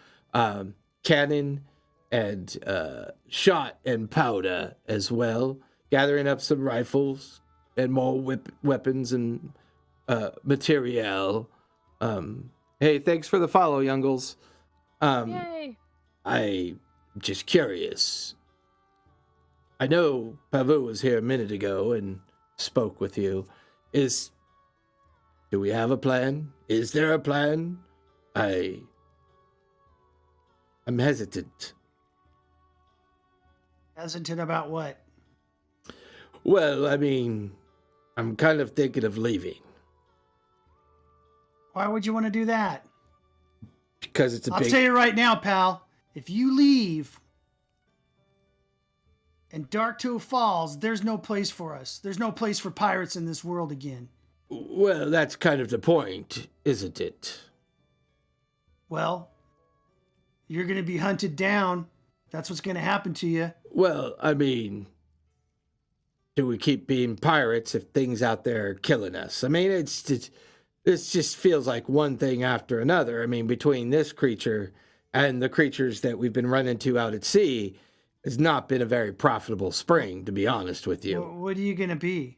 cannon and shot and powder as well, gathering up some rifles and more weapons and materiel. Hey, thanks for the follow, Youngles. yay! I'm just curious. I know Pavu was here a minute ago and spoke with you. Do we have a plan? Is there a plan? I'm hesitant. Hesitant about what? Well, I mean, I'm kind of thinking of leaving. Why would you want to do that? Because it's a I'll big... tell you right now, pal. If you leave and Darktoe falls, there's no place for us. There's no place for pirates in this world again. Well, that's kind of the point, isn't it? Well, you're going to be hunted down. That's what's going to happen to you. Well, I mean, do we keep being pirates if things out there are killing us? I mean, it just feels like one thing after another. I mean, between this creature and the creatures that we've been running into out at sea, has not been a very profitable spring, to be honest with you. What are you gonna be?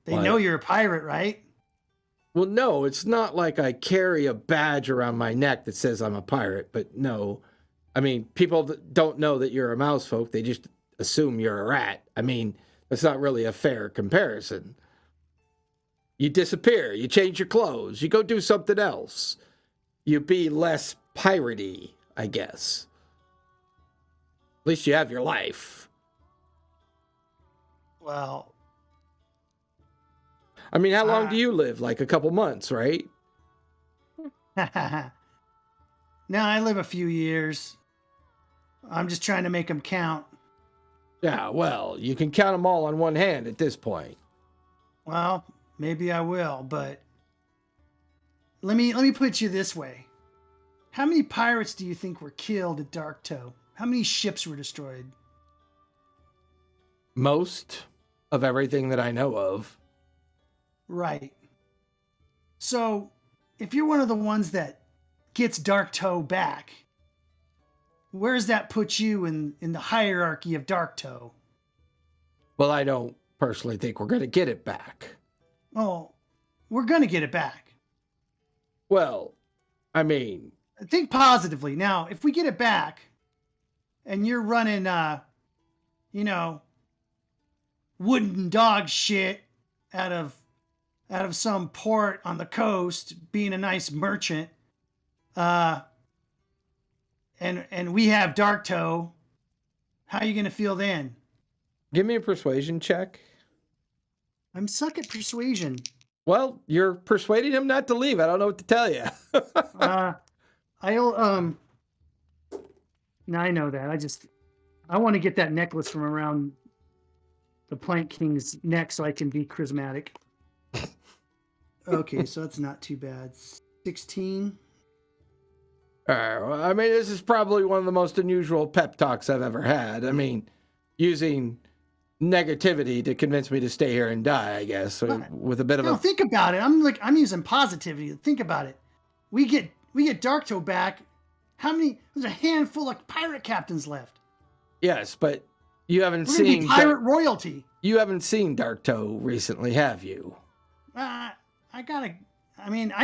They What? know you're a pirate, right? Well, no, it's not like I carry a badge around my neck that says I'm a pirate, but no. I mean, people don't know that you're a mouse folk. They just assume you're a rat. I mean, that's not really a fair comparison. You disappear. You change your clothes. You go do something else. You be less piratey, I guess. At least you have your life. Well, I mean, how long do you live? Like a couple months, right? now I live a few years. I'm just trying to make them count. Yeah, well, you can count them all on one hand at this point. Well, maybe I will, but let me put you this way. How many pirates do you think were killed at Dark Toe? How many ships were destroyed? Most of everything that I know of. Right. So, if you're one of the ones that gets Dark Toe back, where does that put you in the hierarchy of Dark Toe? Well, I don't personally think we're going to get it back. Oh, we're going to get it back. Well, I mean... Think positively. Now, if we get it back, and you're running, wooden dog shit out of some port on the coast, being a nice merchant, and we have Dark Toe, how are you going to feel then? Give me a persuasion check. I'm suck at persuasion. Well, you're persuading him not to leave. I don't know what to tell you. No, I know that. I want to get that necklace from around the Plank King's neck so I can be charismatic. Okay, so that's not too bad. 16. Well, I mean, this is probably one of the most unusual pep talks I've ever had. I mean, using negativity to convince me to stay here and die, I guess, with a bit of Think about it. I'm using positivity. Think about it. We get Dark Toe back. How many? There's a handful of pirate captains left. Yes, but you haven't We're gonna seen be pirate royalty. You haven't seen Dark Toe recently, have you? I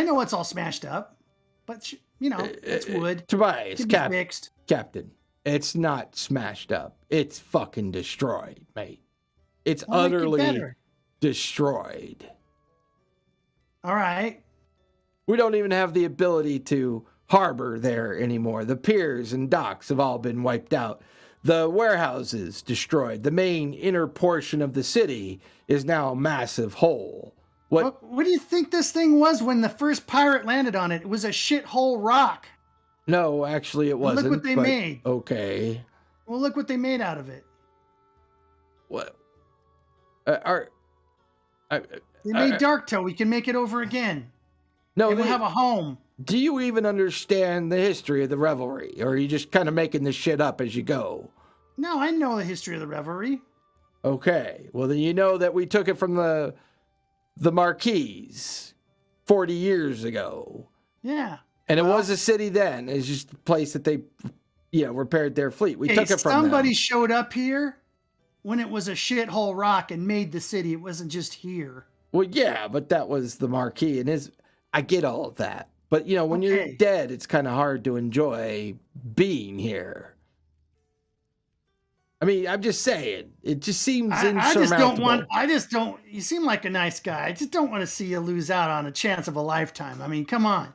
know it's all smashed up, but it's wood. Tobias, Fixed. Captain, it's not smashed up. It's fucking destroyed, mate. It's We'll make it utterly better. destroyed. All right. We don't even have the ability to harbor there anymore. The piers and docks have all been wiped out. The warehouses destroyed. The main inner portion of the city is now a massive hole. What do you think this thing was when the first pirate landed on it? It was a shithole rock. No, actually it wasn't. Look what they made. Okay. Well, look what they made out of it. What? They made Dark Toe. We can make it over again. No, we'll have a home. Do you even understand the history of the revelry? Or are you just kind of making this shit up as you go? No, I know the history of the revelry. Okay. Well, then you know that we took it from the Marquise 40 years ago. Yeah. And it was a city then. It's just a place that they, repaired their fleet. We took it from somebody them. showed up here when it was a shithole rock and made the city. It wasn't just here. Well, yeah, but that was the Marquis. And I get all of that. But, when you're dead, it's kind of hard to enjoy being here. I mean, I'm just saying. It just seems insurmountable. You seem like a nice guy. I just don't want to see you lose out on a chance of a lifetime. I mean, come on.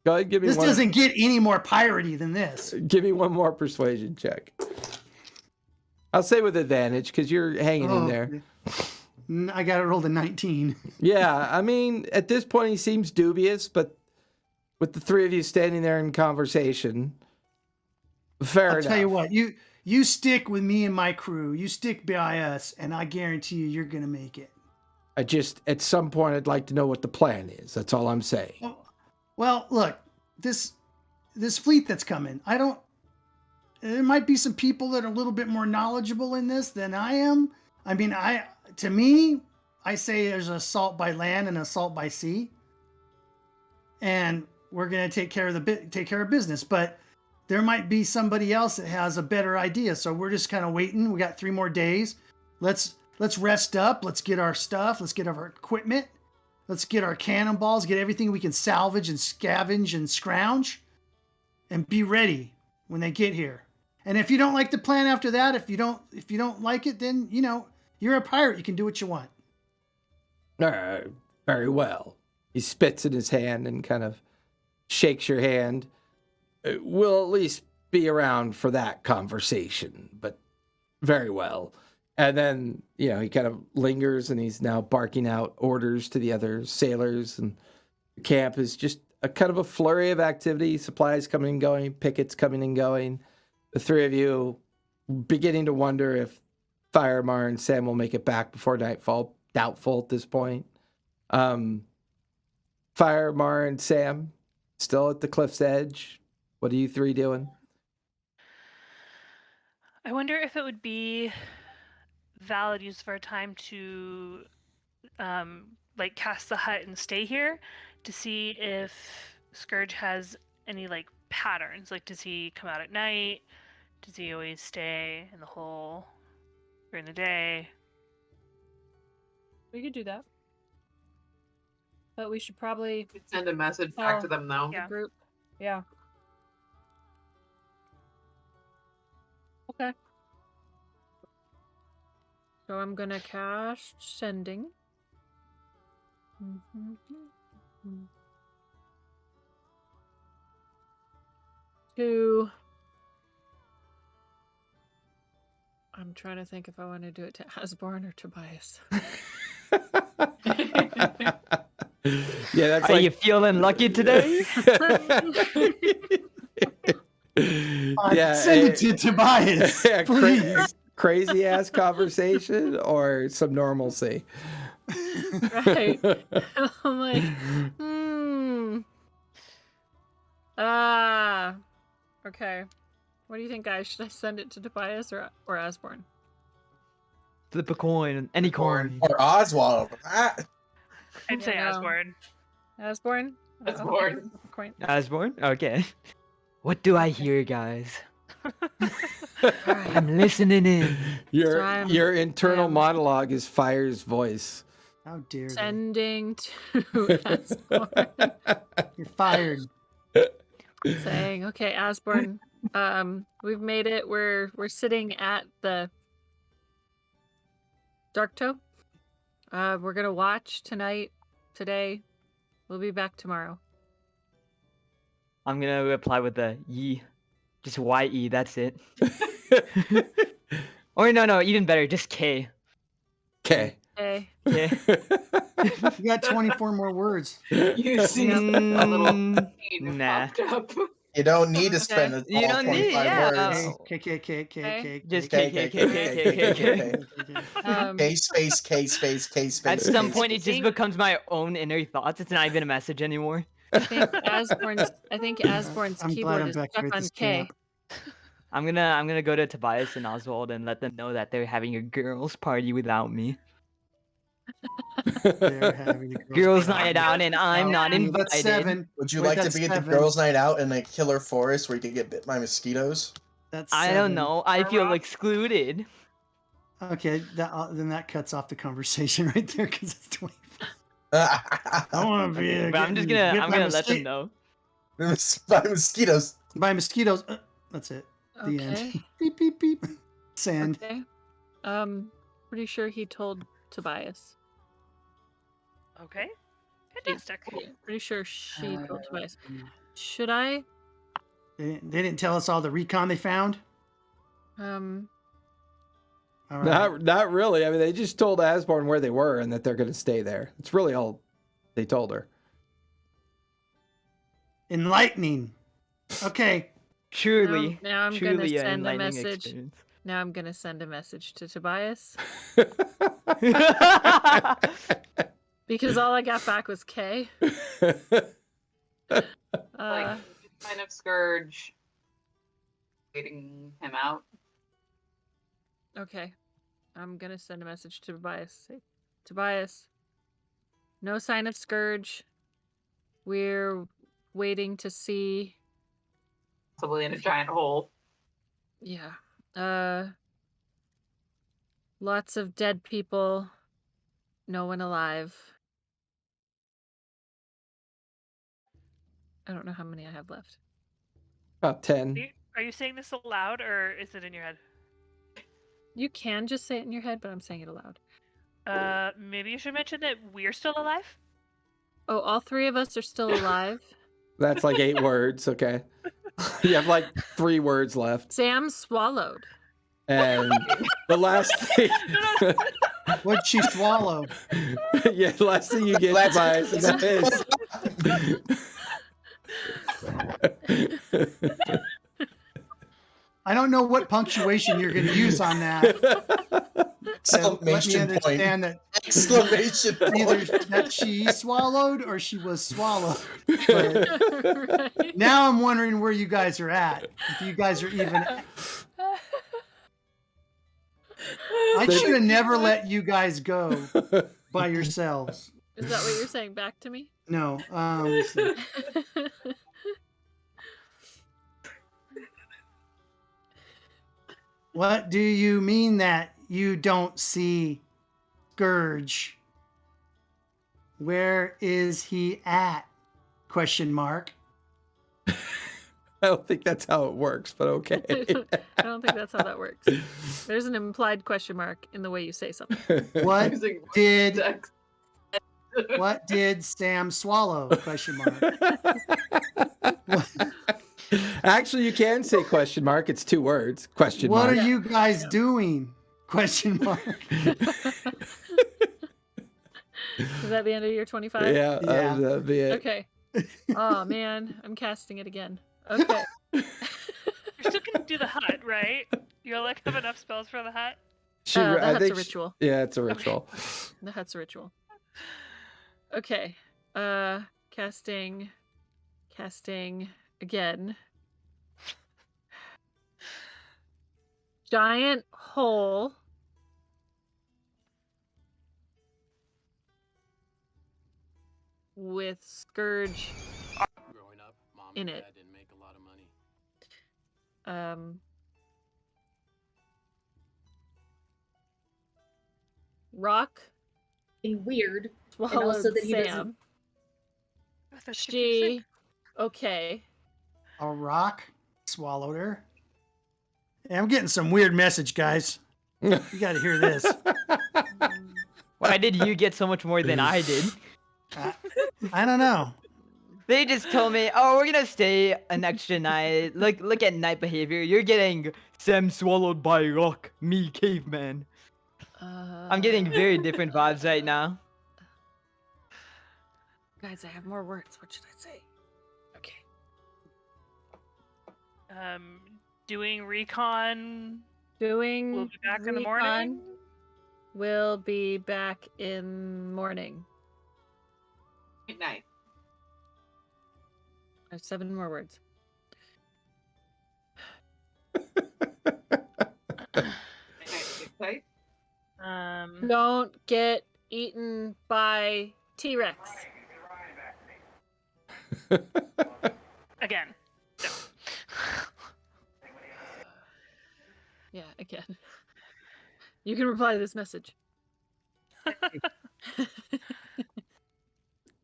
Go ahead, give me this one. Doesn't get any more piratey than this. Give me one more persuasion check. I'll say with advantage because you're hanging in there. I got it rolled a 19. Yeah, I mean, at this point he seems dubious, but with the three of you standing there in conversation, fair enough. I'll tell you what, you stick with me and my crew. You stick by us, and I guarantee you're going to make it. At some point, I'd like to know what the plan is. That's all I'm saying. Well, look, this fleet that's coming, there might be some people that are a little bit more knowledgeable in this than I am. I mean, to me, I say there's assault by land and assault by sea. And we're going to take care of business. But there might be somebody else that has a better idea. So we're just kind of waiting. We got 3 more days. Let's rest up. Let's get our stuff. Let's get our equipment. Let's get our cannonballs, get everything we can salvage and scavenge and scrounge, and be ready when they get here. And if you don't like the plan after that, if you don't like it, then you're a pirate. You can do what you want. All right, very well. He spits in his hand and kind of shakes your hand. We'll at least be around for that conversation, but very well. And then, he kind of lingers and he's now barking out orders to the other sailors. And the camp is just a kind of a flurry of activity, supplies coming and going, pickets coming and going. The 3 of you beginning to wonder if Firemar and Sam will make it back before nightfall. Doubtful at this point. Firemar and Sam still at the cliff's edge. What are you 3 doing? I wonder if it would be valid use of our time to cast the hut and stay here to see if Scourge has any patterns. Does he come out at night? Does he always stay in the hole during the day? We could do that. But we should probably Send a message back to them, though. Yeah. group. Yeah. Okay. So I'm gonna cast sending. To. I'm trying to think if I want to do it to Asborn or Tobias. Yeah, that's Are you feeling lucky today? Send it to Tobias, please. Crazy ass conversation or some normalcy. Right. I'm like, okay. What do you think, guys? Should I send it to Tobias or Asborn? Flip a coin, any coin. Or Oswald. I'd say Yeah. Asborn. Asborn? Asborn. Coin. Asborn? Okay. What do I hear, guys? I'm listening in. Your internal monologue is Fire's voice. How dare they? Sending to Asborn. You're fired. Saying, okay, Asborn, we've made it. We're sitting at the Dark Toe. We're gonna watch today. We'll be back tomorrow. I'm gonna reply with a ye. Just Y-E, that's it. Or no, even better, just K. Okay. Okay. Yeah. You got 24 more words. You see a little seed Nah. popped up. You don't need to spend all You don't need- 25 yeah. words. K. Just K, K. K space, K space, K space. At some K point, it space. just becomes my own inner thoughts. It's not even a message anymore. I think Asborn's I'm glad keyboard I'm is back here stuck at on this K. camp. I'm gonna go to Tobias and Oswald and let them know that they're having a girls' party without me. They're having a Girls' party. night out, and I'm not That's invited. 7. Would you Wait, like to that's be at the 7. girls' night out in a killer forest where you can get bit by mosquitoes? That's I don't 7. know. I feel Rock. excluded. Okay, then that cuts off the conversation right there because it's 24. I want to be. But I'm gonna let them know. By mosquitoes. By mosquitoes. That's it. The Okay. end. Beep beep beep. Sand. Okay. Pretty sure he told Tobias. Okay. Fantastic. Pretty sure she told Tobias. Should I? They didn't tell us all the recon they found. All right. Not really. I mean, they just told Asborn where they were and that they're going to stay there. It's really all they told her. Enlightening. Okay. Truly, Now I'm gonna truly an send a enlightening message. experience. Now I'm gonna send a message to Tobias because all I got back was K. Like, kind of Scourge waiting him out. Okay. I'm gonna send a message to Tobias. Say, Tobias, no sign of Scourge. We're waiting to see possibly in a giant hole. Yeah. Lots of dead people. No one alive. I don't know how many I have left. About 10. Are you saying this aloud or is it in your head? You can just say it in your head, but I'm saying it aloud. Maybe you should mention that we're still alive. Oh, all three of us are still alive. That's like 8 words. Okay. You have like 3 words left. Sam swallowed. And the last thing. What'd she swallow? Yeah, the last thing you get, Let's- Tobias, is. I don't know what punctuation you're going to use on that. To let me Exclamation point. understand that Exclamation either point. that she swallowed or she was swallowed. But Right? now I'm wondering where you guys are at. If you guys are even. I should have never let you guys go by yourselves. Is that what you're saying back to me? No. Let's see. What do you mean that you don't see Scourge? Where is he at? Question mark. I don't think that's how it works, but okay. I don't think that's how that works. There's an implied question mark in the way you say something. What Using did sex. what did Sam swallow? Question mark. Actually, you can say question mark. It's 2 words. Question What mark. are you guys doing? Question mark. Is that the end of your 25? Yeah, Yeah. that'd be it. Okay. Oh man, I'm casting it again. Okay. You're still gonna do the hut, right? You'll like have enough spells for the hut. She, The I hut's think a ritual. Yeah, it's a ritual. The hut's a ritual. Okay. Casting again. Giant hole. With Scourge Growing up, mom in and it. dad didn't make a lot of money. Rock Being weird. swallowed also that he doesn't- Sam. Oh, that's confusing. She okay. A rock swallowed her. Hey, I'm getting some weird message, guys. You got to hear this. Why did you get so much more than I did? I don't know. They just told me, "Oh, we're gonna stay an extra night. Look at night behavior. You're getting Sam swallowed by rock, me caveman." I'm getting very different vibes right now. Guys, I have more words. What should I say? Okay. Doing recon. Doing We'll be back in the recon. morning. We'll be back in morning. Good night. I have 7 more words. Good night. Good night. Don't get eaten by T-Rex. Again. No. Yeah, again. You can reply to this message.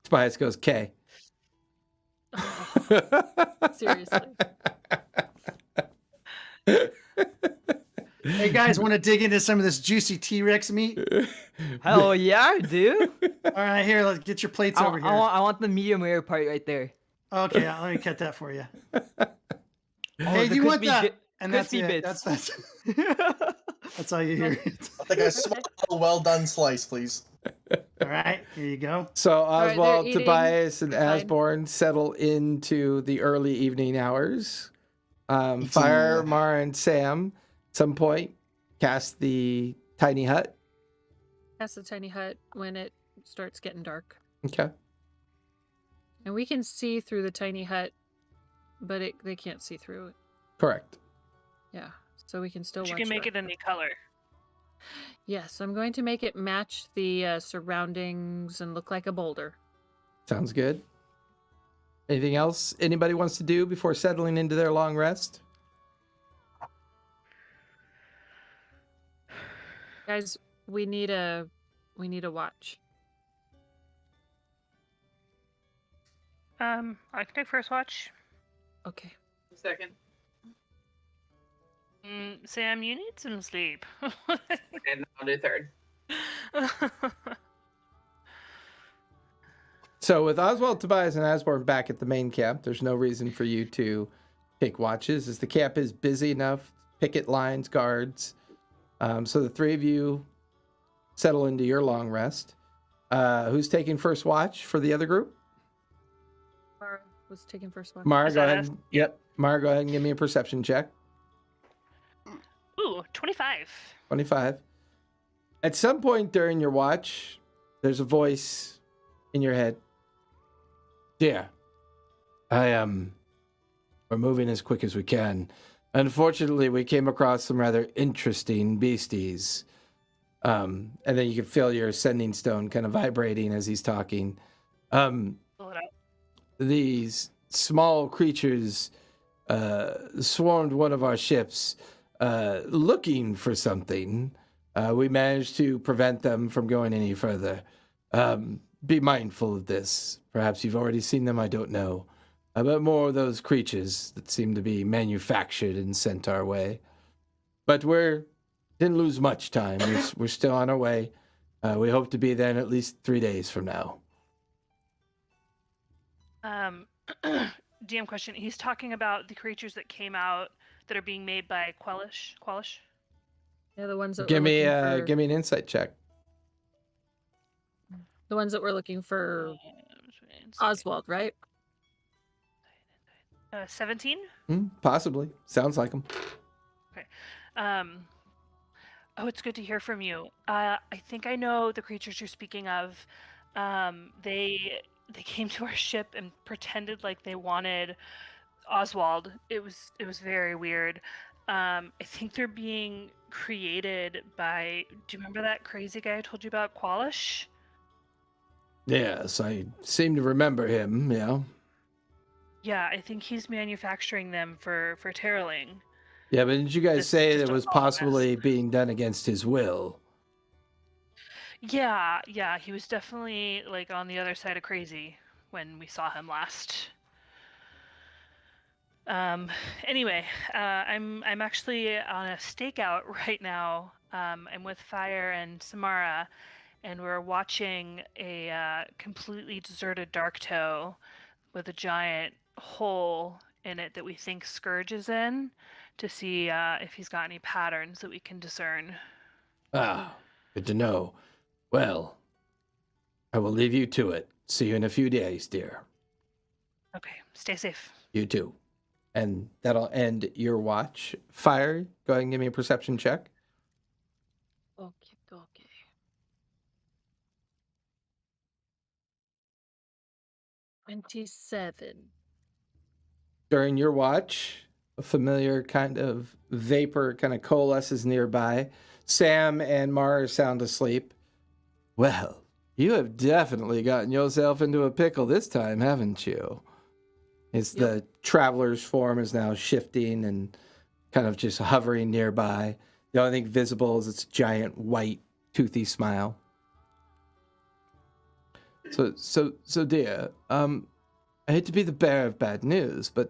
Tobias goes K. Seriously. Hey, guys, want to dig into some of this juicy T-Rex meat? Hell yeah, I do. All right, here, let's get your plates over here. I want the medium rare part right there. Okay, let me cut that for you. Oh, Hey, the do you want crispy that? bit- And that's crispy it. bits. That's all you hear. I'll take a small, well-done slice, please. All right, here you go. So right, they're Oswald, eating. Tobias, and Fine. Asborn settle into the early evening hours. Eating, Fire, Mara, and Sam, at some point, cast the tiny hut. That's the tiny hut when it starts getting dark. Okay. And we can see through the tiny hut, but they can't see through it. Correct. Yeah, so we can still But you watch can make it any color. Yes, I'm going to make it match the surroundings and look like a boulder. Sounds good. Anything else anybody wants to do before settling into their long rest? Guys, we need a watch. I can take first watch. Okay. Second. Sam, you need some sleep. Okay, then I'll do third. So with Oswald, Tobias, and Asborn back at the main camp, there's no reason for you to take watches, as the camp is busy enough, picket lines, guards. So the three of you settle into your long rest. Who's taking first watch for the other group? Mara was taking first watch. Mara, Is go that ahead. us? Yep. Mara, go ahead and give me a perception check. Ooh, 25. 25. At some point during your watch, there's a voice in your head. Dear, we're moving as quick as we can. Unfortunately, we came across some rather interesting beasties. And then you can feel your sending stone kind of vibrating as he's talking. Pull it out. These small creatures swarmed one of our ships looking for something. We managed to prevent them from going any further. Be mindful of this. Perhaps you've already seen them, I don't know. But more of those creatures that seem to be manufactured and sent our way. But didn't lose much time. We're still on our way. We hope to be there in at least 3 days from now. DM question. He's talking about the creatures that came out that are being made by Quellish. Yeah, the ones that Give were me looking for, give me an insight check. the ones that were looking for Oswald, right? 17. Possibly. Sounds like them. Oh, it's good to hear from you. I think I know the creatures you're speaking of. They came to our ship and pretended like they wanted Oswald. It was very weird. I think they're being created by. Do you remember that crazy guy I told you about, Quellish? Yes, I seem to remember him, yeah. Yeah, I think he's manufacturing them for Terraling. Yeah, but didn't you guys This say just that it was all a mess. possibly being done against his will? Yeah, he was definitely like on the other side of crazy when we saw him last. Anyway, I'm actually on a stakeout right now. I'm with Fire and Samara, and we're watching a completely deserted dark toe with a giant hole in it that we think Scourge is in, to see if he's got any patterns that we can discern. Ah, good to know. Well, I will leave you to it. See you in a few days, dear. Okay, stay safe. You too. And that'll end your watch. Fire, go ahead and give me a perception check. Okay. 27. During your watch, a familiar kind of vapor kind of coalesces nearby. Sam and Mara are sound asleep. Well, you have definitely gotten yourself into a pickle this time, haven't you? The traveler's form is now shifting and kind of just hovering nearby. The only thing visible is its giant white toothy smile. So dear, I hate to be the bearer of bad news, but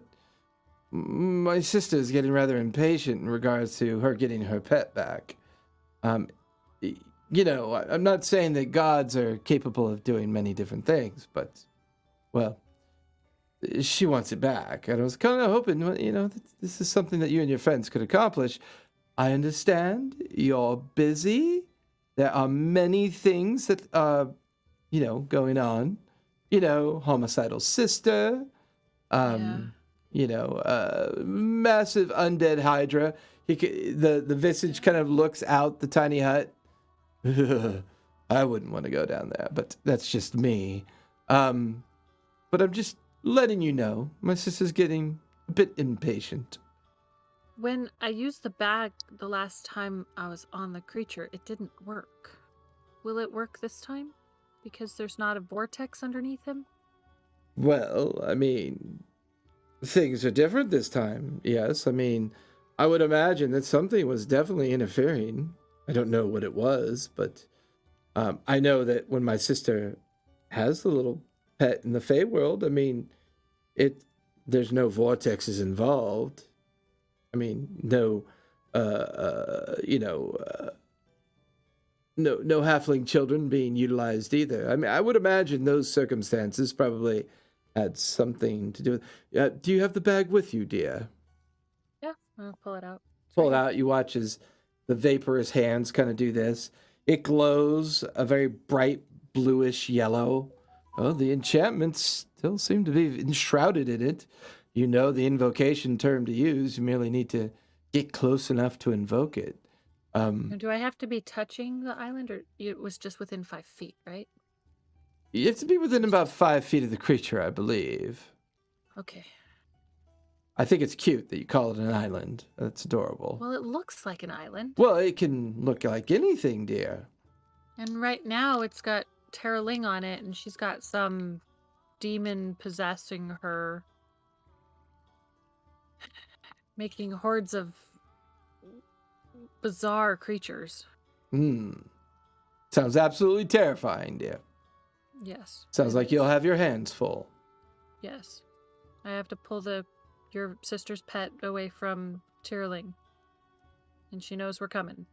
my sister is getting rather impatient in regards to her getting her pet back. You know, I'm not saying that gods are capable of doing many different things, but, well, she wants it back. And I was kind of hoping, you know, that this is something that you and your friends could accomplish. I understand you're busy. There are many things that are, you know, going on. You know, homicidal sister, you know, massive undead hydra. The visage kind of looks out the tiny hut. I wouldn't want to go down there, but that's just me. But I'm just letting you know, my sister's getting a bit impatient. When I used the bag the last time I was on the creature, it didn't work. Will it work this time? Because there's not a vortex underneath him? Well, I mean, things are different this time. Yes, I mean, I would imagine that something was definitely interfering. I don't know what it was, but I know that when my sister has the little pet in the Fey world, I mean, there's no vortexes involved. I mean, no, no halfling children being utilized either. I mean, I would imagine those circumstances probably had something to do with. Do you have the bag with you, dear? Yeah, I'll pull it out. Pull it out. You watch as the vaporous hands kind of do this. It glows a very bright bluish yellow. Oh, the enchantments still seem to be enshrouded in it. You know the invocation term to use. You merely need to get close enough to invoke it. Do I have to be touching the island, or it was just within 5 feet, right? You have to be within about 5 feet of the creature, I believe. Okay. I think it's cute that you call it an island. That's adorable. Well, it looks like an island. Well, it can look like anything, dear. And right now it's got Tara Ling on it, and she's got some demon possessing her, making hordes of bizarre creatures. Sounds absolutely terrifying, dear. Yes. Sounds like you'll have your hands full. Yes. I have to pull your sister's pet away from Tyrling. And she knows we're coming.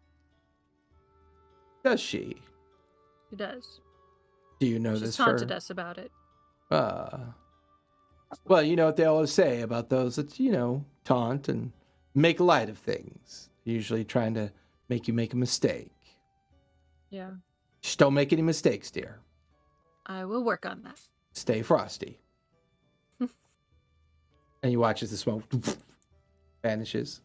Does she? She does. Do you know She's this taunted us about it. Well, you know what they always say about those that, taunt and make light of things. Usually trying to make you make a mistake. Yeah. Just don't make any mistakes, dear. I will work on that. Stay frosty. And you watch as the smoke vanishes,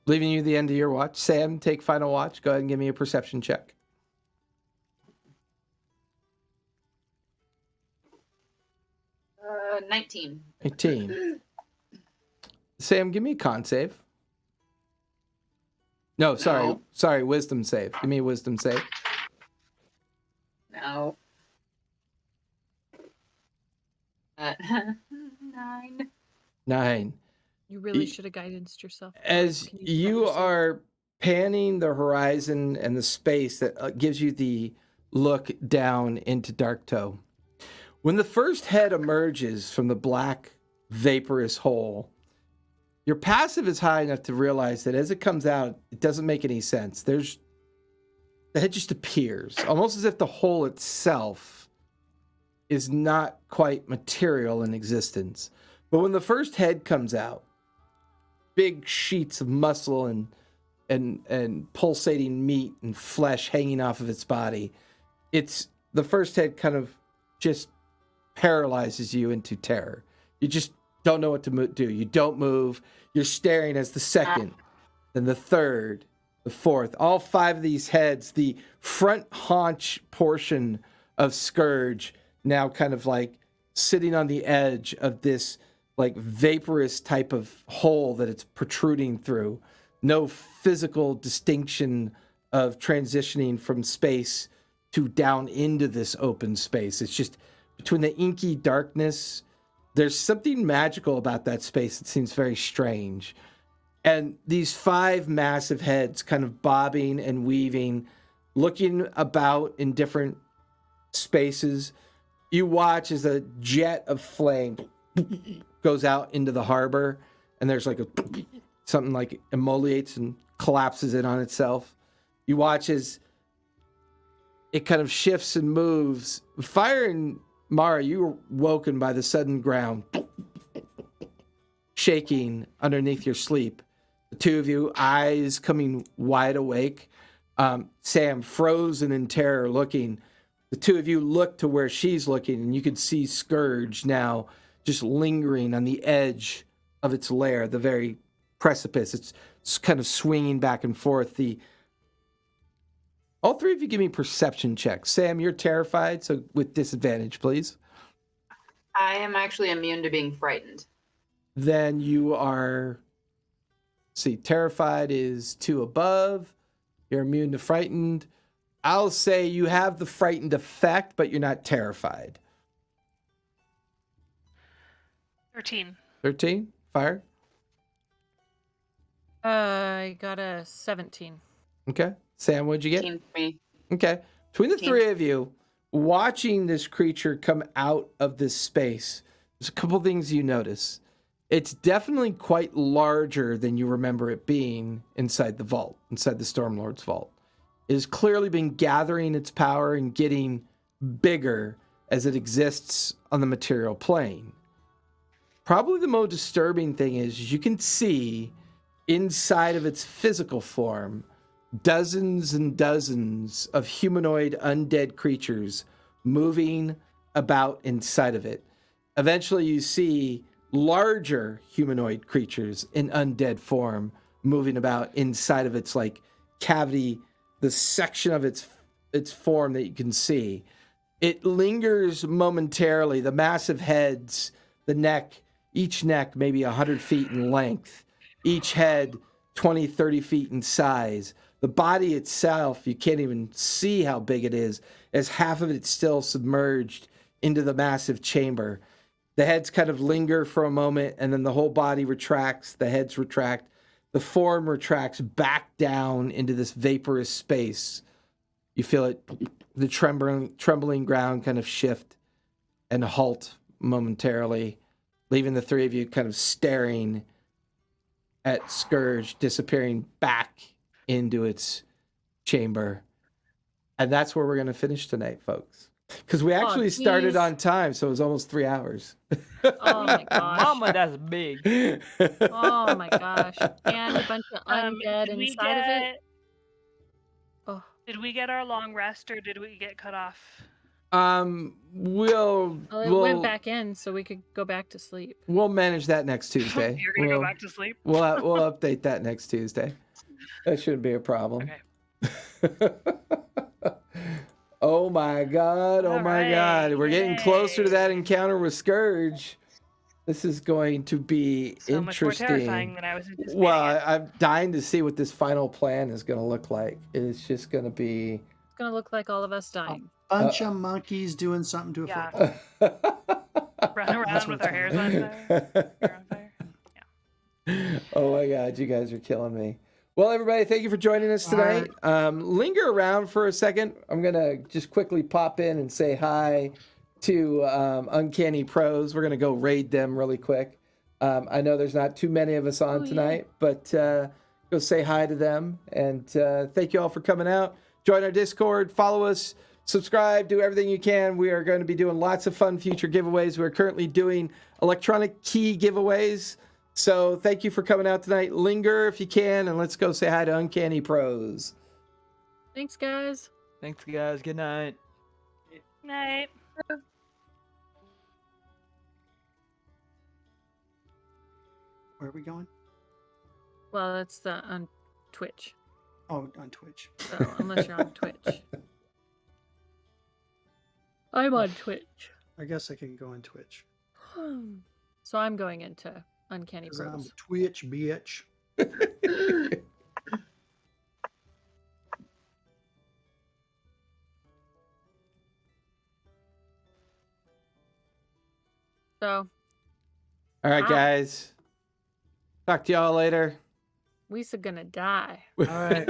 leaving you the end of your watch. Sam, take final watch. Go ahead and give me a perception check. 19. 18. Sam, give me a con save. No, sorry, wisdom save. Give me a wisdom save. No. 9. 9. You really should have guidanced yourself. As you are panning the horizon and the space that gives you the look down into Darktoe, when the first head emerges from the black, vaporous hole, your passive is high enough to realize that as it comes out, it doesn't make any sense. The head just appears, almost as if the hole itself is not quite material in existence. But when the first head comes out, big sheets of muscle and pulsating meat and flesh hanging off of its body, the first head kind of just paralyzes you into terror. You just don't know what to do. You don't move. You're staring as the second, then the third, the fourth. All 5 of these heads, the front haunch portion of Scourge now kind of like sitting on the edge of this like vaporous type of hole that it's protruding through. No physical distinction of transitioning from space to down into this open space. It's just between the inky darkness. There's something magical about that space that seems very strange. And these 5 massive heads kind of bobbing and weaving, looking about in different spaces. You watch as a jet of flame goes out into the harbor, and there's like something like emoliates and collapses in on itself. You watch as it kind of shifts and moves. Fire and Mara, you were woken by the sudden ground shaking underneath your sleep. The two of you, eyes coming wide awake. Sam, frozen in terror, looking. The two of you look to where she's looking, and you can see Scourge now just lingering on the edge of its lair, the very precipice. It's kind of swinging back and forth. All 3 of you give me perception checks. Sam, you're terrified, so with disadvantage, please. I am actually immune to being frightened. Then you are... See, terrified is 2 above. You're immune to frightened. I'll say you have the frightened effect, but you're not terrified. 13. 13. Fire. I got a 17. Okay. Sam, what'd you get? 18 for me. Okay. Between the 18. three of you, watching this creature come out of this space, there's a couple things you notice. It's definitely quite larger than you remember it being inside the vault, inside the Stormlord's vault. It has clearly been gathering its power and getting bigger as it exists on the material plane. Probably the most disturbing thing is you can see inside of its physical form dozens and dozens of humanoid undead creatures moving about inside of it. Eventually you see larger humanoid creatures in undead form moving about inside of its like cavity, the section of its form that you can see. It lingers momentarily, the massive heads, the neck, each neck maybe 100 feet in length, each head 20, 30 feet in size. The body itself, you can't even see how big it is, as half of it's still submerged into the massive chamber. The heads kind of linger for a moment, and then the whole body retracts, the heads retract, the form retracts back down into this vaporous space. You feel it, the trembling ground kind of shift and halt momentarily, leaving the three of you kind of staring at Scourge disappearing back into its chamber. And that's where we're going to finish tonight, folks. Because we actually started on time, so it was almost 3 hours. Oh my gosh. Mama, that's big. Oh my gosh. And a bunch of undead Did we inside of it. get- Oh, Did we get our long rest or did we get cut off? We'll well, it went back in, so we could go back to sleep. we'll manage that next Tuesday. You're gonna go back to sleep? We'll update that next Tuesday. That shouldn't be a problem. Okay. Oh my god! Oh All my god! right, We're getting closer to yay. that encounter with Scourge. This is going to be So much more interesting. terrifying than I was anticipating. Well, I'm dying to see what this final plan is going to look like. It's just going to be. It's gonna look like all of us dying. Bunch of monkeys doing something to a Yeah. football. Run around That's with what our hairs it's on fire. Hair on fire. Oh my god, you guys are killing me. Well, everybody, thank you for joining us tonight. Linger around for a second. I'm going to just quickly pop in and say hi to Uncanny Pros. We're going to go raid them really quick. I know there's not too many of us on tonight, but go say hi to them. And thank you all for coming out. Join our Discord, follow us, subscribe, do everything you can. We are going to be doing lots of fun future giveaways. We're currently doing electronic key giveaways. So thank you for coming out tonight. Linger if you can, and let's go say hi to Uncanny Pros. Thanks, guys. Thanks, guys. Good night. Night. Where are we going? Well, it's on Twitch. Oh, on Twitch. So unless you're on Twitch. I'm on Twitch. I guess I can go on Twitch. So I'm going into Uncanny 'Cause I'm Pros. Twitch, bitch. So All right, guys. Talk to y'all later. we're gonna die. All right.